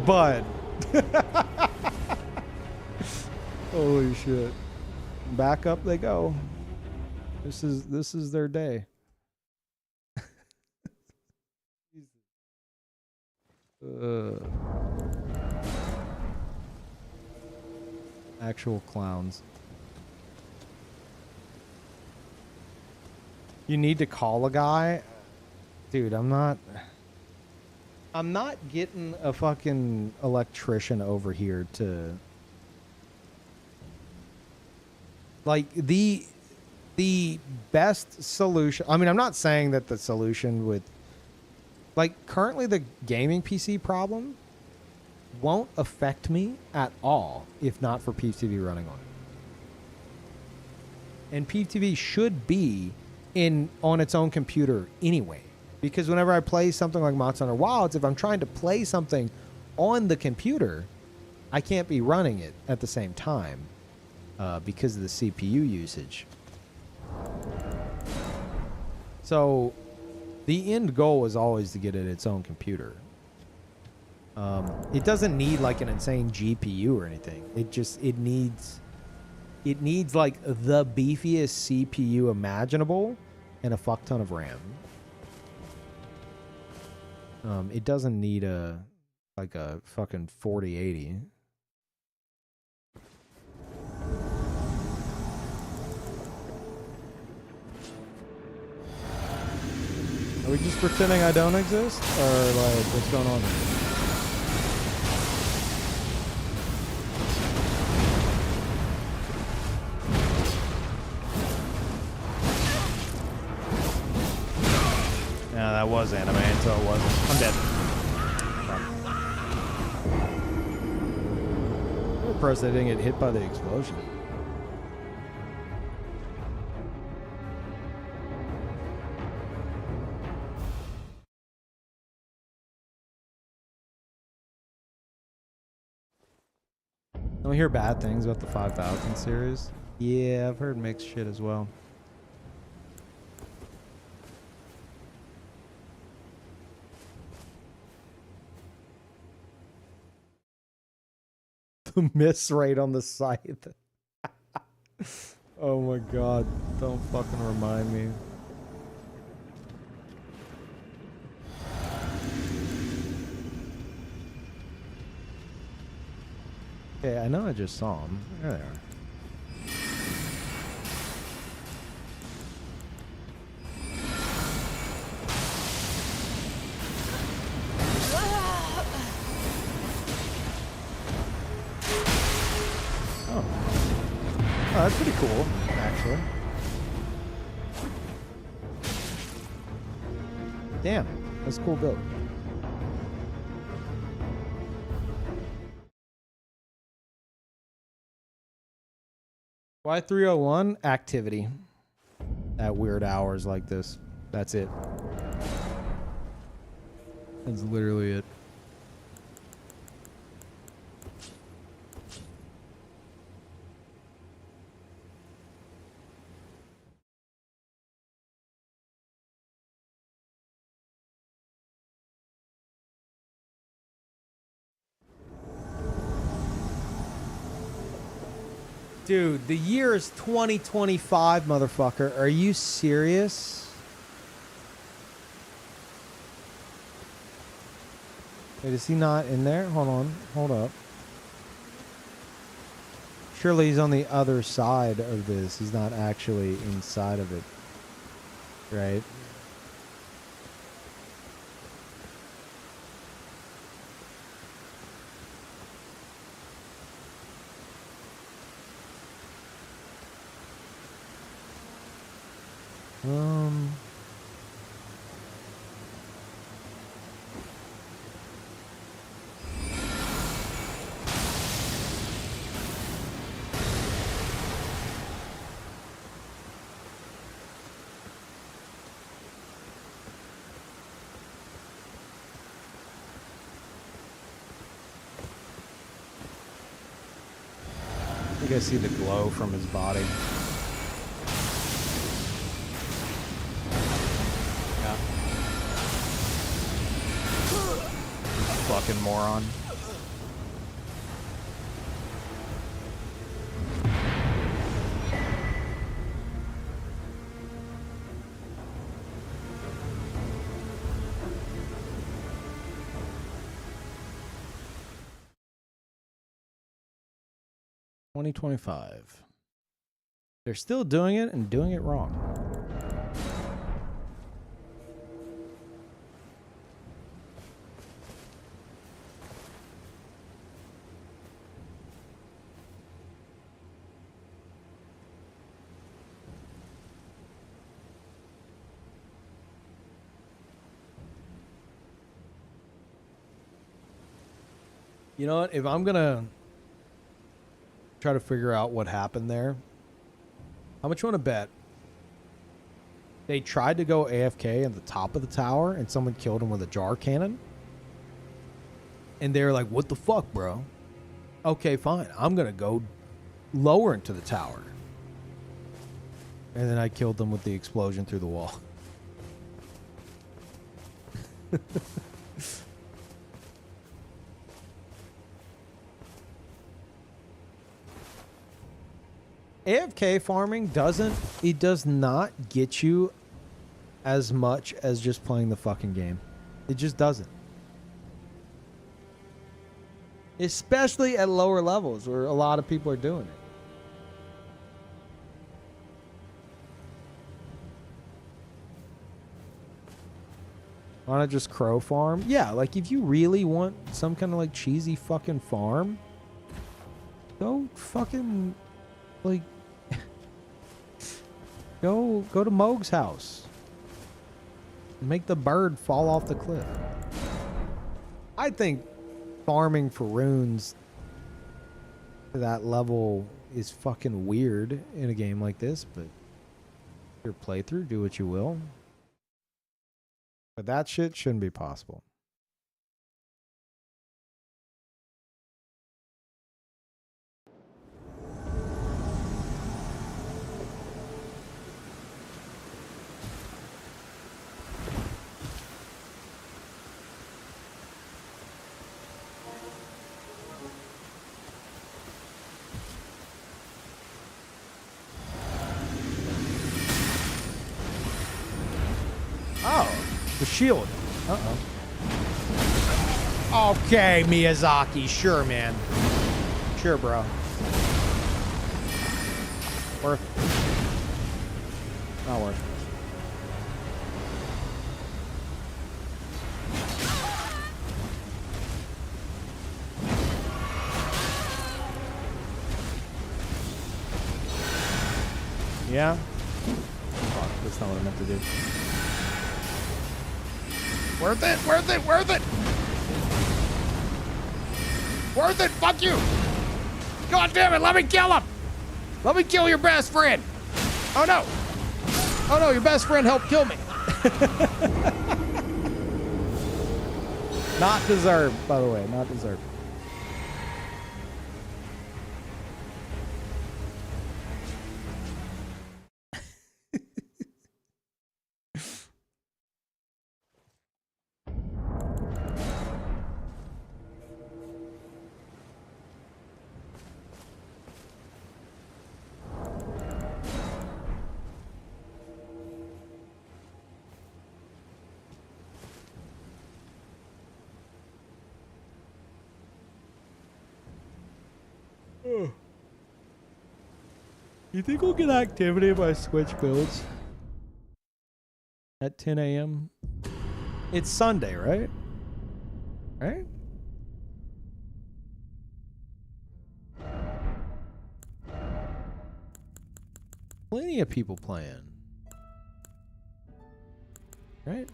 Bud. Holy shit. Back up they go. This is their day. Actual clowns. You need to call a guy? Dude, I'm not getting a fucking electrician over here to like the best solution. I mean, I'm not saying that the solution with like currently the gaming PC problem won't affect me at all if not for Peeve TV running on it. And Peeve TV should be on its own computer anyway. Because whenever I play something like Monster Hunter Wilds, if I'm trying to play something on the computer, I can't be running it at the same time because of the CPU usage. So the end goal is always to get it its own computer. It doesn't need like an insane GPU or anything. It needs like the beefiest CPU imaginable and a fuck ton of RAM. It doesn't need a fucking 4080. Are we just pretending I don't exist? Or like, what's going on here? Yeah, that was anime until it wasn't. I'm dead. I'm impressed they didn't get hit by the explosion. Don't hear bad things about the 5000 series. Yeah, I've heard mixed shit as well. The miss rate on the scythe. Oh my god, don't fucking remind me. Okay, I know I just saw them. There they are. Oh, that's pretty cool, actually. Damn, that's a cool build. Why 301? Activity. At weird hours like this. That's it. That's literally it. Dude, the year is 2025, motherfucker. Are you serious? Wait, is he not in there? Hold on. Hold up. Surely he's on the other side of this. He's not actually inside of it. Right? You guys see the glow from his body. Yeah. Fucking moron. $20.25. They're still doing it and doing it wrong. You know what? If I'm gonna try to figure out what happened there, how much you want to bet they tried to go AFK at the top of the tower and someone killed him with a jar cannon? And they're like, what the fuck, bro? Okay, fine. I'm going to go lower into the tower. And then I killed them with the explosion through the wall. AFK farming does not get you as much as just playing the fucking game. It just doesn't. Especially at lower levels where a lot of people are doing it. Why not just crow farm? Yeah, like if you really want some kind of like cheesy fucking farm, go fucking like go to Moog's house. Make the bird fall off the cliff. I think farming for runes to that level is fucking weird in a game like this, but your playthrough, do what you will. But that shit shouldn't be possible. The shield. Uh-oh. Okay, Miyazaki. Sure, man. Sure, bro. Worth it. Not worth it. Yeah? Fuck, that's not what I meant to do. Worth it, worth it, worth it! Worth it, fuck you! God damn it, let me kill him! Let me kill your best friend! Oh no! Oh no, your best friend helped kill me! Not deserved, by the way, not deserved. You think we'll get activity if I switch builds at 10 a.m.? It's Sunday, right? Right? Plenty of people playing. Right?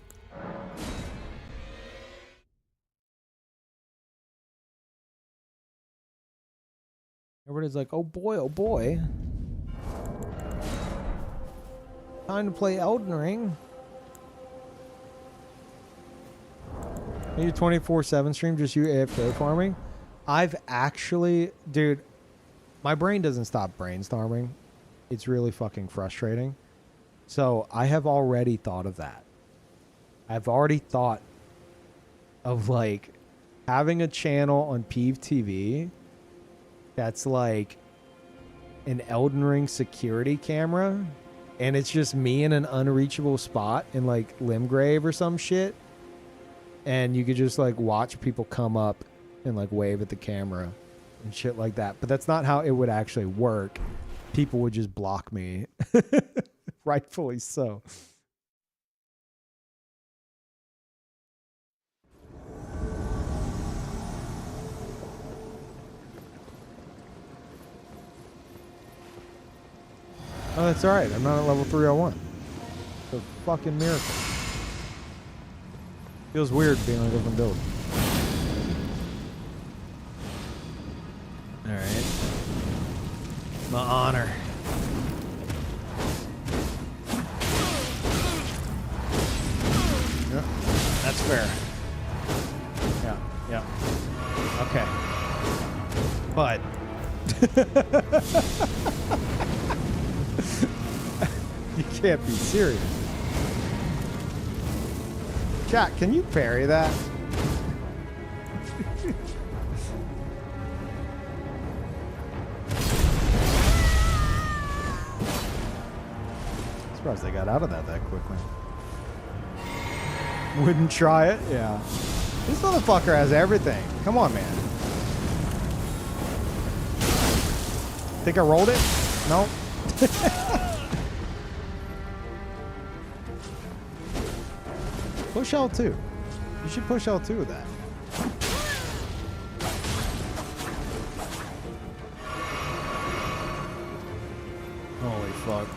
Everybody's like, oh boy, oh boy. Time to play Elden Ring. Maybe 24/7 stream, just you AFK farming. I've actually, dude, my brain doesn't stop brainstorming. It's really fucking frustrating. So I have already thought of that. I've already thought of like having a channel on Peeve TV that's like an Elden Ring security camera, and it's just me in an unreachable spot in like Limgrave or some shit, and you could just like watch people come up and like wave at the camera and shit like that. But that's not how it would actually work. People would just block me. Rightfully so. Oh, that's all right. I'm not at level 301. It's a fucking miracle. Feels weird being on a different build. All right. My honor. Yeah, that's fair. Yeah, yeah. Okay. But you can't be serious. Chat, can you parry that? Surprised they got out of that quickly. Wouldn't try it? Yeah. This motherfucker has everything. Come on, man. Think I rolled it? No. Push L2. You should push L2 with that. Holy fuck.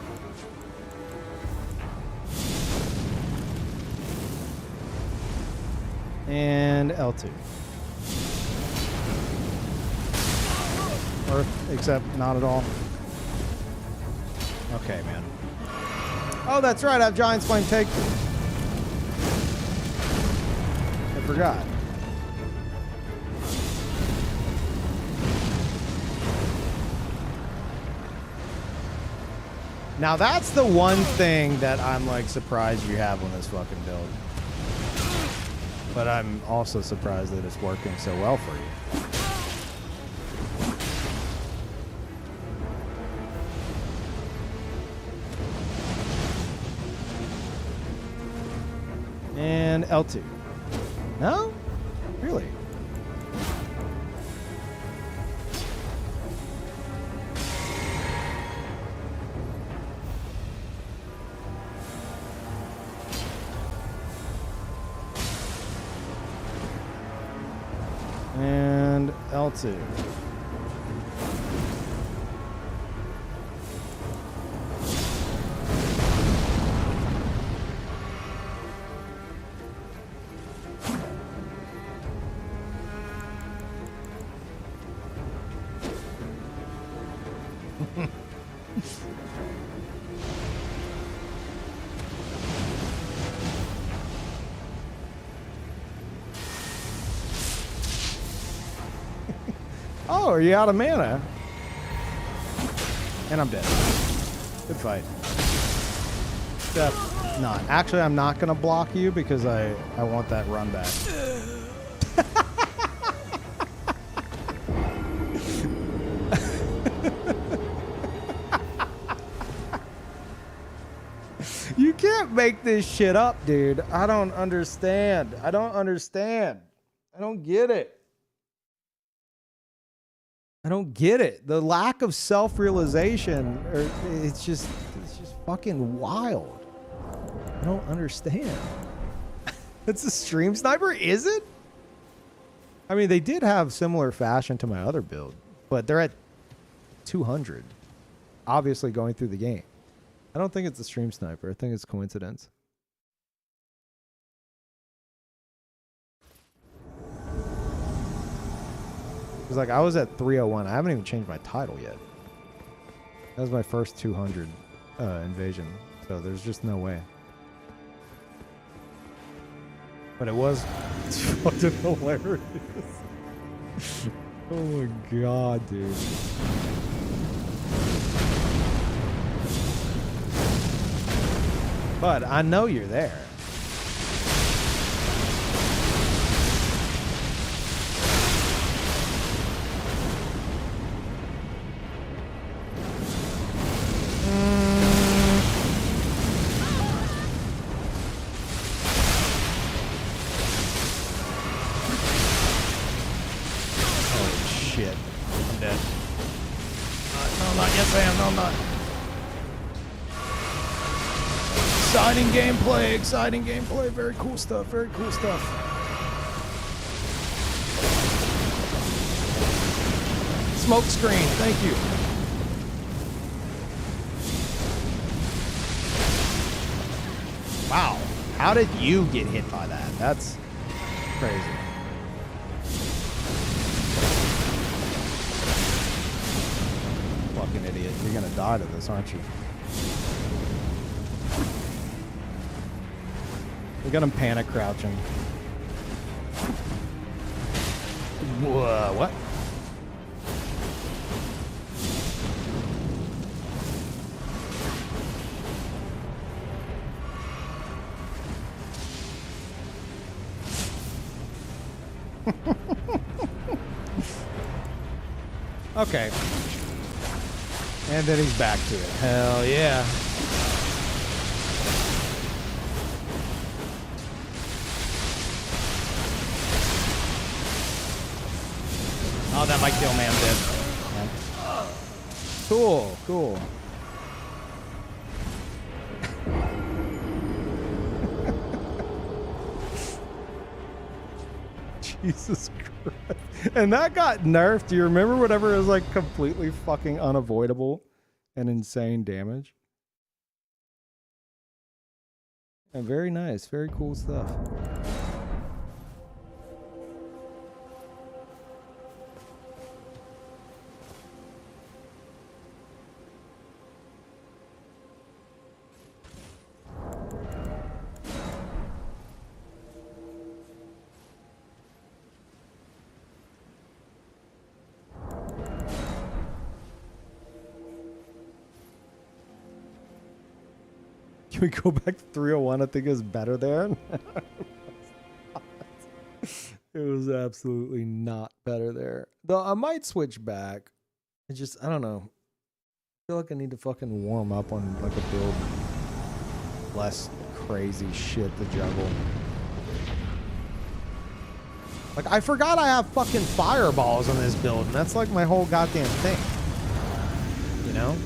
And L2. Earth, except not at all. Okay, man. Oh, that's right. I have Giant's Flame take. I forgot. Now that's the one thing that I'm like surprised you have on this fucking build. But I'm also surprised that it's working so well for you. And L2. No? Really? And L2. Oh, are you out of mana? And I'm dead. Good fight. Except not. Actually, I'm not going to block you because I want that run back. You can't make this shit up, dude. I don't understand. I don't understand. I don't get it. I don't get it. The lack of self-realization, it's just fucking wild. I don't understand. It's a stream sniper, is it? I mean, they did have similar fashion to my other build, but they're at 200. Obviously going through the game. I don't think it's a stream sniper. I think it's coincidence. Because like I was at 301. I haven't even changed my title yet. That was my first 200 invasion. So there's just no way. But it was fucking hilarious. Oh my god, dude. But I know you're there. Exciting gameplay, very cool stuff, very cool stuff. Smoke screen, thank you. Wow, how did you get hit by that? That's crazy. Fucking idiot, you're gonna die to this, aren't you? We got him panic crouching. Whoa, what? Okay. And then he's back to it. Hell yeah. Oh, that might kill man dead. Yeah. Cool, cool. Jesus Christ. And that got nerfed. Do you remember whatever was like completely fucking unavoidable and insane damage? And very nice, very cool stuff. Can we go back to 301? I think it was better there. It was absolutely not better there. Though I might switch back. I don't know. I feel like I need to fucking warm up on like a build. Less crazy shit to juggle. Like, I forgot I have fucking fireballs on this build, and that's like my whole goddamn thing. You know?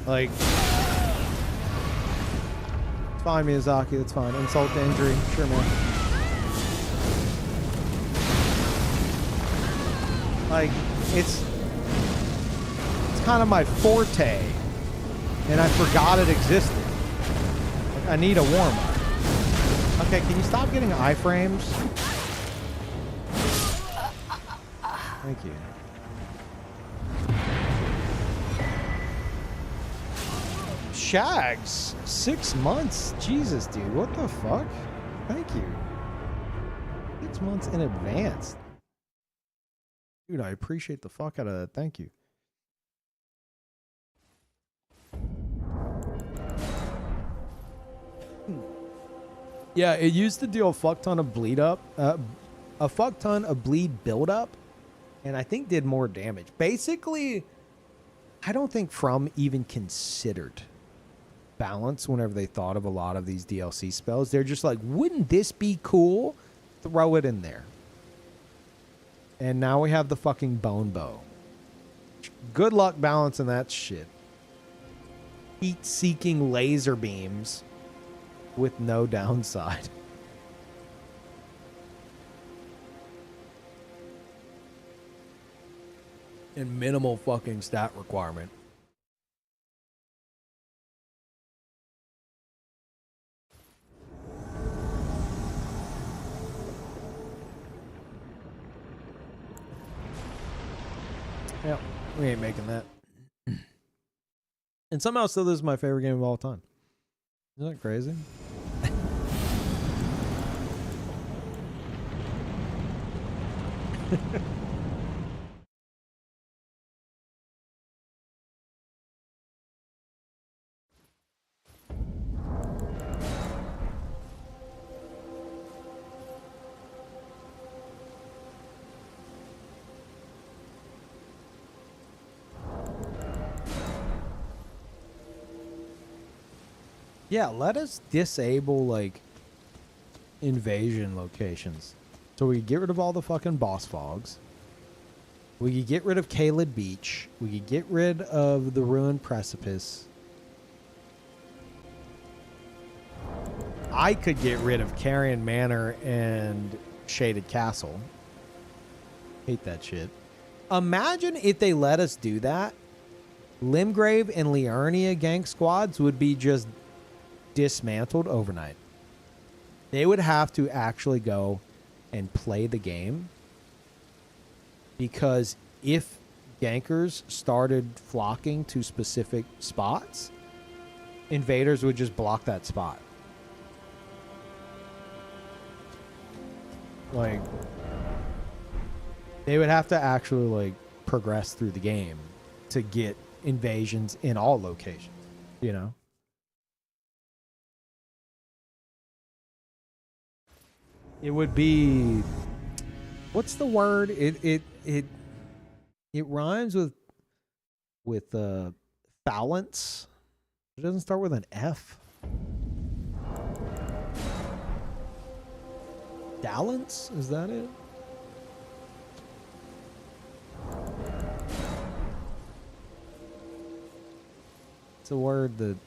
Like... Fine, Miyazaki, that's fine. Insult to injury, sure, man. Like, it's kind of my forte, and I forgot it existed. Like, I need a warm-up. Okay, can you stop getting iframes? Thank you. Shags, 6 months. Jesus, dude, what the fuck? Thank you. 6 months in advance. Dude, I appreciate the fuck out of that. Thank you. Yeah, it used to deal a fuck ton of bleed up, a fuck ton of bleed build up, and I think did more damage. Basically, I don't think From even considered balance whenever they thought of a lot of these DLC spells. They're just like, wouldn't this be cool? Throw it in there. And now we have the fucking bone bow. Good luck balancing that shit. Heat-seeking laser beams with no downside. And minimal fucking stat requirement. Yeah, we ain't making that. And somehow still this is my favorite game of all time. Isn't that crazy? Yeah, let us disable, like, invasion locations. So we could get rid of all the fucking boss fogs. We could get rid of Kaled Beach. We could get rid of the Ruined Precipice. I could get rid of Carrion Manor and Shaded Castle. Hate that shit. Imagine if they let us do that. Limgrave and Liurnia gank squads would be just dismantled overnight. They would have to actually go and play the game, because if gankers started flocking to specific spots, invaders would just block that spot. Like, they would have to actually, like, progress through the game to get invasions in all locations, you know? It would be, what's the word? It rhymes with balance. It doesn't start with an F. Balance? Is that it? It's a word that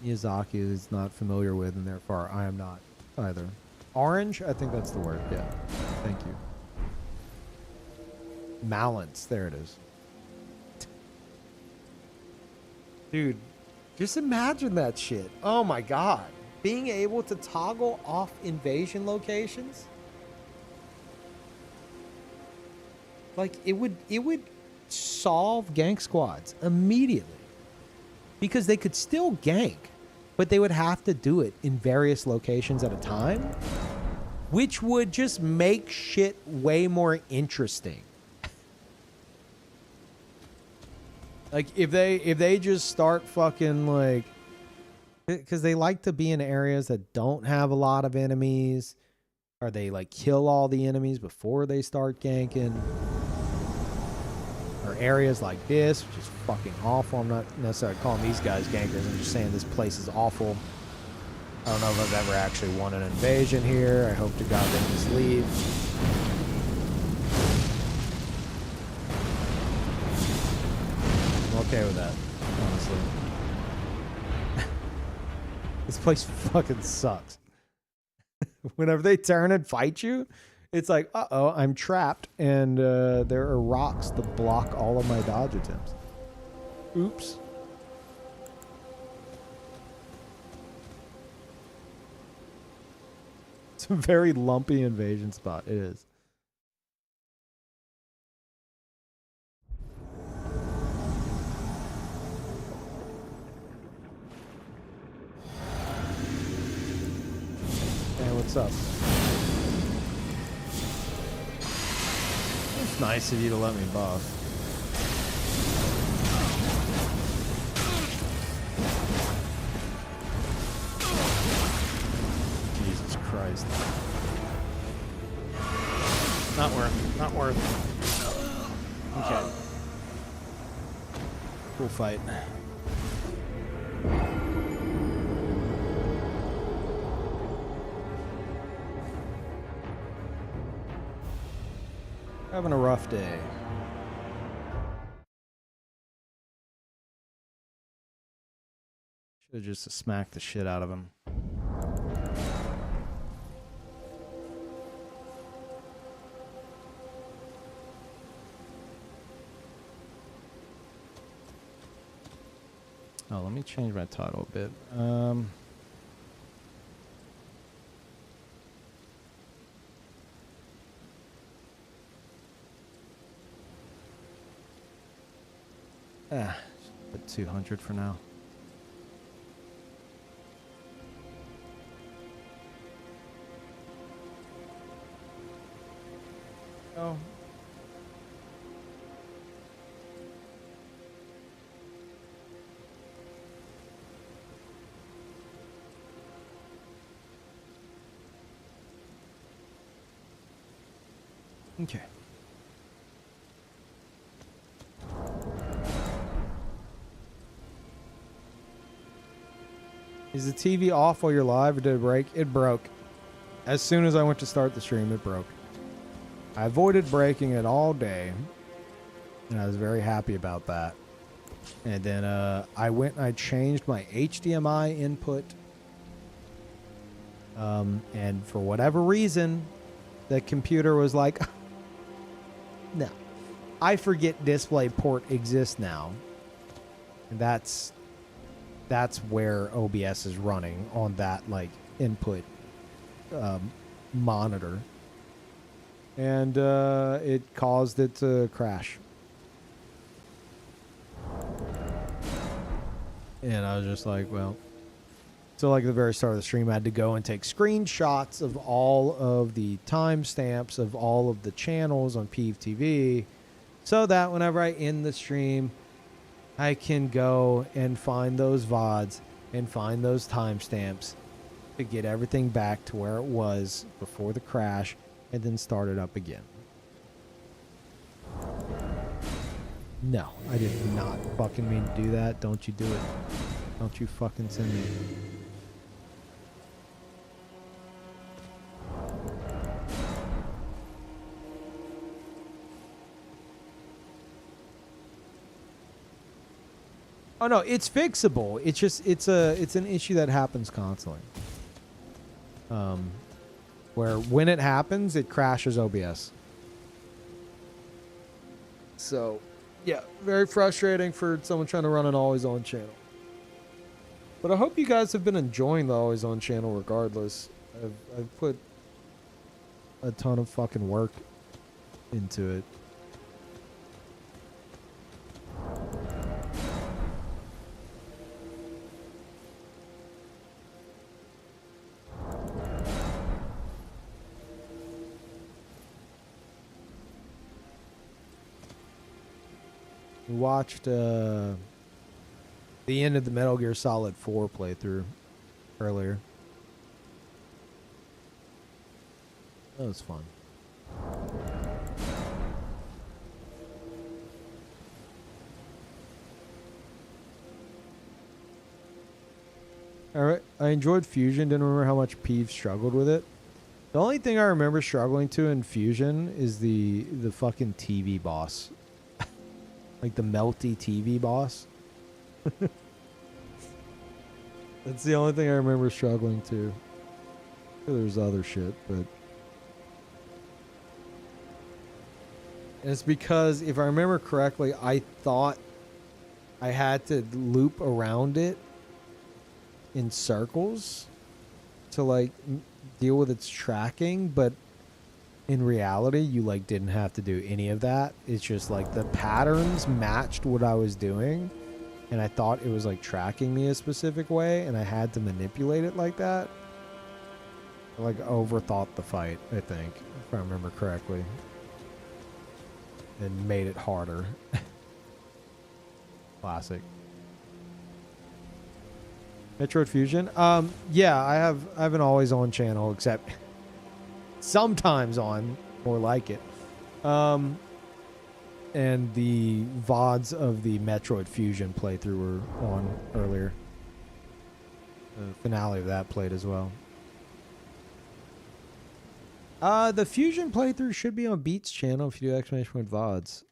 Miyazaki is not familiar with, and therefore I am not either. Orange? I think that's the word. Yeah. Thank you. Balance. There it is. Dude, just imagine that shit. Oh my god. Being able to toggle off invasion locations. Like, it would solve gank squads immediately. Because they could still gank, but they would have to do it in various locations at a time, which would just make shit way more interesting. Like, if they just start fucking, like, because they like to be in areas that don't have a lot of enemies, or they, like, kill all the enemies before they start ganking, or areas like this, which is fucking awful. I'm not necessarily calling these guys gankers. I'm just saying this place is awful. I don't know if I've ever actually won an invasion here. I hope to God they just leave. I'm okay with that, honestly. This place fucking sucks. Whenever they turn and fight you, it's like, uh-oh, I'm trapped, and there are rocks to block all of my dodge attempts. Oops. It's a very lumpy invasion spot. It is. Hey, what's up? It's nice of you to let me buff. Jesus Christ. Not worth. Not worth. Okay. Cool fight. Having a rough day. Should have just smacked the shit out of him. Oh, let me change my title a bit. Put 200 for now. Oh. Okay. Is the TV off while you're live or did it break? It broke. As soon as I went to start the stream, it broke. I avoided breaking it all day. And I was very happy about that. And then I went and I changed my HDMI input. And for whatever reason, the computer was like, no. I forget DisplayPort exists now. And that's where OBS is running on that like input monitor. And it caused it to crash. And I was just like, well. So like at the very start of the stream, I had to go and take screenshots of all of the timestamps of all of the channels on Peeve TV, so that whenever I end the stream, I can go and find those VODs and find those timestamps to get everything back to where it was before the crash and then start it up again. No, I did not fucking mean to do that. Don't you do it. Don't you fucking send me. Oh no, it's fixable. It's just it's an issue that happens constantly. Where when it happens, it crashes OBS. So, yeah, very frustrating for someone trying to run an always on channel. But I hope you guys have been enjoying the always on channel regardless. I've put a ton of fucking work into it. We watched the end of the Metal Gear Solid 4 playthrough earlier. That was fun. Alright, I enjoyed Fusion. Didn't remember how much Peeve struggled with it. The only thing I remember struggling to in Fusion is the fucking TV boss. Like the melty TV boss. That's the only thing I remember struggling to. There's other shit, but... And it's because, if I remember correctly, I thought I had to loop around it in circles to, like, deal with its tracking, but in reality, you, like, didn't have to do any of that. It's just, like, the patterns matched what I was doing, and I thought it was, like, tracking me a specific way, and I had to manipulate it like that. I, like, overthought the fight, I think, if I remember correctly. And made it harder. Classic. Metroid Fusion? Yeah, I have an always on channel, except sometimes on, more like it. And the VODs of the Metroid Fusion playthrough were on earlier. The finale of that played as well. The Fusion playthrough should be on Beat's channel if you do exclamation point VODs.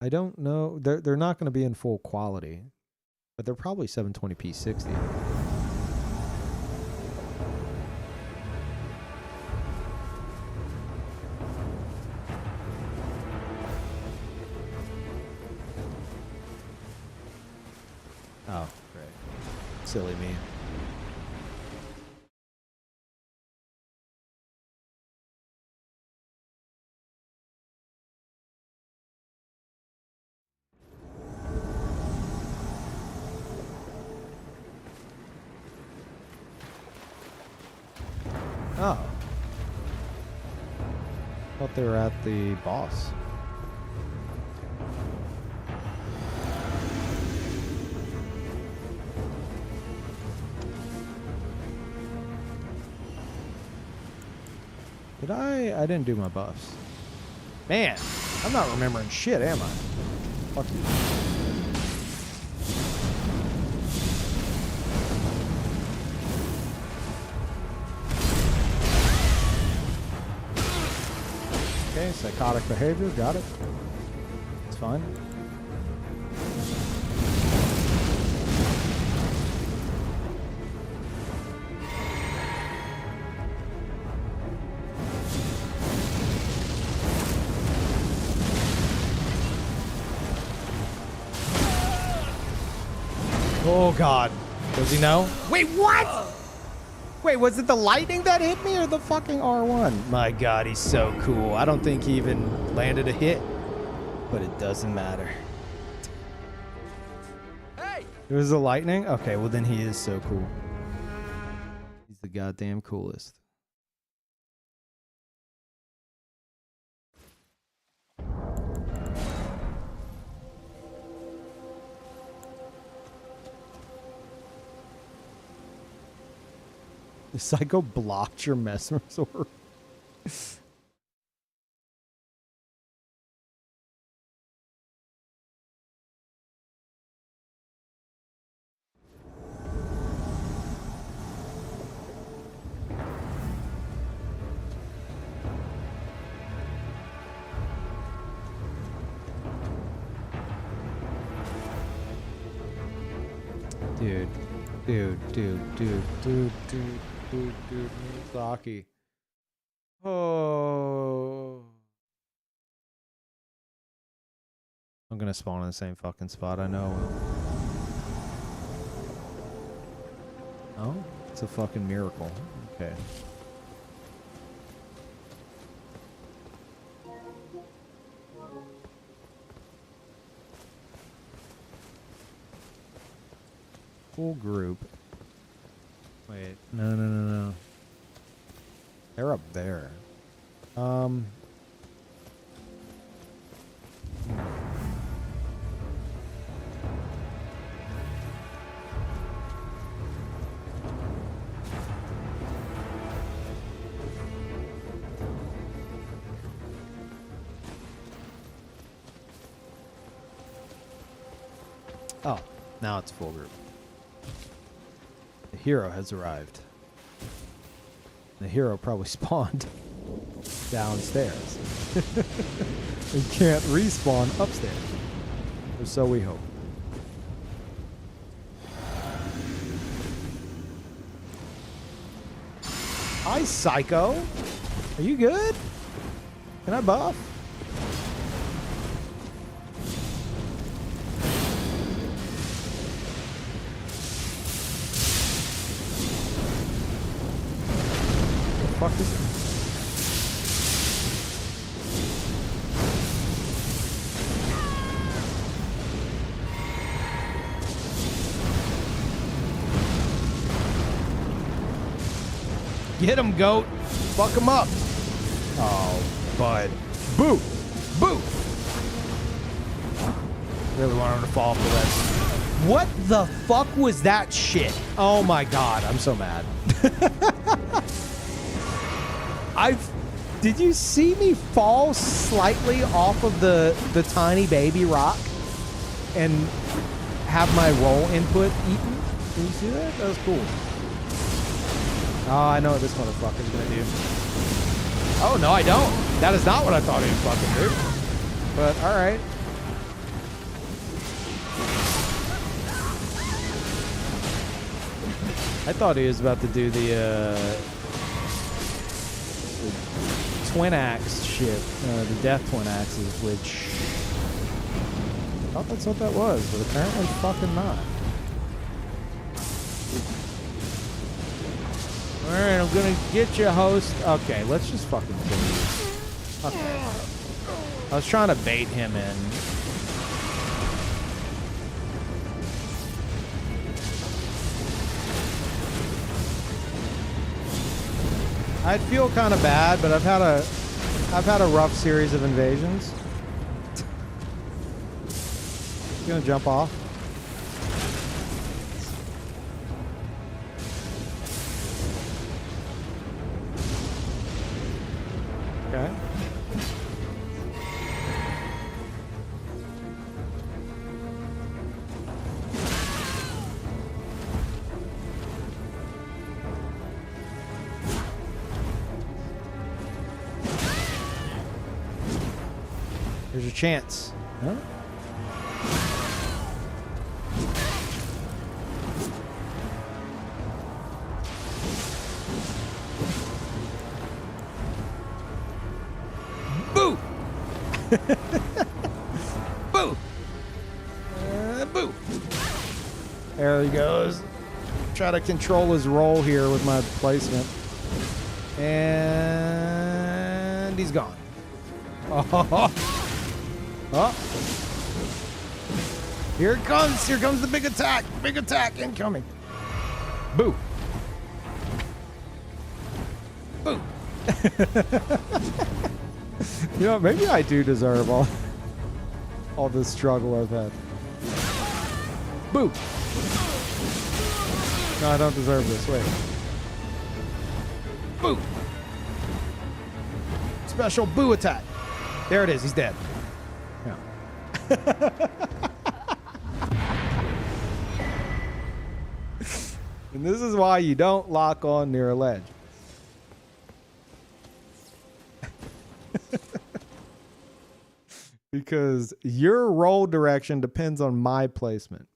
I don't know. They're not going to be in full quality, but they're probably 720p 60. Oh, great. Silly me. Oh. Thought they were at the boss. Did I didn't do my buffs. Man, I'm not remembering shit, am I? Fuck you. Okay, psychotic behavior, got it. It's fine. Oh god. Does he know? Wait, what? Wait, was it the lightning that hit me or the fucking R1? My god, he's so cool. I don't think he even landed a hit, but it doesn't matter. Hey! It was the lightning? Okay, well then he is so cool. He's the goddamn coolest. The psycho blocked your mesmer's orb. Dude, Miyazaki. Oh. I'm gonna spawn in the same fucking spot, I know. Oh, it's a fucking miracle. Okay. Full group. Wait, no. They're up there. Oh, now it's full group. The hero has arrived. The hero probably spawned downstairs. He can't respawn upstairs. Or so we hope. Hi, Psycho. Are you good? Can I buff? Fuck is it? Get him, goat. Fuck him up. Oh, bud. Boo! Boo! Really want him to fall for this. What the fuck was that shit? Oh my god, I'm so mad. Did you see me fall slightly off of the tiny baby rock and have my roll input eaten? Did you see that? That was cool. Oh, I know what this motherfucker's gonna do. Oh, no, I don't. That is not what I thought he would fucking do. But, alright. I thought he was about to do the twin axe shit, the death twin axes, which I thought that's what that was, but apparently fucking not. Alright, I'm gonna get you, host. Okay, let's just fucking kill you. Okay. I was trying to bait him in. I'd feel kind of bad, but I've had a rough series of invasions. You gonna jump off? Okay. Here's your chance. Huh? Boo! Boo! Boo! There he goes. Try to control his roll here with my placement. And he's gone. Oh. Oh. Here it comes. Here comes the big attack. Big attack incoming. Boo. Boo. You know, maybe I do deserve all this struggle I've had. Boo. No, I don't deserve this. Wait. Boo. Special boo attack. There it is. He's dead. Yeah. And this is why you don't lock on near a ledge. Because your roll direction depends on my placement.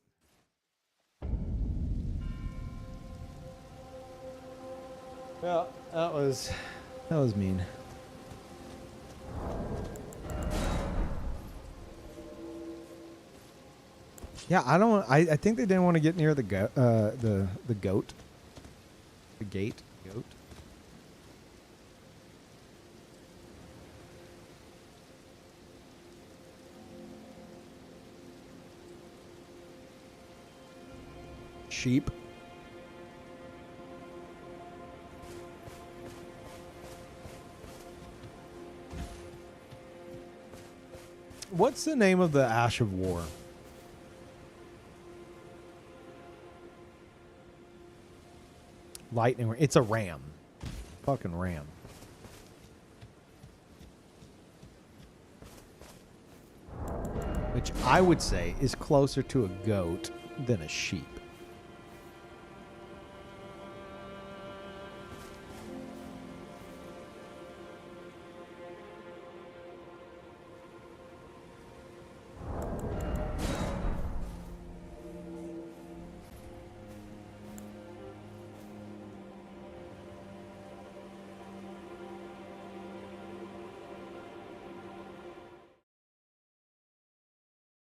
Well, that was mean. Yeah, I think they didn't want to get near the goat. The gate. Goat. Sheep. What's the name of the Ash of War? Lightning. It's a ram. Fucking ram. Which I would say is closer to a goat than a sheep.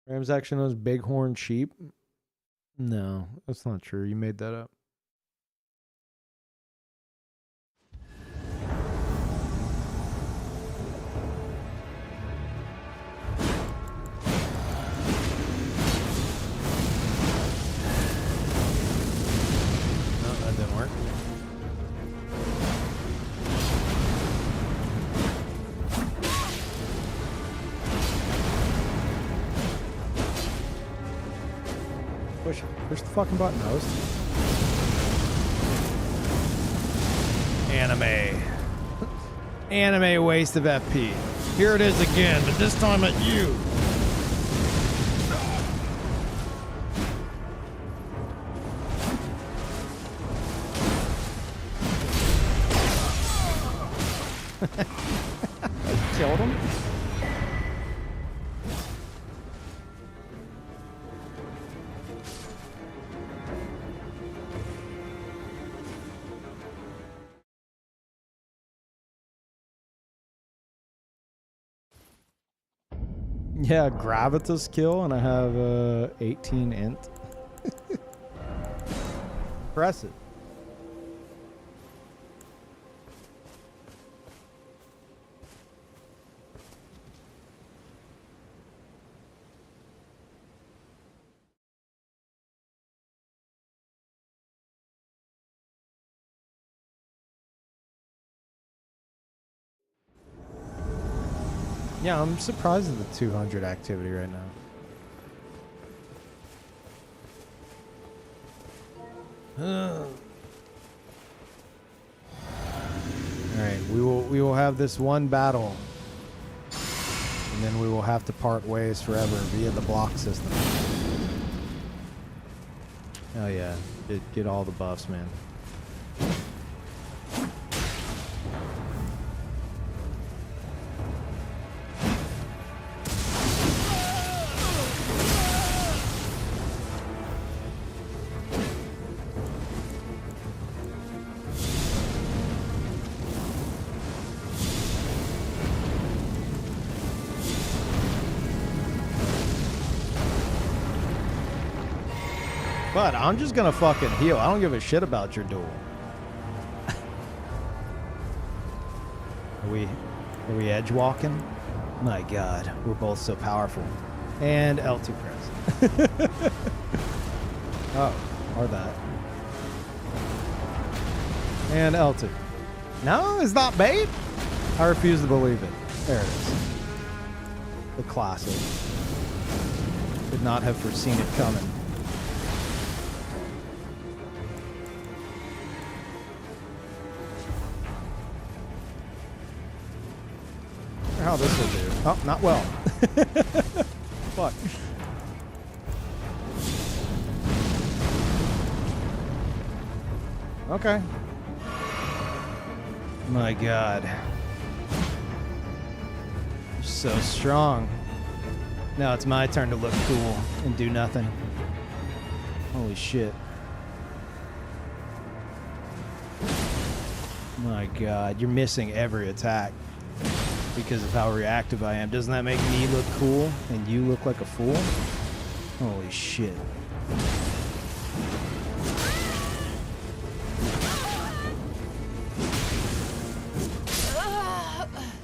Rams actually knows bighorn sheep? No, that's not true. You made that up. No, that didn't work. Push the fucking button, host. Anime. Anime waste of FP. Here it is again, but this time at you. Killed him. Yeah, gravitas kill, and I have 18 int. Impressive. Yeah, I'm surprised at the 200 activity right now. All right, we will have this one battle, and then we will have to part ways forever via the block system. Oh yeah, get all the buffs, man. But I'm just gonna fucking heal. I don't give a shit about your duel. Are we edge walking? My God, we're both so powerful. And L2 press. Oh, or that. And L2. No, it's not bait. I refuse to believe it. There it is. The classic. Could not have foreseen it coming. How this will do. Oh, not well. Fuck. Okay. My God. You're so strong. Now it's my turn to look cool and do nothing. Holy shit. My God, you're missing every attack because of how reactive I am. Doesn't that make me look cool and you look like a fool? Holy shit.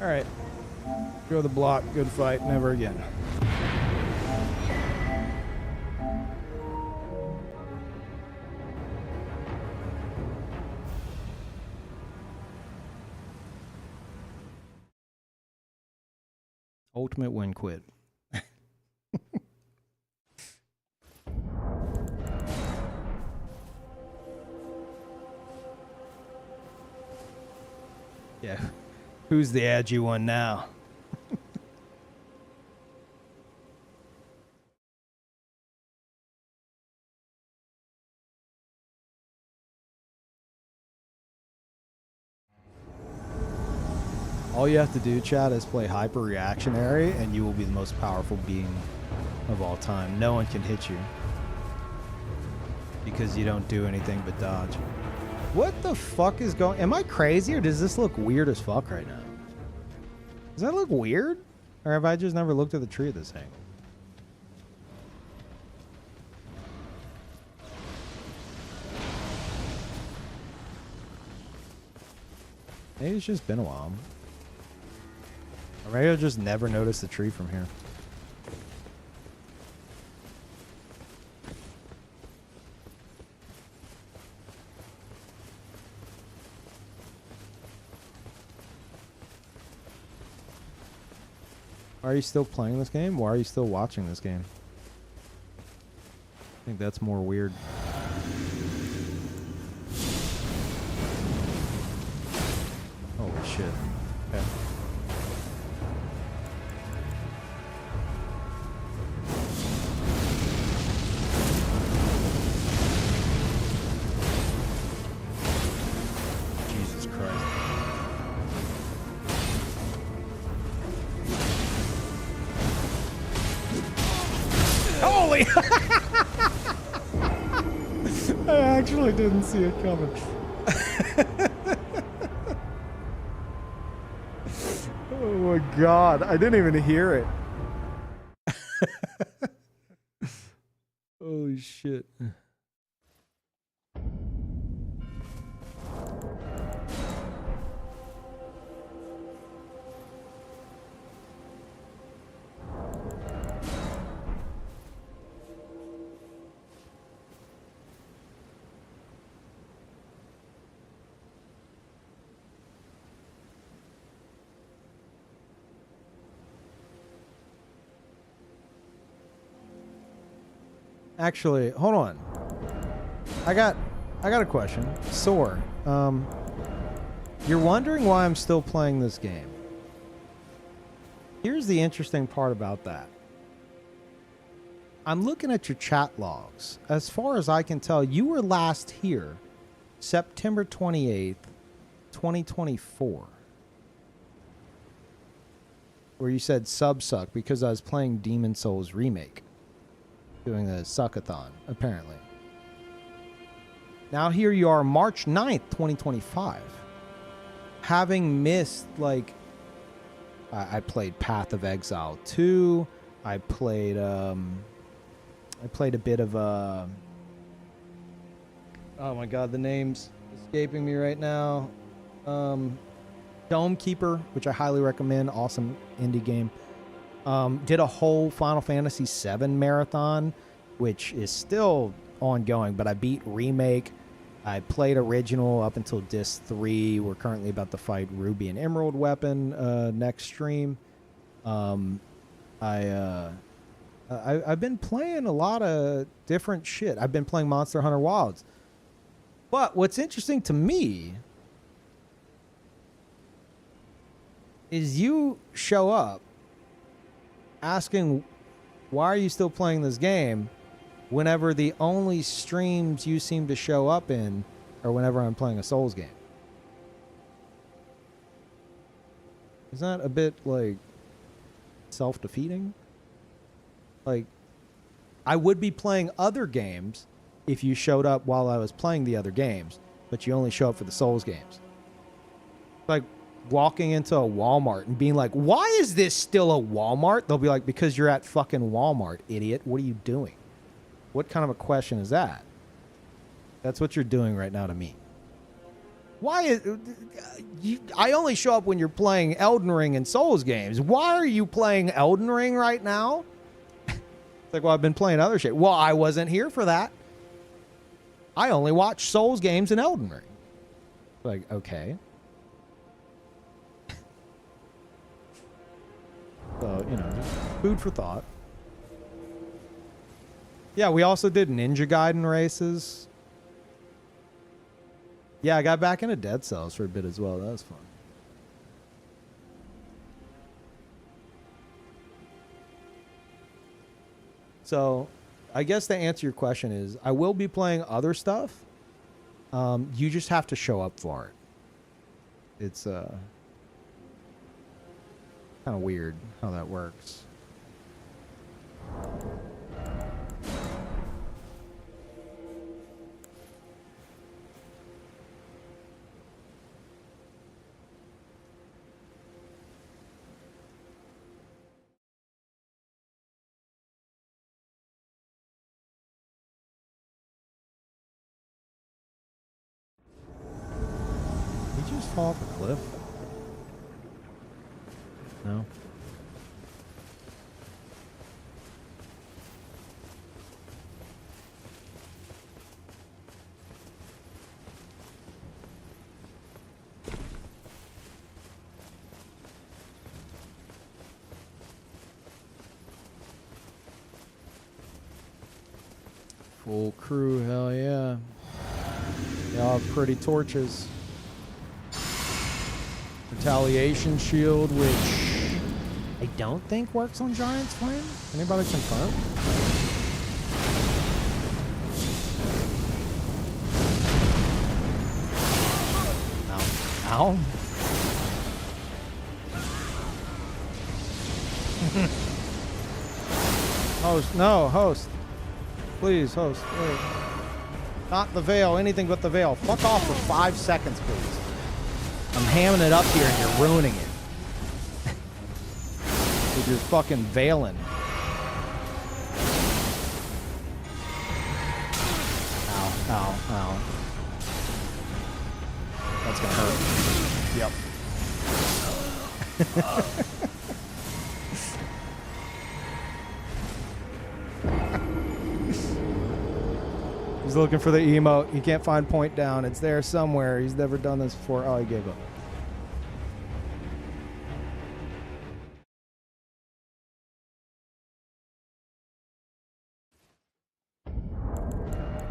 Alright. Go the block. Good fight. Never again. Ultimate win quit. Yeah. Who's the edgy one now? All you have to do, chat, is play hyper reactionary and you will be the most powerful being of all time. No one can hit you because you don't do anything but dodge. What the fuck is going... Am I crazy or does this look weird as fuck right now? Does that look weird? Or have I just never looked at the tree of this thing? Maybe it's just been a while. Or maybe I'll just never notice the tree from here. Are you still playing this game? Why are you still watching this game? I think that's more weird. Holy shit. Okay. Jesus Christ. Holy! I actually didn't see it coming. Oh my God, I didn't even hear it. Holy shit. Actually, hold on. I got a question. Soar, you're wondering why I'm still playing this game. Here's the interesting part about that. I'm looking at your chat logs. As far as I can tell, you were last here September 28th, 2024. Where you said subsuck because I was playing Demon Souls Remake. Doing the suckathon, apparently. Now here you are, March 9th, 2025. Having missed, like... I played Path of Exile 2. I played a bit of Oh my god, the name's escaping me right now. Dome Keeper, which I highly recommend. Awesome indie game. Did a whole Final Fantasy VII marathon, which is still ongoing, but I beat Remake. I played Original up until Disc 3. We're currently about to fight Ruby and Emerald Weapon next stream. I've been playing a lot of different shit. I've been playing Monster Hunter Wilds. But what's interesting to me is you show up asking, why are you still playing this game, whenever the only streams you seem to show up in are whenever I'm playing a Souls game. Isn't that a bit, like, self-defeating? Like, I would be playing other games if you showed up while I was playing the other games, but you only show up for the Souls games. Like walking into a Walmart and being like, why is this still a Walmart? They'll be like, because you're at fucking Walmart, idiot. What are you doing? What kind of a question is that? That's what you're doing right now to me. Why is I only show up when you're playing Elden Ring and Souls games. Why are you playing Elden Ring right now? It's like, well, I've been playing other shit. Well, I wasn't here for that. I only watch Souls games and Elden Ring. Like, okay. So, you know, just food for thought. Yeah, we also did Ninja Gaiden races. Yeah, I got back into Dead Cells for a bit as well. That was fun. So, I guess the answer to your question is, I will be playing other stuff. You just have to show up for it. It's kind of weird how that works. Fall off a cliff? No. Full crew, hell yeah. They all have pretty torches. Retaliation shield, which I don't think works on Giant's Flame. Anybody confirm? Ow. Ow. Host, no, host. Please, host. Wait. Not the veil, anything but the veil. Fuck off for 5 seconds, please. I'm hamming it up here and you're ruining it. With your fucking veiling. Ow, ow, ow. That's gonna hurt. Yep. He's looking for the emote. He can't find point down. It's there somewhere. He's never done this before. Oh, he gave up.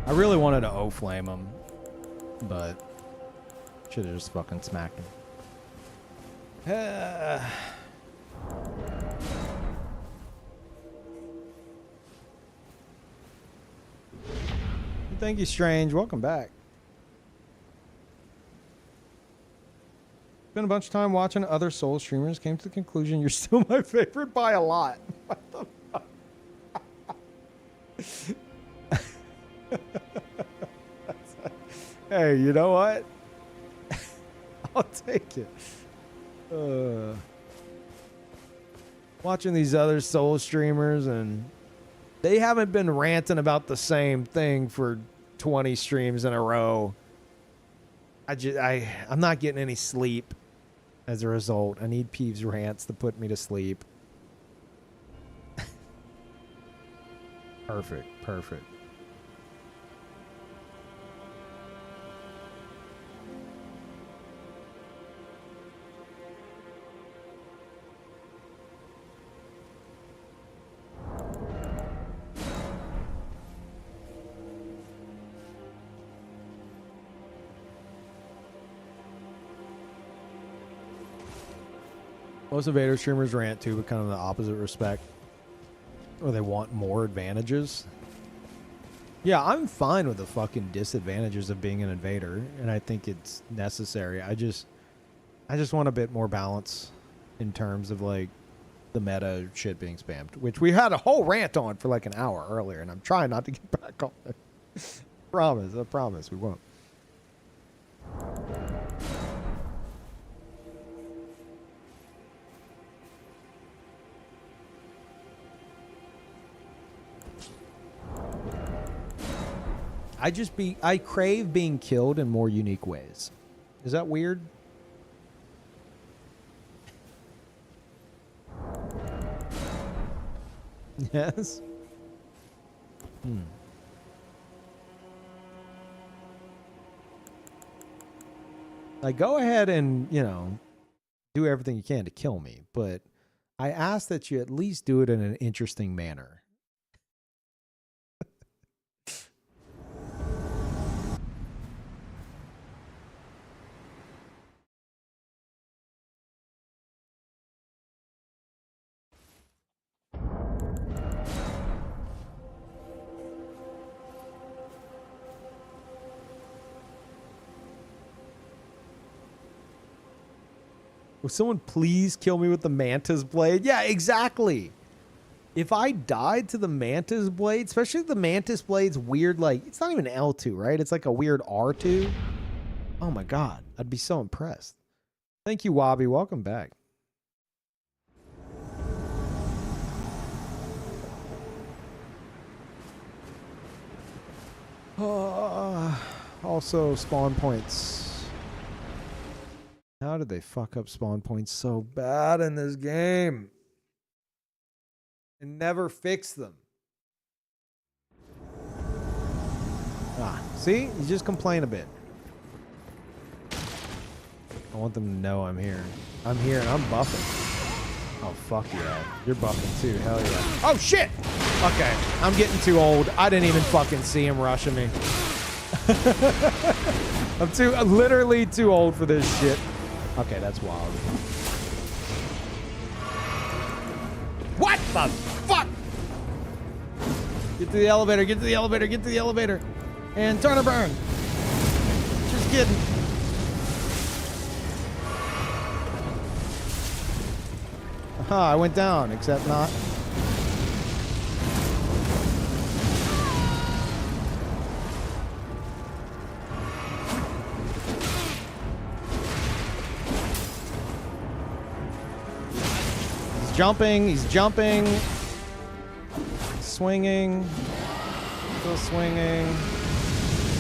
I really wanted to O-flame him, but should have just fucking smacked him. Thank you, Strange. Welcome back. Spent a bunch of time watching other Soul streamers. Came to the conclusion you're still my favorite by a lot. What the fuck? Hey, you know what? I'll take it. Watching these other Soul streamers, and they haven't been ranting about the same thing for 20 streams in a row. I'm not getting any sleep as a result. I need Peeve's rants to put me to sleep. Perfect, perfect. Most Invader streamers rant too, but kind of the opposite respect. Or they want more advantages. Yeah, I'm fine with the fucking disadvantages of being an invader, and I think it's necessary. I just want a bit more balance in terms of like the meta shit being spammed, which we had a whole rant on for like an hour earlier, and I'm trying not to get back on it. I promise we won't. I crave being killed in more unique ways. Is that weird? Yes. Like, go ahead and, you know, do everything you can to kill me, but I ask that you at least do it in an interesting manner. Will someone please kill me with the Mantis Blade? Yeah, exactly. If I died to the Mantis Blade, especially the Mantis Blade's weird, like, it's not even L2, right? It's like a weird R2. Oh my God. I'd be so impressed. Thank you, Wabi. Welcome back. Also, spawn points. How did they fuck up spawn points so bad in this game? And never fix them. See? You just complain a bit. I want them to know I'm here. I'm here and I'm buffing. Oh, fuck yeah. You're buffing too. Hell yeah. Oh, shit! Okay. I'm getting too old. I didn't even fucking see him rushing me. I'm literally too old for this shit. Okay, that's wild. What the fuck? Get to the elevator, get to the elevator, get to the elevator. And turn or burn. Just kidding. Aha, I went down, except not. He's jumping, swinging, still swinging.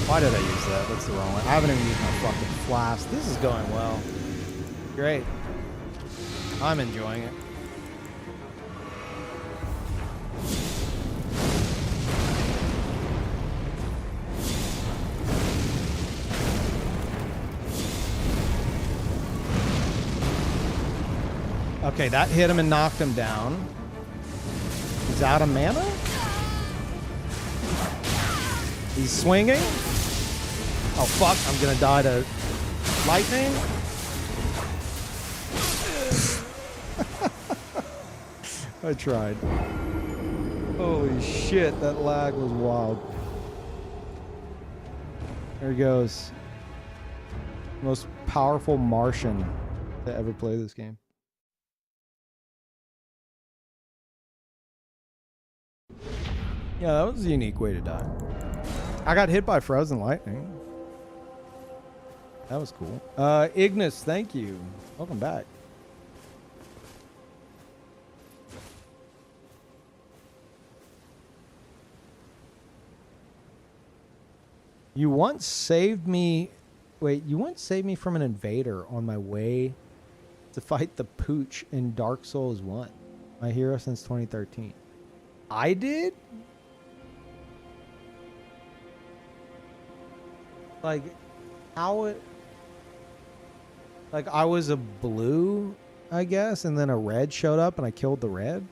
Why did I use that? That's the wrong one. I haven't even used my fucking flask. This is going well. Great. I'm enjoying it. Okay, that hit him and knocked him down. He's out of mana? He's swinging. Oh, fuck. I'm going to die to lightning. I tried. Holy shit, that lag was wild. There he goes. Most powerful Martian to ever play this game. Yeah, that was a unique way to die. I got hit by frozen lightning. That was cool. Ignis, thank you. Welcome back. You once saved me. Wait, you once saved me from an invader on my way to fight the Pooch in Dark Souls 1. My hero since 2013. I did? Like, how it. Like, I was a blue, I guess, and then a red showed up and I killed the red?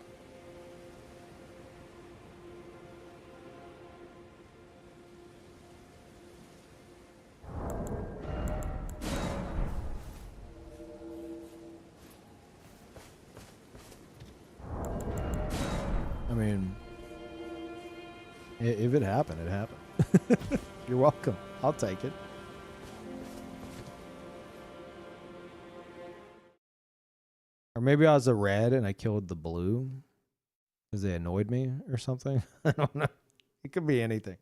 I mean, if it happened, it happened. You're welcome. I'll take it. Or maybe I was a red and I killed the blue because they annoyed me or something. I don't know. It could be anything.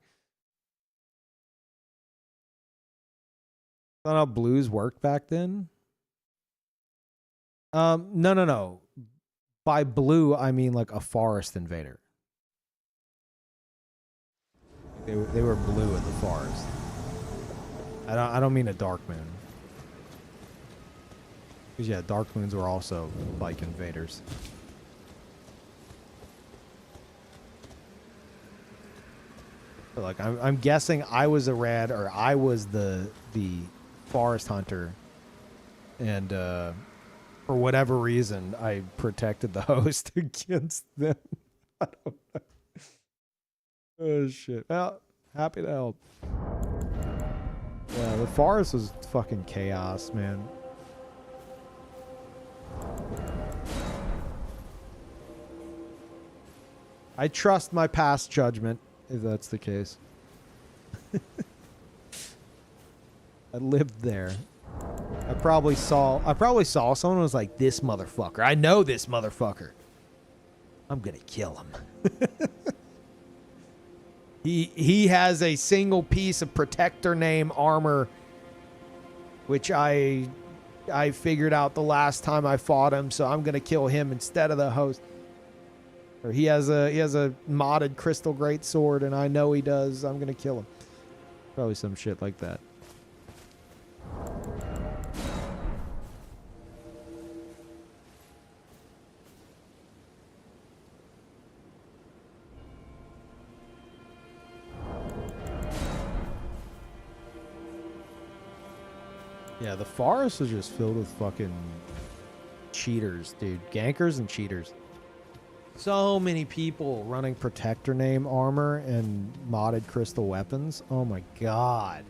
I don't know how blues worked back then. No. By blue, I mean like a forest invader. They were blue in the forest. I don't mean a dark moon. Because yeah, dark moons were also bike invaders. But like I'm guessing I was a red, or I was the forest hunter, and for whatever reason I protected the host against them. I don't know. Oh shit. Well, happy to help. Yeah, the forest was fucking chaos, man. I trust my past judgment, if that's the case. I lived there. I probably saw someone who was like, this motherfucker. I know this motherfucker. I'm gonna kill him. He has a single piece of protector name armor, which I figured out the last time I fought him, so I'm gonna kill him instead of the host. Or he has a modded crystal greatsword, and I know he does. I'm gonna kill him. Probably some shit like that. Yeah, the forest was just filled with fucking cheaters, dude. Gankers and cheaters. So many people running protector name armor and modded crystal weapons. Oh my god.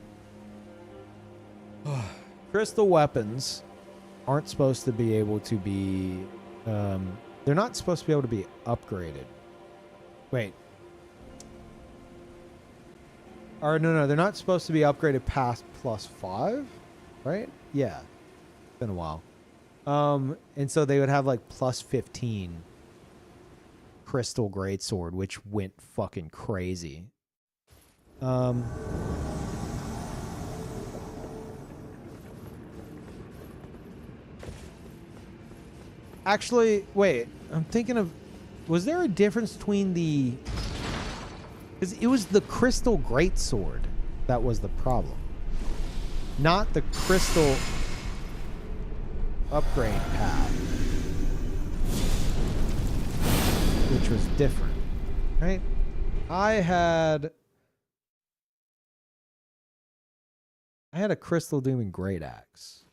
Crystal weapons aren't supposed to be able to be... they're not supposed to be able to be upgraded. Wait. Or no, they're not supposed to be upgraded past +5, right? Yeah. It's been a while. And so they would have like +15 crystal greatsword, which went fucking crazy. Actually, wait. I'm thinking of... Was there a difference between the... Because it was the crystal greatsword that was the problem. Not the crystal upgrade path, which was different, right? I had a crystal dooming great axe.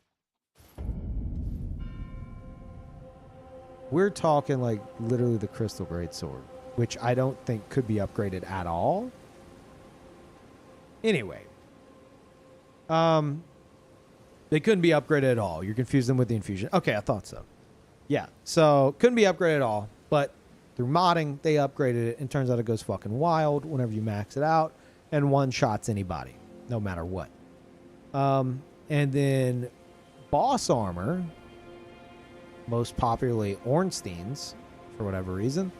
We're talking like literally the crystal greatsword, which I don't think could be upgraded at all. Anyway, they couldn't be upgraded at all. You're confusing them with the infusion. Okay, I thought so. Yeah, so couldn't be upgraded at all, but through modding, they upgraded it, and turns out it goes fucking wild whenever you max it out, and one-shots anybody, no matter what. And then boss armor, most popularly Ornstein's, for whatever reason,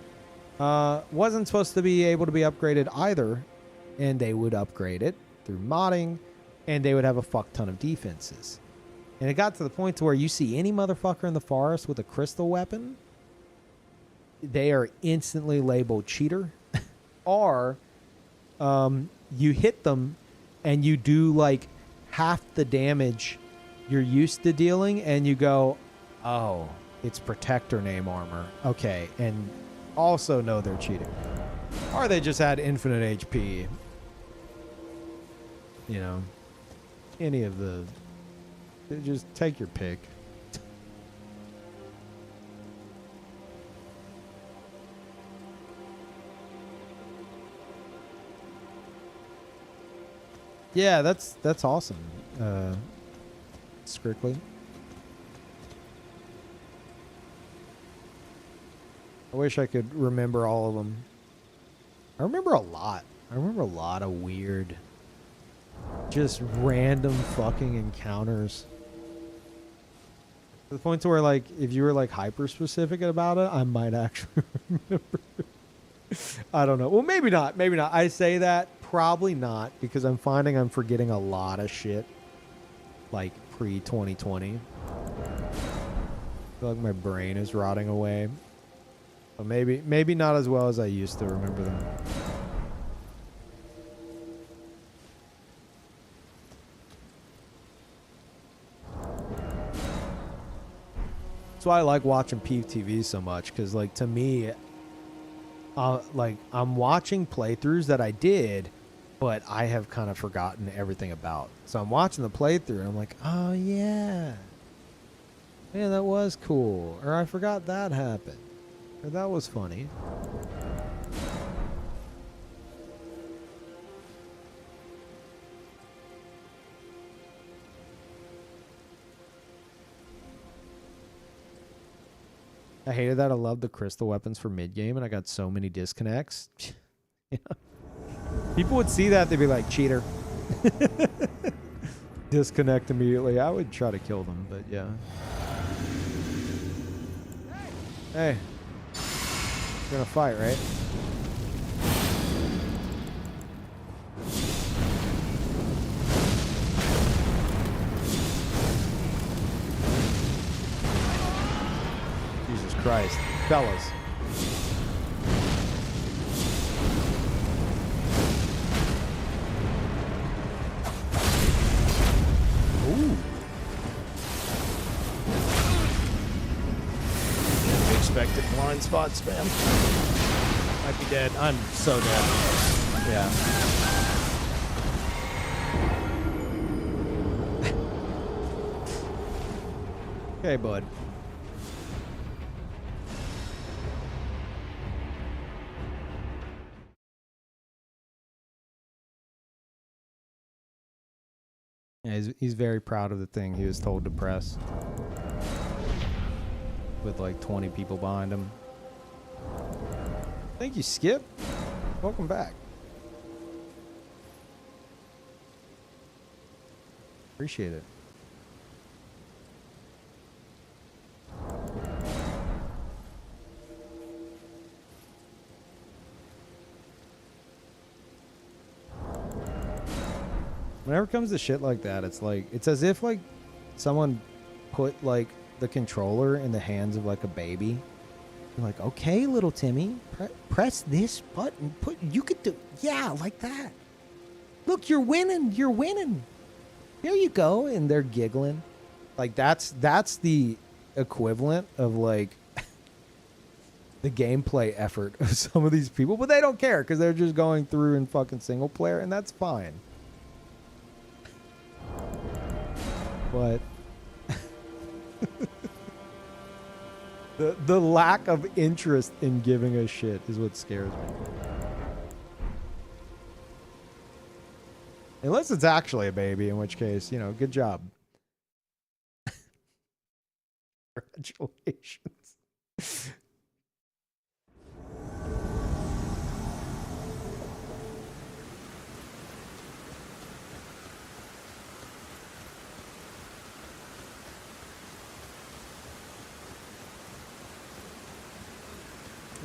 wasn't supposed to be able to be upgraded either, and they would upgrade it through modding, and they would have a fuck ton of defenses. And it got to the point to where you see any motherfucker in the forest with a crystal weapon, they are instantly labeled cheater, or you hit them and you do like half the damage you're used to dealing, and you go, oh, it's protector name armor. Okay, and also know they're cheating. Or they just had infinite HP. You know, any of the... Just take your pick. Yeah, that's awesome. Strictly. I wish I could remember all of them. I remember a lot. I remember a lot of weird, just random fucking encounters. To the point to where, like, if you were, like, hyper specific about it, I might actually remember. I don't know. Well, maybe not. Maybe not. I say that. Probably not, because I'm finding I'm forgetting a lot of shit, like, pre-2020. I feel like my brain is rotting away. But maybe not as well as I used to remember them. That's why I like watching Peeve TV so much, because, like, to me, like, I'm watching playthroughs that I did, but I have kind of forgotten everything about. So I'm watching the playthrough, and I'm like, oh, yeah. Yeah, that was cool. Or I forgot that happened. Or that was funny. I hated that. I loved the crystal weapons for mid-game, and I got so many disconnects. Yeah. People would see that, they'd be like, cheater. Disconnect immediately. I would try to kill them, but yeah. Hey. We're gonna fight, right? Jesus Christ. Fellas. Ooh.
Expected blind spot spam. Might be dead. I'm so dead.
Yeah. Okay, bud. Yeah, he's very proud of the thing he was told to press. With like 20 people behind him. Thank you, Skip. Welcome back. Appreciate it. Whenever it comes to shit like that, it's like, it's as if like someone put like the controller in the hands of like a baby. You're like, okay, little Timmy, press this button. You could do, yeah, like that. Look, you're winning. You're winning. Here you go. And they're giggling. Like that's the equivalent of like the gameplay effort of some of these people, but they don't care because they're just going through in fucking single player, and that's fine. But the lack of interest in giving a shit is what scares me. Unless it's actually a baby, in which case, you know, good job. Congratulations.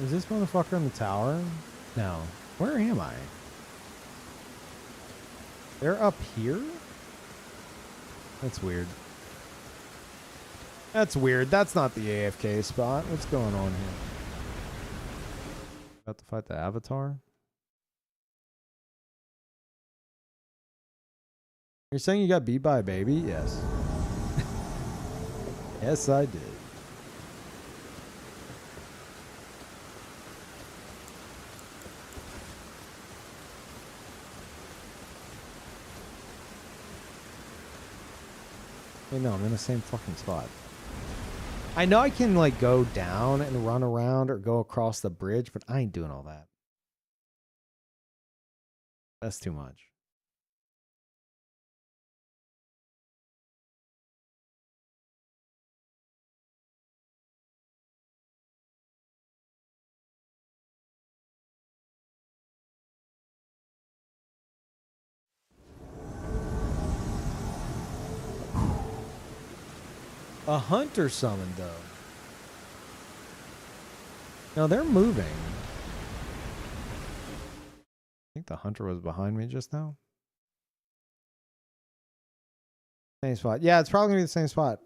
Is this motherfucker in the tower? No. Where am I? They're up here? That's weird. That's weird. That's not the AFK spot. What's going on here? About to fight the Avatar? You're saying you got beat by a baby? Yes. Yes, I did. Wait, no, I'm in the same fucking spot. I know I can, like, go down and run around or go across the bridge, but I ain't doing all that. That's too much. A hunter summoned, though. No, they're moving. I think the hunter was behind me just now. Same spot. Yeah, it's probably going to be the same spot.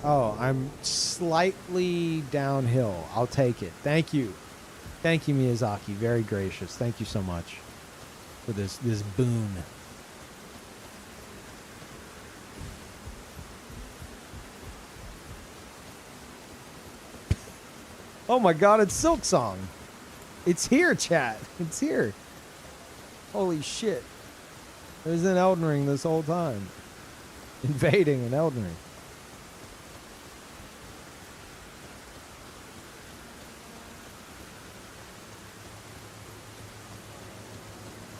Oh, I'm slightly downhill. I'll take it. Thank you. Thank you, Miyazaki. Very gracious. Thank you so much for this boon. Oh my god, it's Silk Song. It's here, chat. It's here. Holy shit. There's an Elden Ring this whole time. Invading an Elden Ring.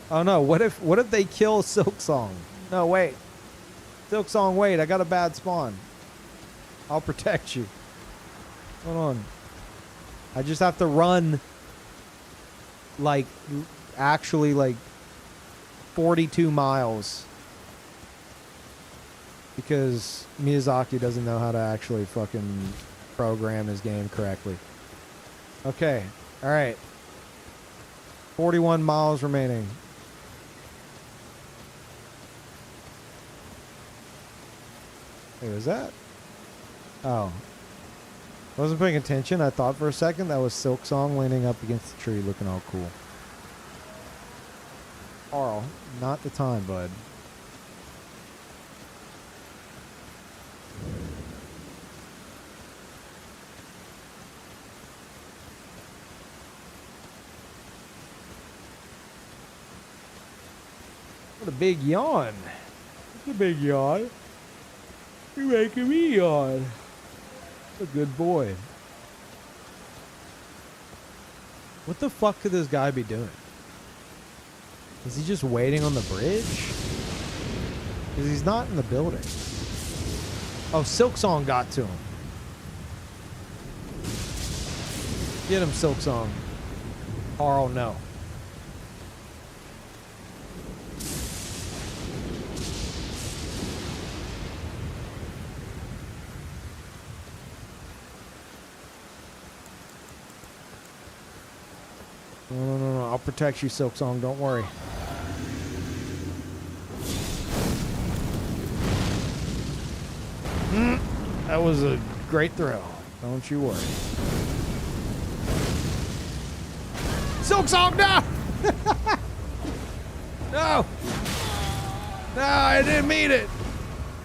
Oh no, what if they kill Silk Song? No, wait. Silk Song, wait, I got a bad spawn. I'll protect you. Hold on. I just have to run like actually like 42 miles because Miyazaki doesn't know how to actually fucking program his game correctly. Okay. All right. 41 miles remaining. Wait, was that? Oh. I wasn't paying attention. I thought for a second that was Silk Song leaning up against the tree looking all cool. Carl, not the time, bud. What a big yawn. It's a big yawn. You're making me yawn. A good boy. What the fuck could this guy be doing? Is he just waiting on the bridge? Because he's not in the building. Oh, Silk Song got to him. Get him, Silk Song. Carl, no. No. I'll protect you, Silk Song. Don't worry. That was a great throw. Don't you worry. Silk Song, no! No! No, I didn't mean it.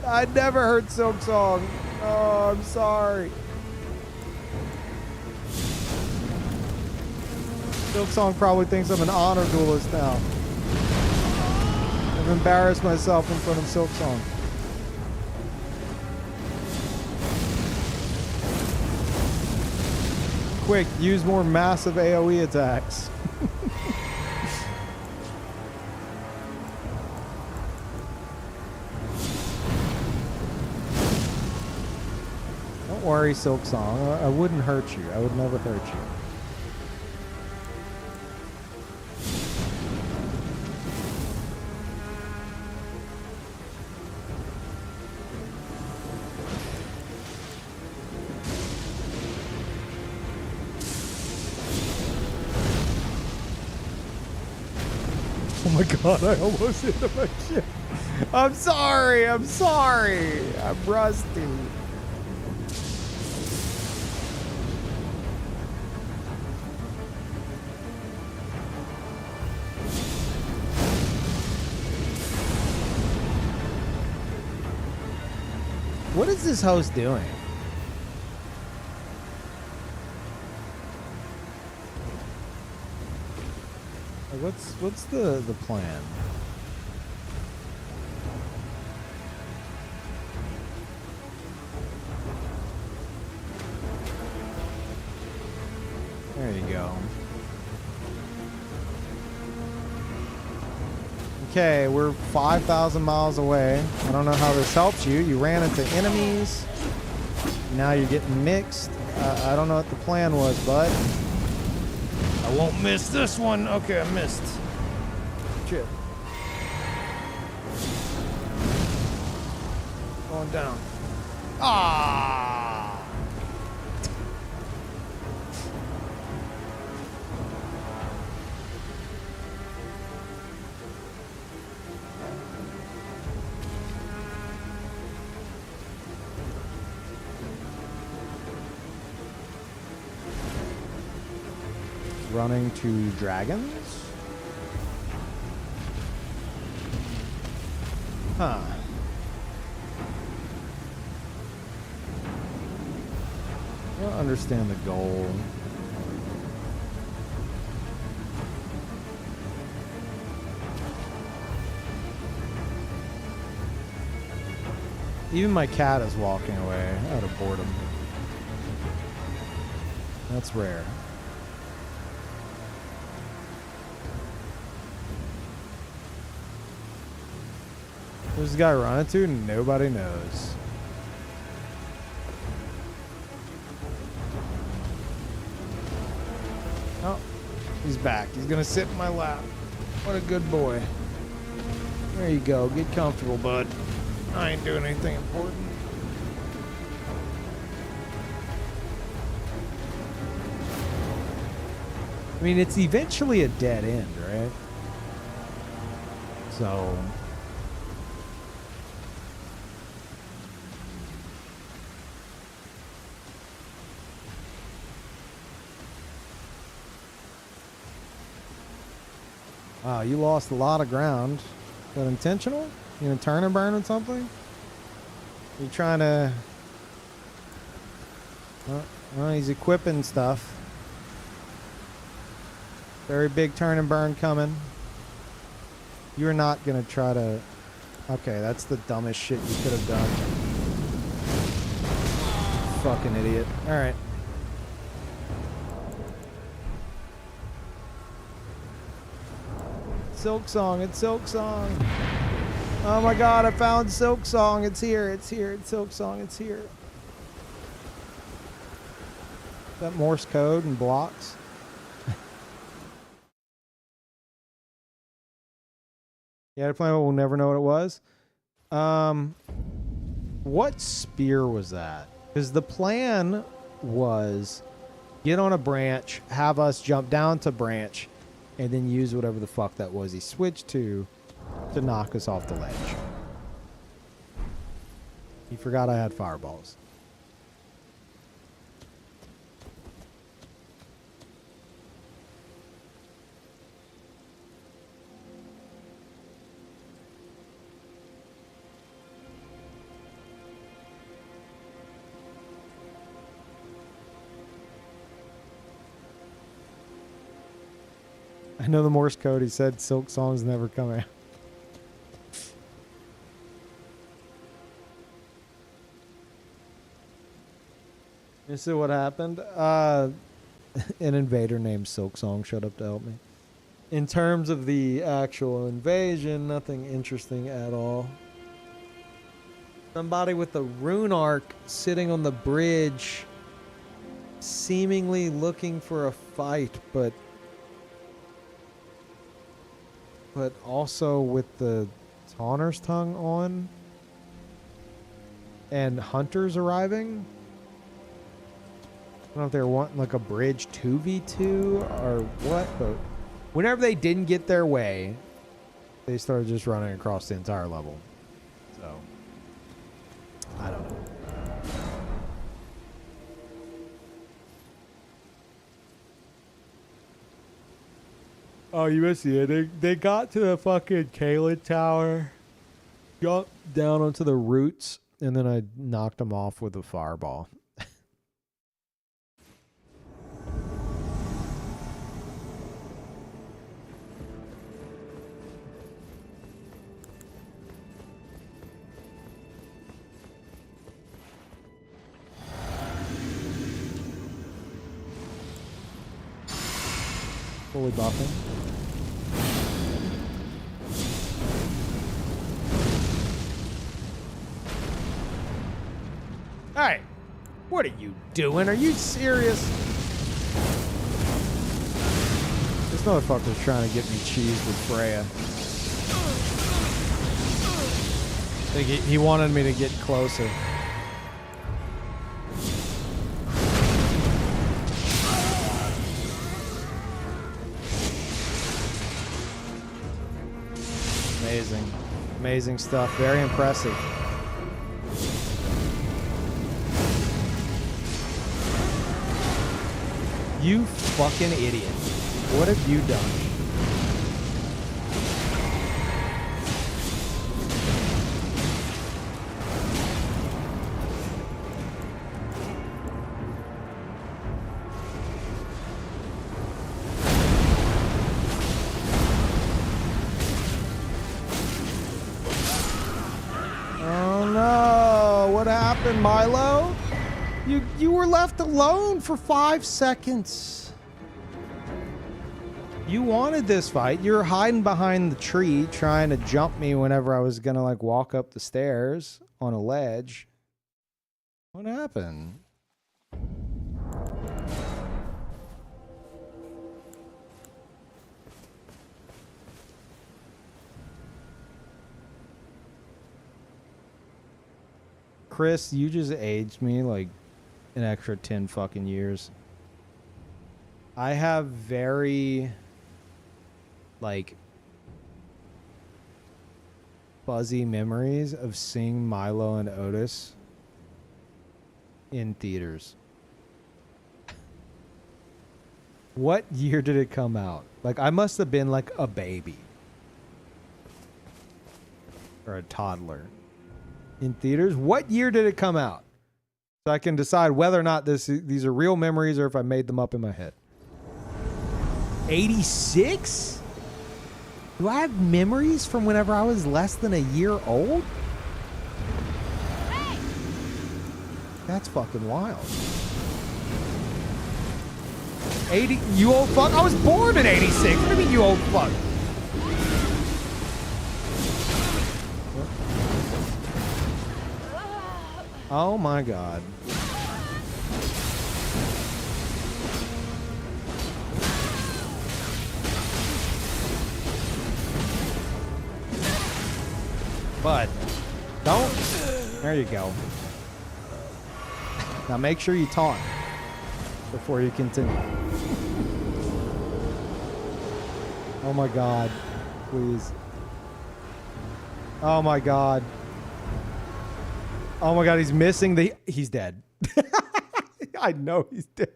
I never heard Silk Song. Oh, I'm sorry. Silk Song probably thinks I'm an honor duelist now. I've embarrassed myself in front of Silk Song. Quick, use more massive AoE attacks. Don't worry, Silk Song. I wouldn't hurt you. I would never hurt you. Oh my god, I almost hit my ship. I'm sorry, I'm rusty. What is this host doing? Like, what's the plan? There you go. Okay, we're 5,000 miles away. I don't know how this helps you. You ran into enemies. Now you're getting mixed. I don't know what the plan was, bud.
I won't miss this one. Okay, I missed.
Shit.
Going down.
Ah! Running to dragons? Huh. I don't understand the goal. Even my cat is walking away out of boredom. That's rare. Where's this guy running to? Nobody knows. Oh, he's back. He's gonna sit in my lap. What a good boy. There you go. Get comfortable, bud.
I ain't doing anything important.
I mean, it's eventually a dead end, right? So... Wow, you lost a lot of ground. Is that intentional? You gonna turn and burn with something? You trying to... Well, he's equipping stuff. Very big turn and burn coming. You're not gonna try to... Okay, that's the dumbest shit you could have done. Fucking idiot. Alright. Silk Song, it's Silk Song. Oh my god, I found Silk Song. It's here, it's here, it's Silk Song, it's here. Is that Morse code and blocks? Yeah, the plan, we'll never know what it was. What spear was that? Because the plan was get on a branch, have us jump down to branch, and then use whatever the fuck that was he switched to knock us off the ledge. He forgot I had fireballs. I know the Morse code. He said Silk Song's never come out. You see what happened? An invader named Silk Song showed up to help me. In terms of the actual invasion, nothing interesting at all. Somebody with a rune arc sitting on the bridge, seemingly looking for a fight, but also with the Taunter's Tongue on and hunters arriving. I don't know if they were wanting like a bridge 2v2 or what, but whenever they didn't get their way, they started just running across the entire level. So, I don't know. Oh, you missed it. They got to the fucking Kalen Tower, jumped down onto the roots, and then I knocked him off with a fireball. Fully buffing. Hey, what are you doing? Are you serious? This motherfucker's trying to get me cheesed with Freya. I think he wanted me to get closer. Amazing. Amazing stuff. Very impressive. You fucking idiot. What have you done? Milo, you were left alone for 5 seconds. You wanted this fight. You were hiding behind the tree trying to jump me whenever I was gonna like walk up the stairs on a ledge. What happened? Chris, you just aged me like an extra 10 fucking years. I have very like fuzzy memories of seeing Milo and Otis in theaters. What year did it come out? Like I must have been like a baby or a toddler. In theaters? What year did it come out? So I can decide whether or not these are real memories or if I made them up in my head. 86? Do I have memories from whenever I was less than a year old? Hey! That's fucking wild. 80? You old fuck? I was born in 86. What do you mean, you old fuck? Oh my god. But don't. There you go. Now make sure you taunt before you continue. Oh my god. Please. Oh my god. Oh my god, he's missing the... He's dead. I know he's dead.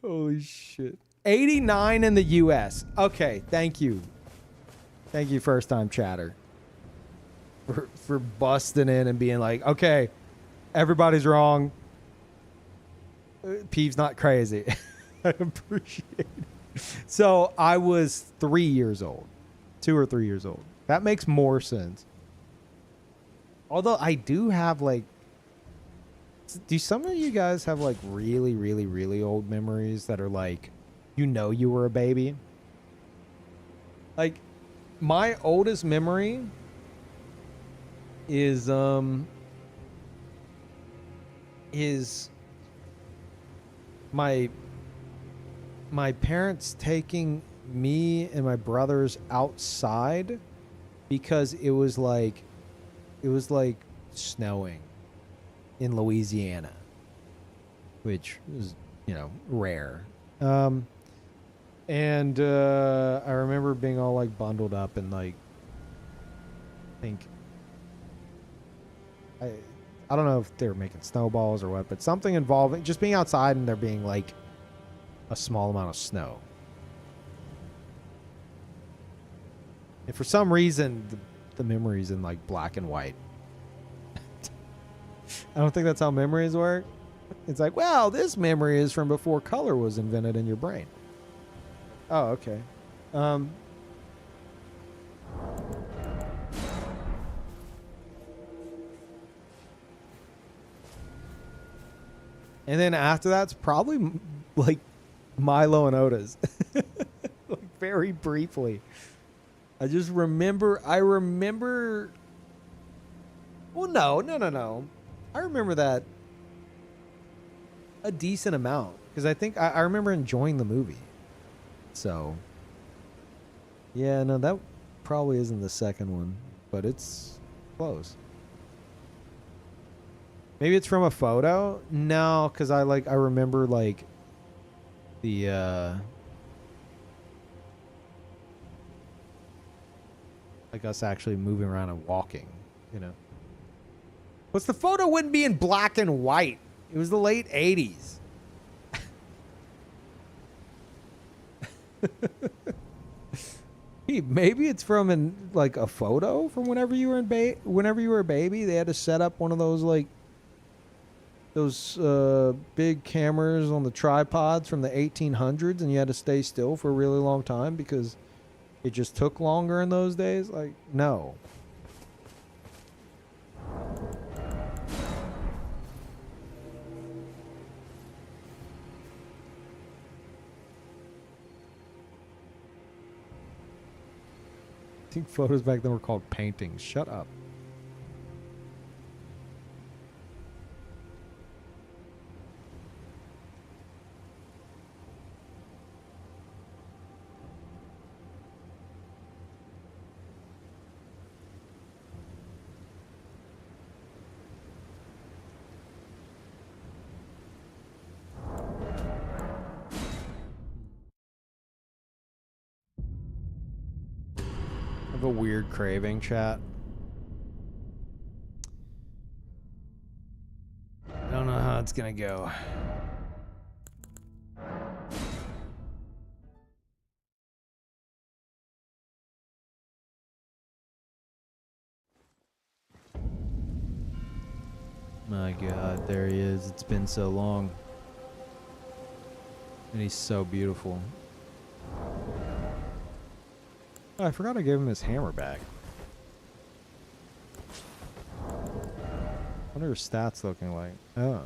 Holy shit. 89 in the US. Okay, thank you. Thank you, first time chatter. For busting in and being like, okay, everybody's wrong. Peeve's not crazy. I appreciate it. So I was 3 years old. 2 or 3 years old. That makes more sense. Although I do have like, do some of you guys have like really, really, really old memories that are like, you know, you were a baby? Like my oldest memory is my parents taking me and my brothers outside because it was like snowing in Louisiana, which is, you know, rare. And I remember being all like bundled up and like, I don't know if they were making snowballs or what, but something involving just being outside and there being like a small amount of snow. And for some reason, the memory's in like black and white. I don't think that's how memories work. It's like, well, this memory is from before color was invented in your brain. Oh, okay. And then after that's probably like Milo and Otis. Like very briefly. I remember. Well, no. I remember that a decent amount because I think I remember enjoying the movie. So, yeah, no, that probably isn't the second one, but it's close. Maybe it's from a photo? No, because I remember like the like us actually moving around and walking, you know. What's the photo wouldn't be in black and white. It was the late 80s. Maybe it's from like a photo from whenever you were whenever you were a baby. They had to set up one of those like those big cameras on the tripods from the 1800s, and you had to stay still for a really long time because it just took longer in those days. Like, no. I think photos back then were called paintings. Shut up. I have a weird craving, chat. I don't know how it's gonna go. My God, there he is. It's been so long. And he's so beautiful. Oh, I forgot I gave him his hammer back. What are his stats looking like? Oh.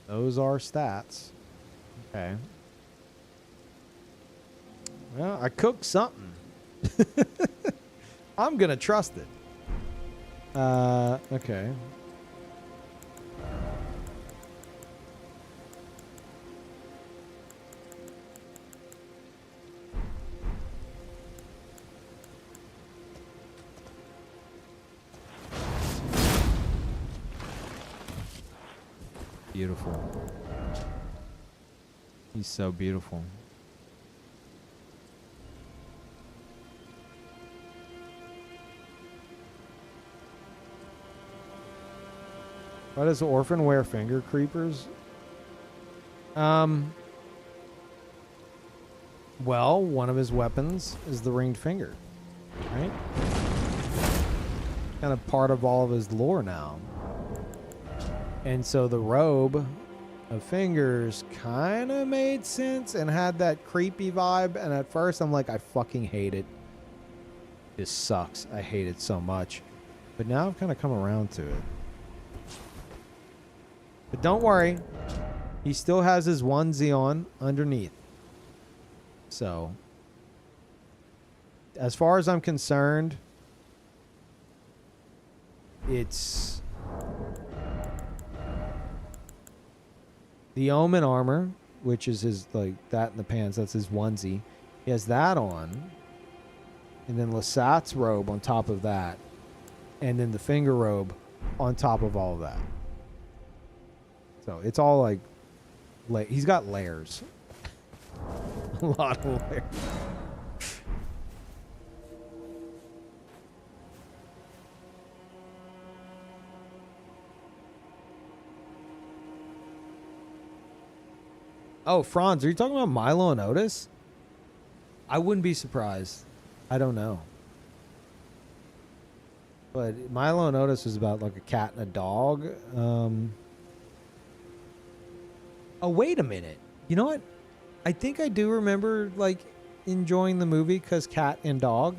Those are stats. Okay. Well, I cooked something. I'm gonna trust it. Okay. Beautiful. He's so beautiful. Why does the orphan wear finger creepers? Well, one of his weapons is the ringed finger, right? Kind of part of all of his lore now. And so the robe of fingers kind of made sense and had that creepy vibe. And at first I'm like, I fucking hate it. This sucks. I hate it so much. But now I've kind of come around to it. But don't worry. He still has his onesie on underneath. So, as far as I'm concerned, it's the Omen armor, which is his, like, that in the pants. That's his onesie. He has that on. And then Lasat's robe on top of that. And then the finger robe on top of all of that. So, it's all, like, he's got layers. A lot of layers. Oh, Franz, are you talking about Milo and Otis? I wouldn't be surprised. I don't know. But Milo and Otis was about like a cat and a dog. Oh, wait a minute. You know what? I think I do remember like enjoying the movie because cat and dog.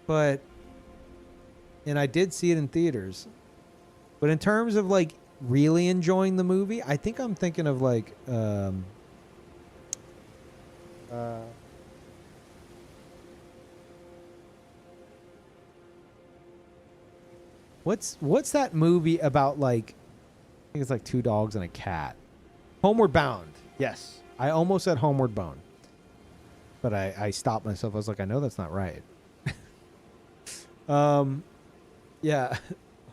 But, and I did see it in theaters. But in terms of like really enjoying the movie, I think I'm thinking of like, what's that movie about like, I think it's like two dogs and a cat. Homeward Bound. Yes. I almost said Homeward Bound. But I stopped myself. I was like, I know that's not right. Yeah.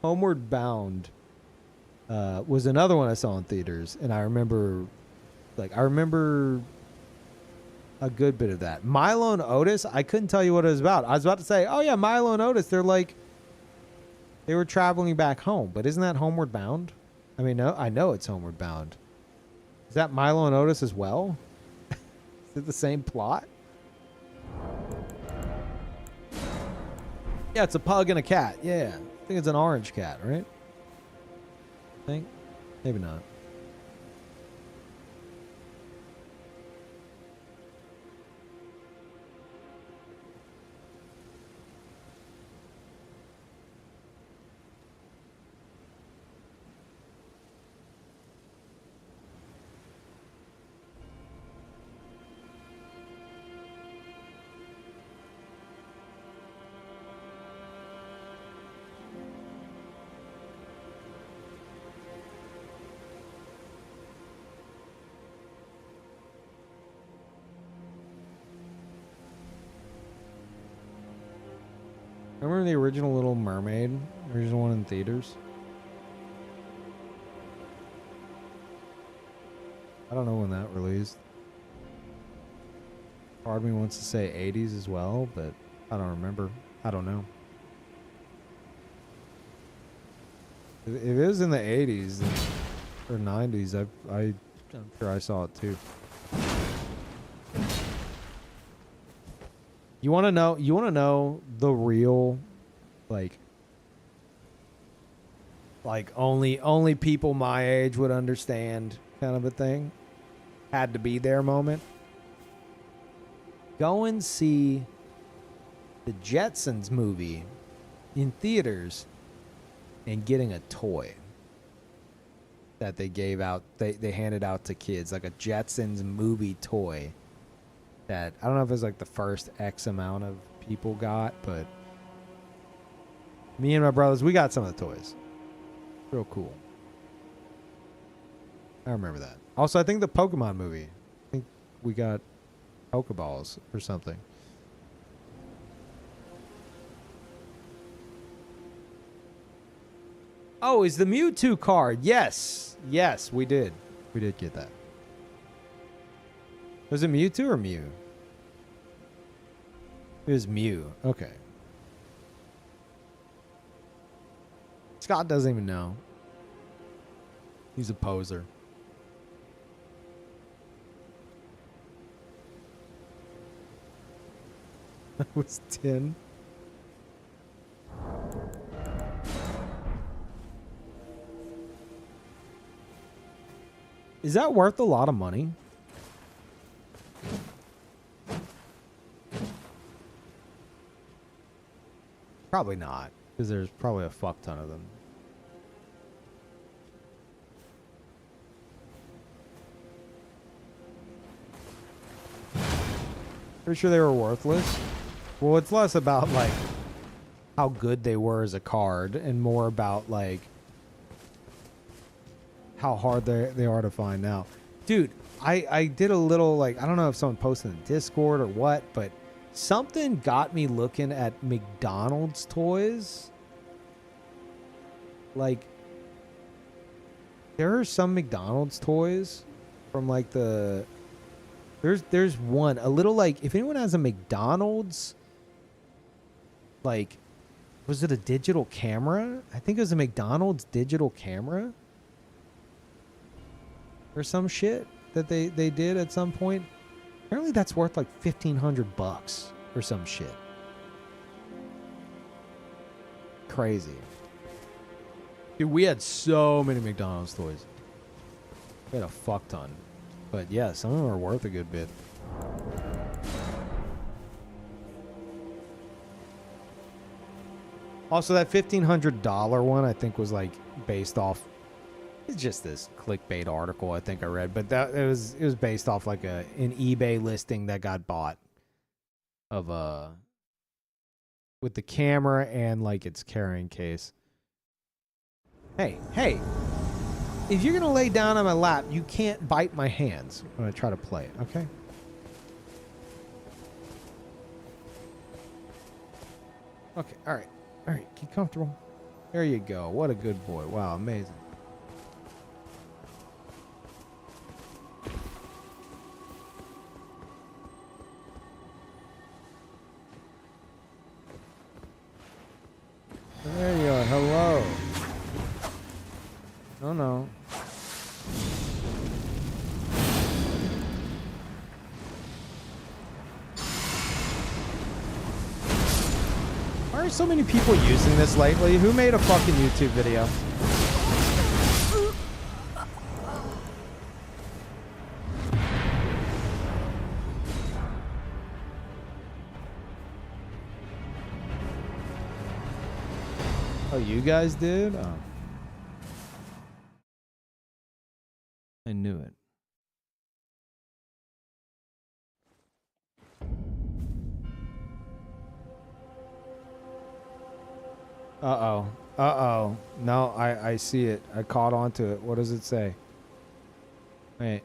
Homeward Bound was another one I saw in theaters. And I remember a good bit of that. Milo and Otis, I couldn't tell you what it was about. I was about to say, oh yeah, Milo and Otis, they were traveling back home. But isn't that Homeward Bound? I mean, no, I know it's Homeward Bound. Is that Milo and Otis as well? Is it the same plot? Yeah, it's a pug and a cat. Yeah. I think it's an orange cat, right? I think. Maybe not. Remember the original Little Mermaid? Original one in theaters? I don't know when that released. Part of me wants to say 80s as well, but I don't remember. I don't know. If it was in the 80s or 90s, I'm sure I saw it too. You want to know the real like only people my age would understand kind of a thing? Had to be there moment. Go and see the Jetsons movie in theaters and getting a toy that they gave out, they handed out to kids, like a Jetsons movie toy that I don't know if it's like the first X amount of people got, but me and my brothers, we got some of the toys. Real cool. I remember that. Also, I think the Pokemon movie, I think we got Pokeballs or something. Oh, is the Mewtwo card? Yes. Yes, we did. We did get that. Was it Mewtwo or Mew? It was Mew. Okay. Scott doesn't even know. He's a poser. I was 10. Is that worth a lot of money? Probably not, because there's probably a fuck ton of them. Pretty sure they were worthless. Well, it's less about like how good they were as a card and more about like how hard they are to find now. Dude, I did a little like, I don't know if someone posted in Discord or what, but something got me looking at McDonald's toys. Like, there are some McDonald's toys from like the... There's one, a little like, if anyone has a McDonald's, like, was it a digital camera? I think it was a McDonald's digital camera. Or some shit that they did at some point. Apparently that's worth like $1,500 or some shit. crazy. Dude, we had so many McDonald's toys. We had a fuck ton. But yeah, some of them are worth a good bit. Also, that $1,500 one, I think, was like based off. It's just this clickbait article I think I read, but that it was based off like an eBay listing that got bought of with the camera and like its carrying case. Hey, if you're gonna lay down on my lap, you can't bite my hands when I try to play it, okay? Okay, all right, get comfortable. There you go. What a good boy. Wow, amazing. There you are. Hello. Oh no. Why are so many people using this lately? Who made a fucking YouTube video? Oh, you guys did? Oh. I knew it. Uh-oh. Uh-oh. No, I see it. I caught on to it. What does it say? Wait.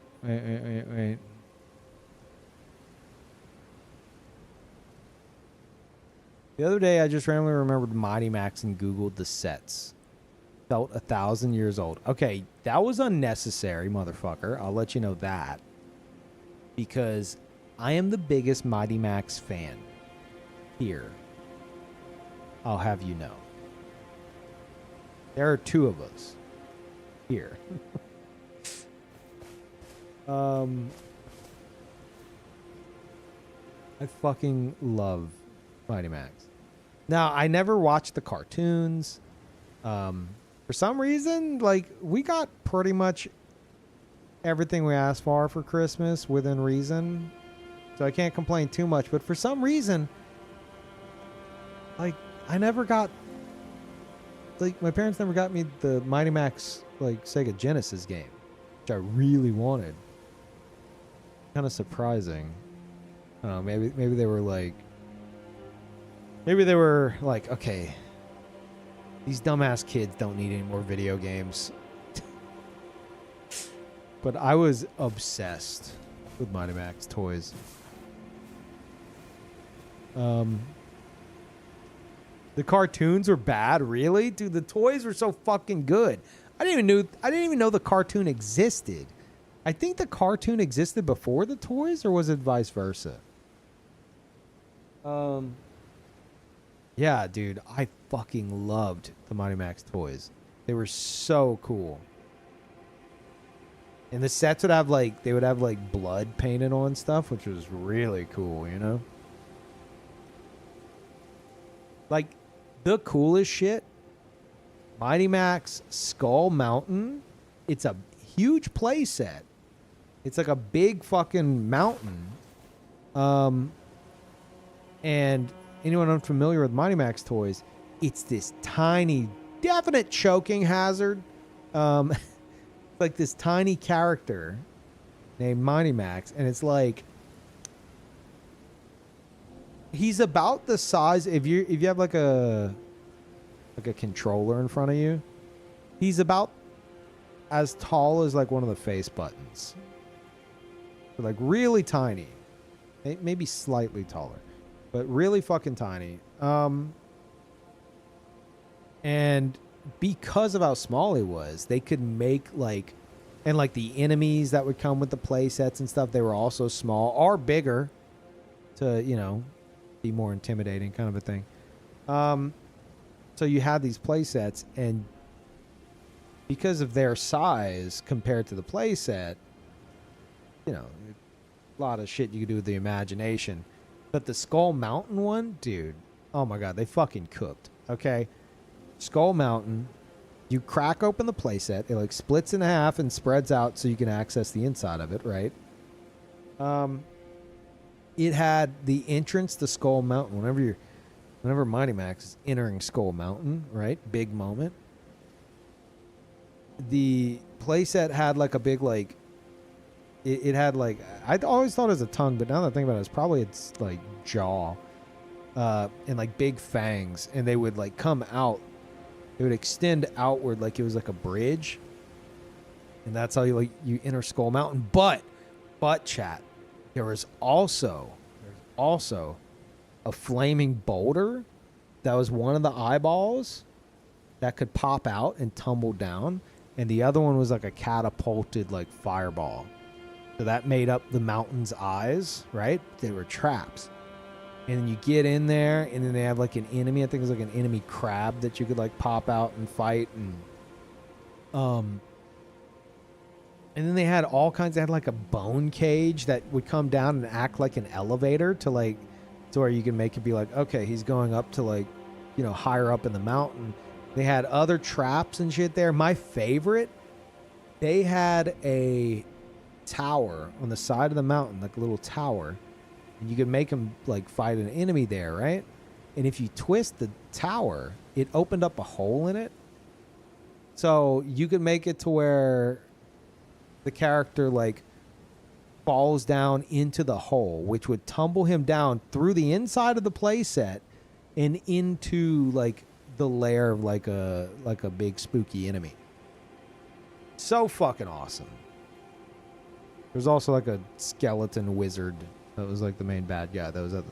The other day, I just randomly remembered Mighty Max and Googled the sets. Felt 1,000 years old. Okay, that was unnecessary, motherfucker. I'll let you know that. Because I am the biggest Mighty Max fan. Here. I'll have you know. There are two of us. Here. I fucking love Mighty Max. Now, I never watched the cartoons. For some reason, like, we got pretty much everything we asked for Christmas within reason. So I can't complain too much. But for some reason, like, I never got, like, my parents never got me the Mighty Max, like, Sega Genesis game, which I really wanted. Kind of surprising. I don't know, maybe they were like, okay, these dumbass kids don't need any more video games. But I was obsessed with Mighty Max toys. The cartoons were bad, really? Dude, the toys were so fucking good. I didn't even know the cartoon existed. I think the cartoon existed before the toys, or was it vice versa? Yeah, dude, I fucking loved the Mighty Max toys. They were so cool. And the sets would have like, blood painted on stuff, which was really cool, you know? Like, the coolest shit, Mighty Max Skull Mountain. It's a huge play set. It's like a big fucking mountain. And anyone unfamiliar with Mighty Max toys, it's this tiny, definite choking hazard. Like this tiny character named Mighty Max, and it's like he's about the size, if you have like a controller in front of you, he's about as tall as like one of the face buttons. So like really tiny. Maybe slightly taller, but really fucking tiny. And because of how small he was, they could make like, and like the enemies that would come with the play sets and stuff, they were also small or bigger to, you know, be more intimidating kind of a thing. So you had these play sets, and because of their size compared to the play set, you know, a lot of shit you could do with the imagination. But the Skull Mountain one, dude, oh my God, they fucking cooked. Okay. Skull Mountain, you crack open the playset. It like splits in half and spreads out so you can access the inside of it, right? It had the entrance to Skull Mountain. Whenever Mighty Max is entering Skull Mountain, right? Big moment. The playset had like a big like. It had like, I always thought it was a tongue, but now that I think about it, it's probably its like jaw, and like big fangs, and they would like come out. It would extend outward like it was like a bridge, and that's how you enter Skull Mountain. But chat, there's also a flaming boulder that was one of the eyeballs that could pop out and tumble down, and the other one was like a catapulted like fireball. So that made up the mountain's eyes, right? They were traps. And then you get in there, and then they have like an enemy. I think it was like an enemy crab that you could like pop out and fight. And then they had all kinds. They had like a bone cage that would come down and act like an elevator to where you can make it be like, okay, he's going up to like, higher up in the mountain. They had other traps and shit there. My favorite, they had a tower on the side of the mountain, like a little tower, and you could make them like fight an enemy there, right? And if you twist the tower, it opened up a hole in it, so you could make it to where the character like falls down into the hole, which would tumble him down through the inside of the playset and into like the lair of like a big spooky enemy. So fucking awesome. There's also like a skeleton wizard that was like the main bad guy that was at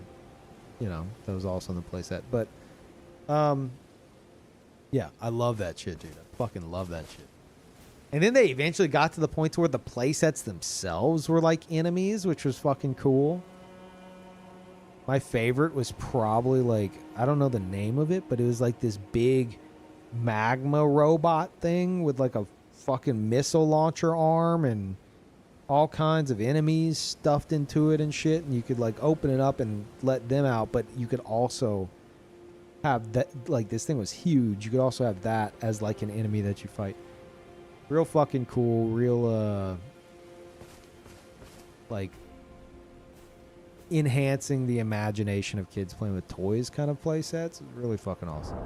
the, that was also in the playset. But yeah, I love that shit, dude. I fucking love that shit. And then they eventually got to the point to where the playsets themselves were like enemies, which was fucking cool. My favorite was probably like, I don't know the name of it, but it was like this big magma robot thing with like a fucking missile launcher arm and all kinds of enemies stuffed into it and shit, and you could like open it up and let them out, but you could also have that, like this thing was huge, you could also have that as like an enemy that you fight. Real fucking cool, real like enhancing the imagination of kids playing with toys kind of play sets. Really fucking awesome.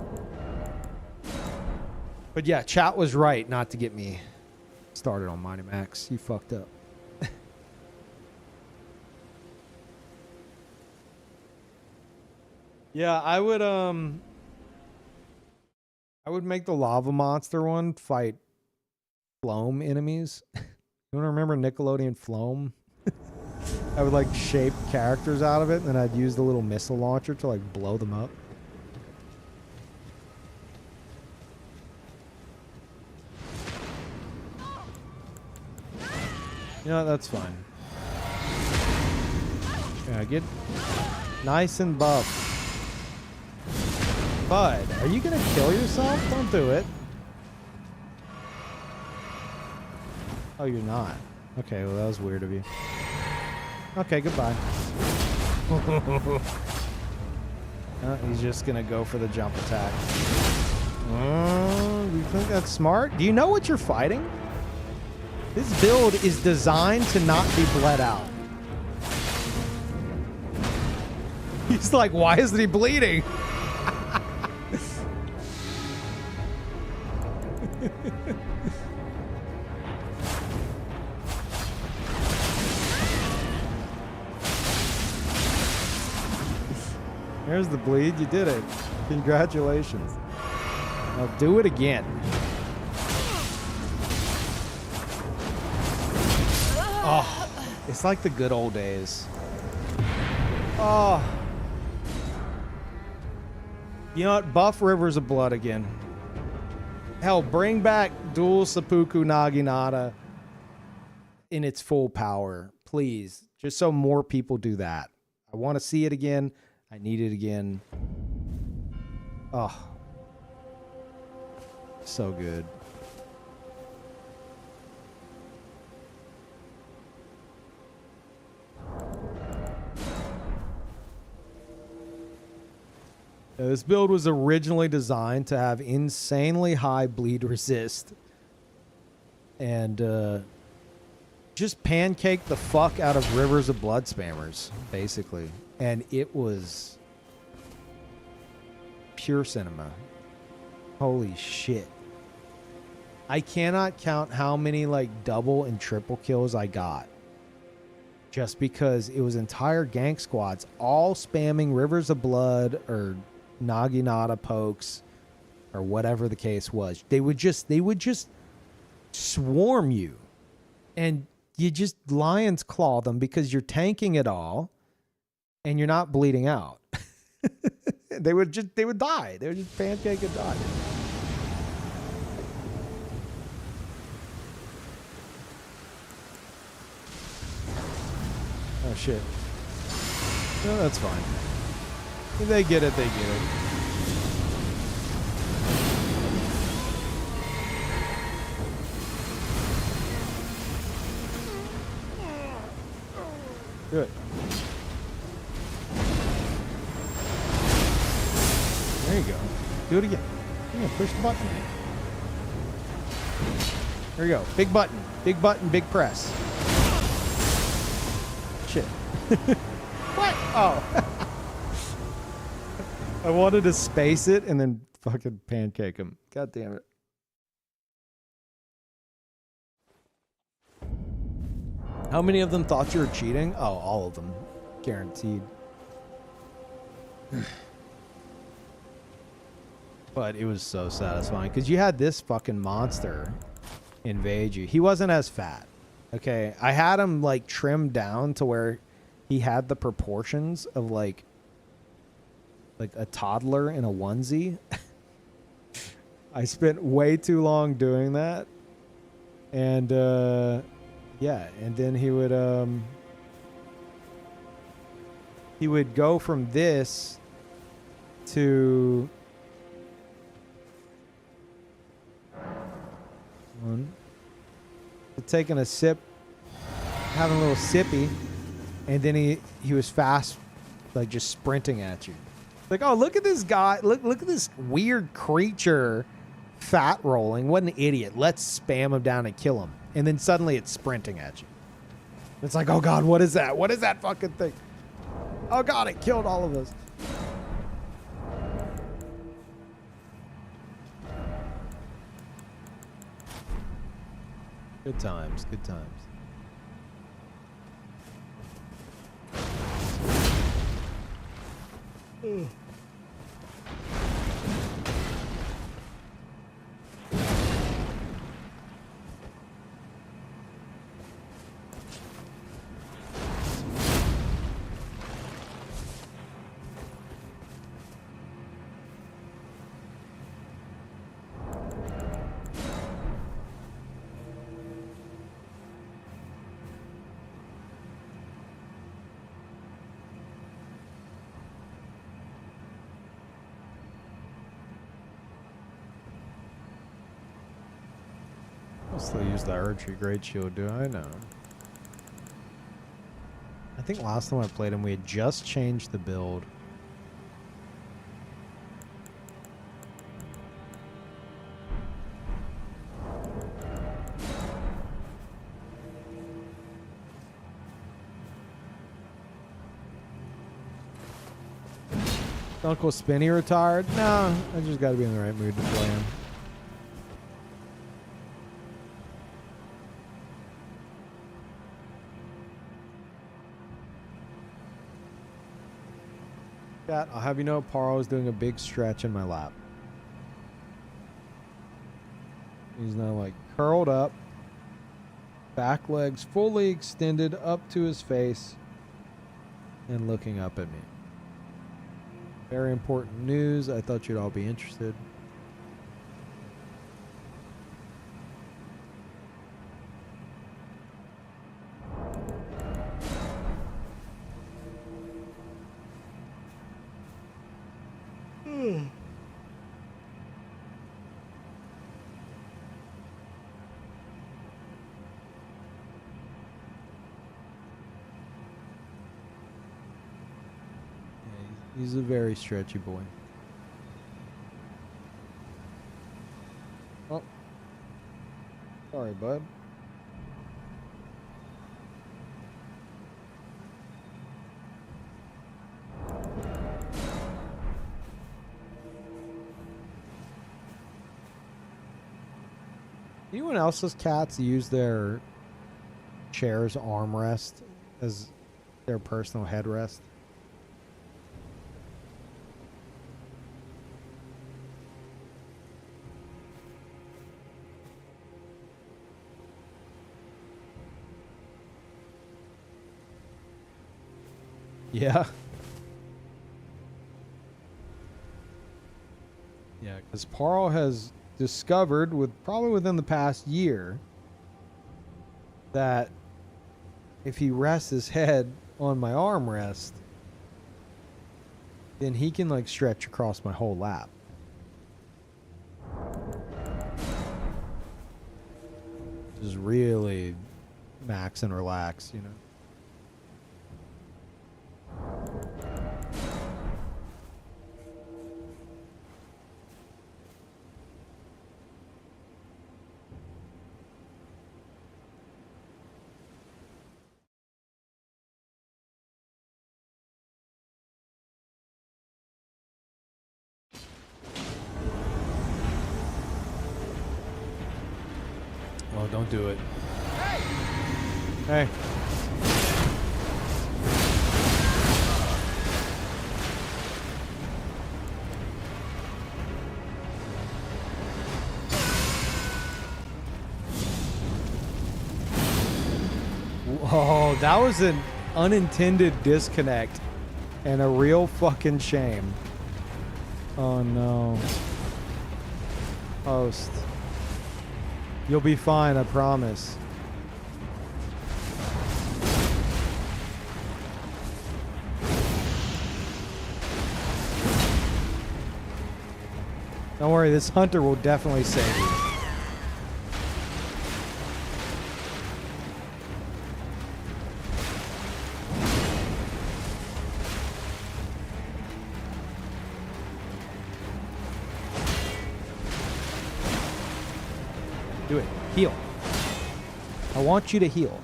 But yeah, chat was right not to get me started on Mighty Max. You fucked up. Yeah, I would make the lava monster one fight Floam enemies. You want to remember Nickelodeon Floam? I would like shape characters out of it, and then I'd use the little missile launcher to like blow them up. That's fine. Yeah, get nice and buff. Bud, are you gonna kill yourself? Don't do it. Oh, you're not. Okay, well that was weird of you. Okay, goodbye. He's just gonna go for the jump attack. You think that's smart? Do you know what you're fighting? This build is designed to not be bled out. He's like, why isn't he bleeding? There's the bleed. You did it. Congratulations. Now do it again. Oh, it's like the good old days. Oh. You know what? Buff Rivers of Blood again. Hell, bring back Dual Seppuku Naginata in its full power, please. Just so more people do that. I want to see it again. I need it again. Oh. So good. This build was originally designed to have insanely high bleed resist and just pancake the fuck out of Rivers of Blood spammers, basically. And it was pure cinema. Holy shit. I cannot count how many like double and triple kills I got. Just because it was entire gank squads all spamming Rivers of Blood or Naginata pokes or whatever the case was. They would just swarm you. And you just lion's claw them because you're tanking it all and you're not bleeding out. They would die. They would just pancake and die. Oh shit. No, that's fine. If they get it, they get it. Good. There you go. Do it again. Yeah, push the button. There you go. Big button. Big button, big press. Shit. What? Oh. I wanted to space it and then fucking pancake him. God damn it. How many of them thought you were cheating? Oh, all of them. Guaranteed. But it was so satisfying because you had this fucking monster invade you. He wasn't as fat. Okay. I had him like trimmed down to where he had the proportions of like a toddler in a onesie. I spent way too long doing that. And yeah, and then he would go from this to taking a sip, having a little sippy, and then he was fast, like just sprinting at you. Like, oh, look at this guy. Look at this weird creature fat rolling. What an idiot. Let's spam him down and kill him. And then suddenly it's sprinting at you. It's like, oh God, what is that? What is that fucking thing? Oh God, it killed all of us. Good times, good times. Ugh. I'll still use the archery great shield, do I? No. I think last time I played him, we had just changed the build. Uncle Spinny retired? No, I just gotta be in the right mood to play him. I'll have you know, Paro is doing a big stretch in my lap. He's now like curled up, back legs fully extended up to his face, and looking up at me. Very important news. I thought you'd all be interested. He's a very stretchy boy. Sorry, bud. Anyone else's cats use their chair's armrest as their personal headrest? Yeah. Yeah, because Parl has discovered, probably within the past year, that if he rests his head on my armrest, then he can like stretch across my whole lap. Just really max and relax, you know. Oh, don't do it. Hey. Oh, that was an unintended disconnect and a real fucking shame. Oh no. Host. You'll be fine, I promise. Don't worry, this hunter will definitely save you. Do it. Heal. I want you to heal.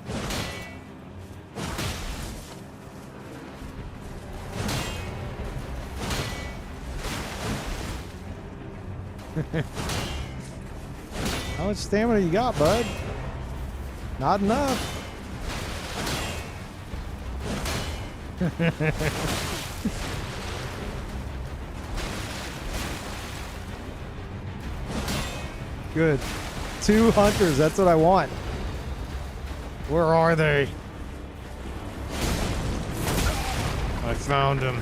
How much stamina you got, bud? Not enough. Good. 2 hunters, that's what I want. Where are they? I found them.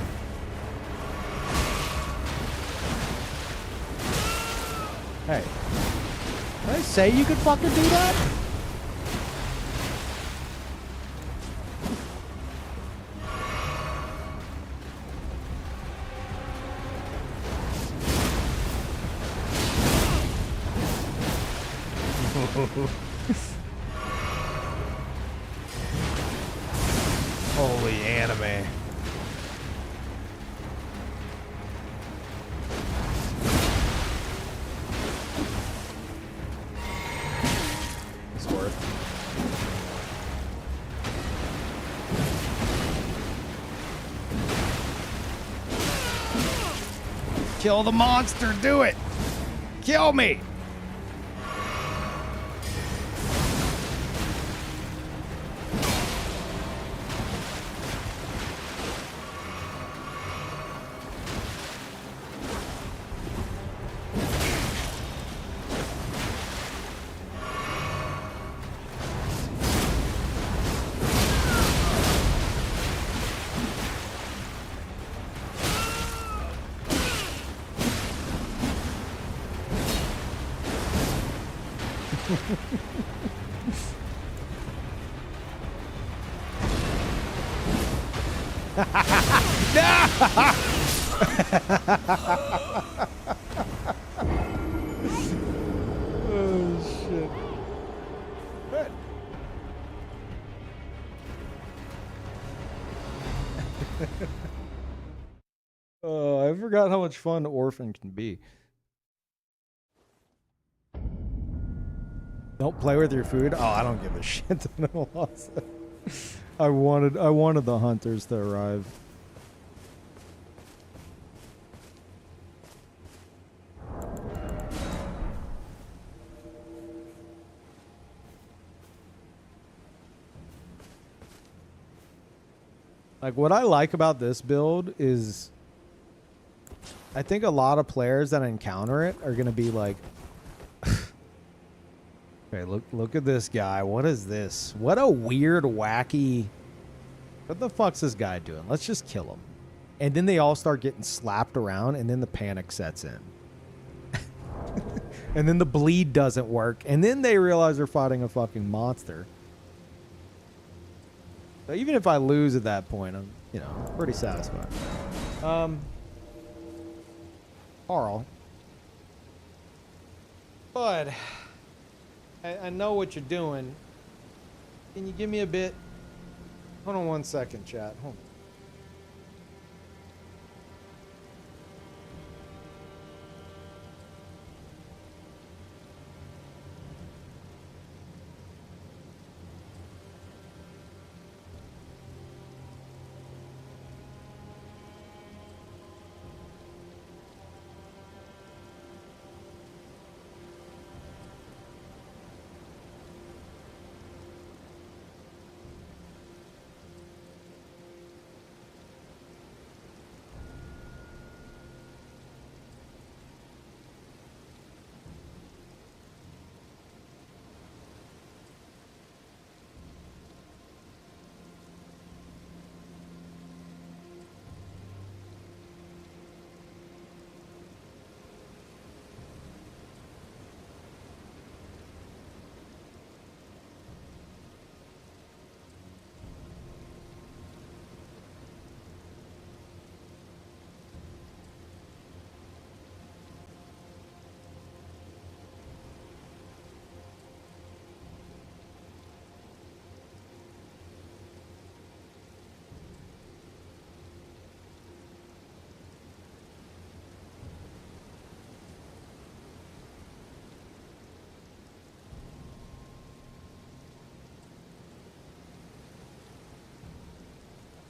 Hey. Did I say you could fucking do that? Holy anime. It's worth. Kill the monster, do it! Kill me! Oh shit. Good. Oh, I forgot how much fun Orphan can be. Don't play with your food. Oh, I don't give a shit. I wanted the hunters to arrive. Like, what I like about this build is I think a lot of players that encounter it are going to be like, okay, look at this guy. What is this? What a weird, wacky... What the fuck's this guy doing? Let's just kill him. And then they all start getting slapped around, and then the panic sets in. And then the bleed doesn't work, and then they realize they're fighting a fucking monster. So even if I lose at that point, I'm, you know, pretty satisfied. Carl. Bud, I know what you're doing. Can you give me a bit? Hold on 1 second, chat. Hold on.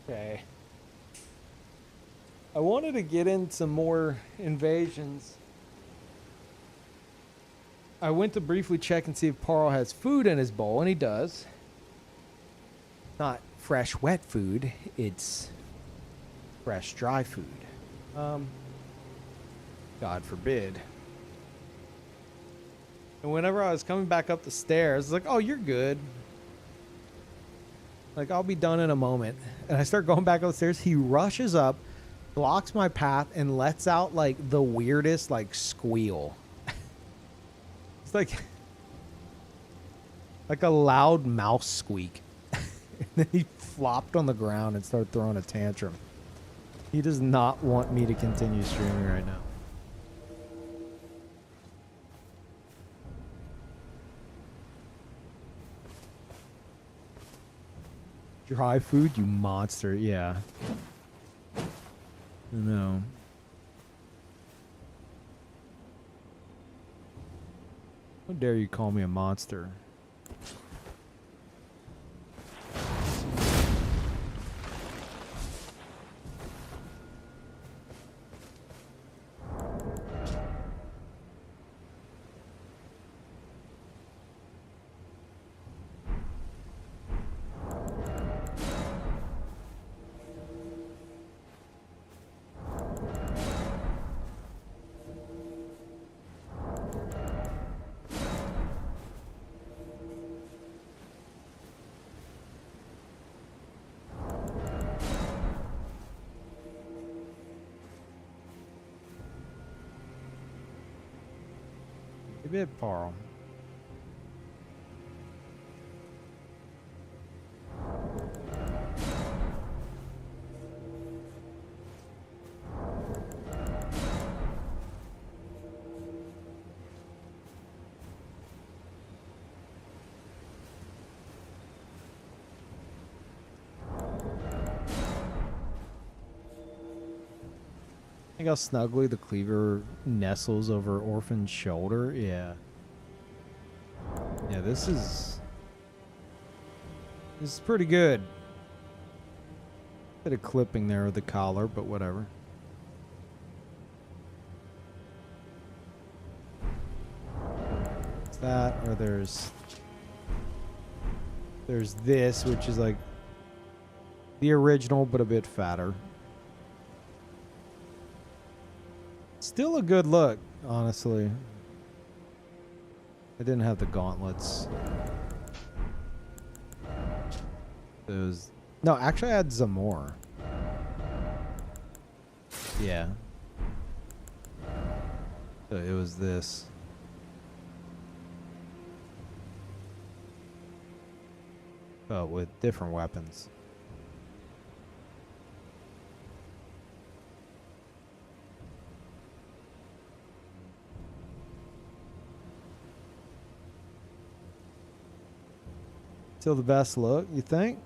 Okay. I wanted to get in some more invasions. I went to briefly check and see if Parl has food in his bowl, and he does. Not fresh, wet food. It's fresh, dry food. God forbid. And whenever I was coming back up the stairs, I was like, oh, you're good. Like, I'll be done in a moment. And I start going back upstairs. He rushes up, blocks my path, and lets out, like, the weirdest, like, squeal. It's like a loud mouse squeak. And then he flopped on the ground and started throwing a tantrum. He does not want me to continue streaming right now. Dry food, you monster. Yeah. No. How dare you call me a monster? A bit, Parl. Think how snugly the cleaver nestles over Orphan's shoulder? Yeah. Yeah, this is pretty good. Bit of clipping there with the collar, but whatever. It's that, or there's this, which is like the original, but a bit fatter. Still a good look, honestly. I didn't have the gauntlets. No, actually I had Zamor. Yeah. So it was this. But with different weapons. Still the best look, you think?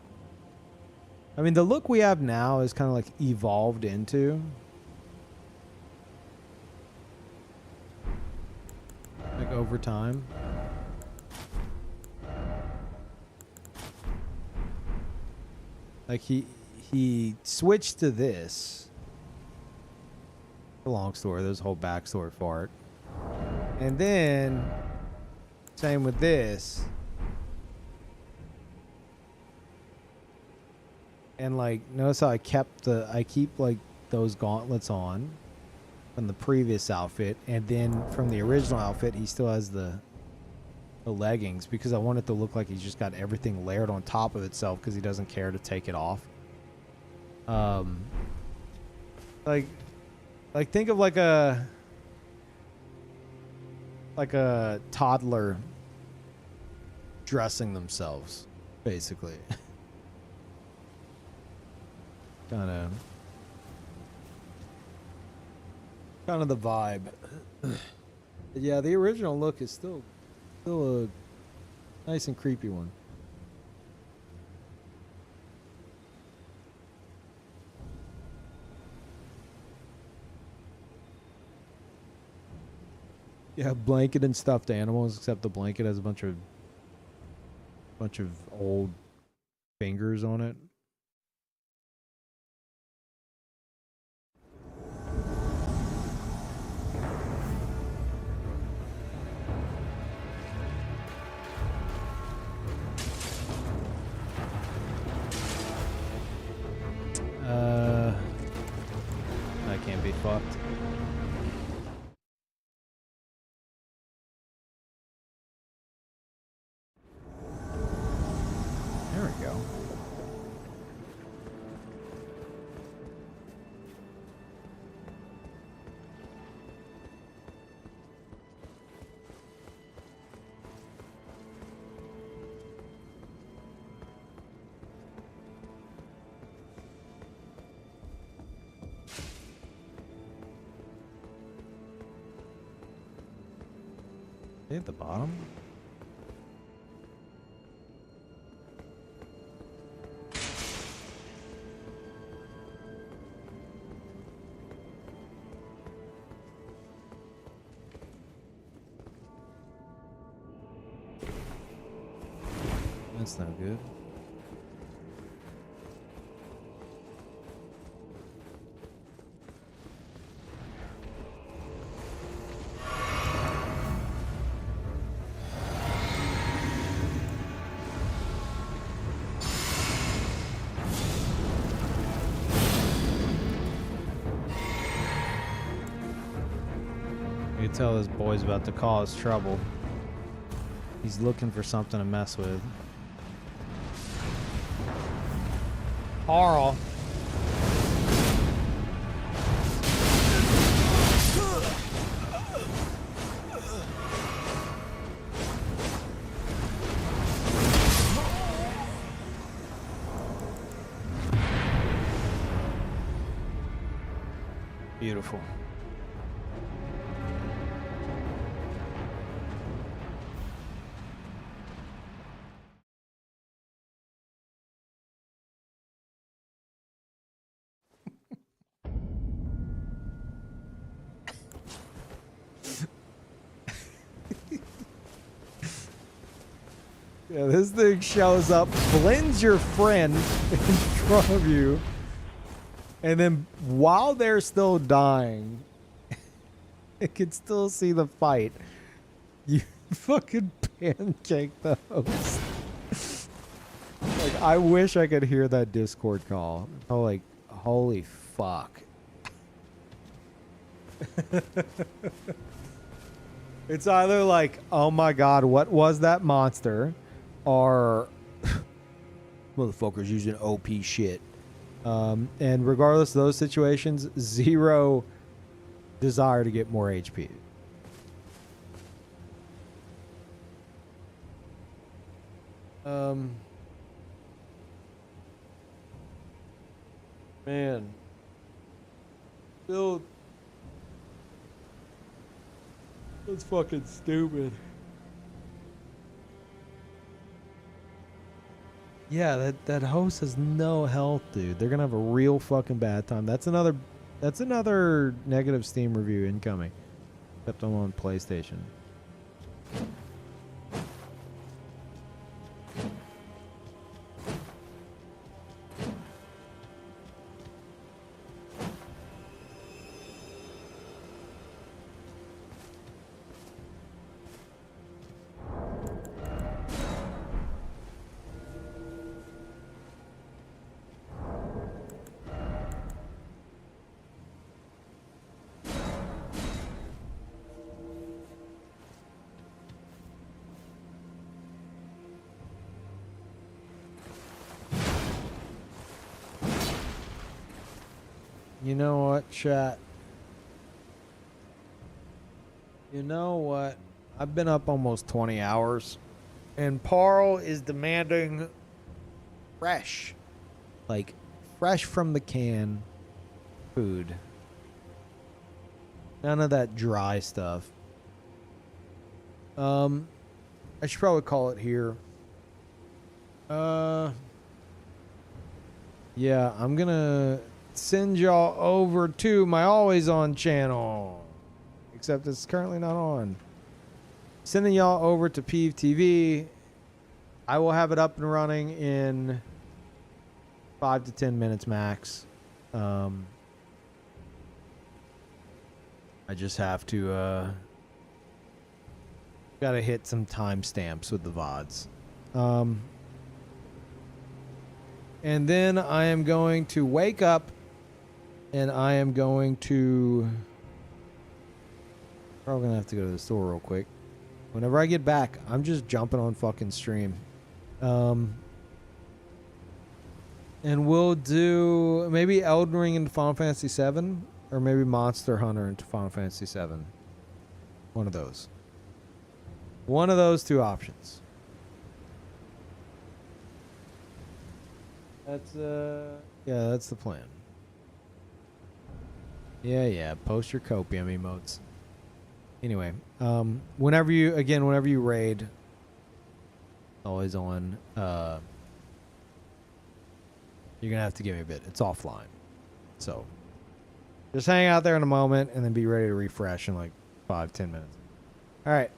I mean, the look we have now is kind of like evolved into. Like over time. Like he switched to this. A long story. There's a whole backstory for it. And then same with this. And like notice how I keep like those gauntlets on from the previous outfit, and then from the original outfit he still has the leggings, because I want it to look like he's just got everything layered on top of itself because he doesn't care to take it off. Like think of like a toddler dressing themselves, basically. kind of the vibe. Yeah, the original look is still a nice and creepy one. Yeah, blanket and stuffed animals, except the blanket has a bunch of old fingers on it. I can't be fucked. There we go. At the bottom? That's not good. You can tell this boy's about to cause trouble. He's looking for something to mess with. Carl. Beautiful. Yeah, this thing shows up, blends your friend in front of you, and then while they're still dying, it can still see the fight. You fucking pancake the host. Like, I wish I could hear that Discord call. Oh, like, holy fuck. It's either like, oh my god, what was that monster? Or motherfuckers using OP shit. And regardless of those situations, zero desire to get more HP. Man. Still, that's fucking stupid. Yeah, that host has no health, dude. They're gonna have a real fucking bad time. That's another negative Steam review incoming. Except I'm on PlayStation. You know what, chat? You know what? I've been up almost 20 hours, and Parl is demanding fresh. Like, fresh from the can food. None of that dry stuff. I should probably call it here. Yeah, I'm gonna send y'all over to my always on channel, except it's currently not on. Sending y'all over to Peeve TV. I will have it up and running in 5 to 10 minutes max. I just have to gotta hit some timestamps with the VODs. And then I am going to wake up and I am going to... Probably gonna have to go to the store real quick. Whenever I get back, I'm just jumping on fucking stream. And we'll do maybe Elden Ring into Final Fantasy VII, or maybe Monster Hunter into Final Fantasy VII. One of those. One of those two options. That's yeah, that's the plan. Yeah, post your copium emotes. Anyway, whenever you raid, always on, you're gonna have to give me a bit. It's offline. So just hang out there in a moment and then be ready to refresh in like 5-10 minutes. All right.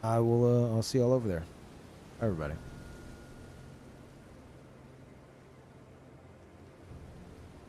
I'll see y'all over there. Everybody.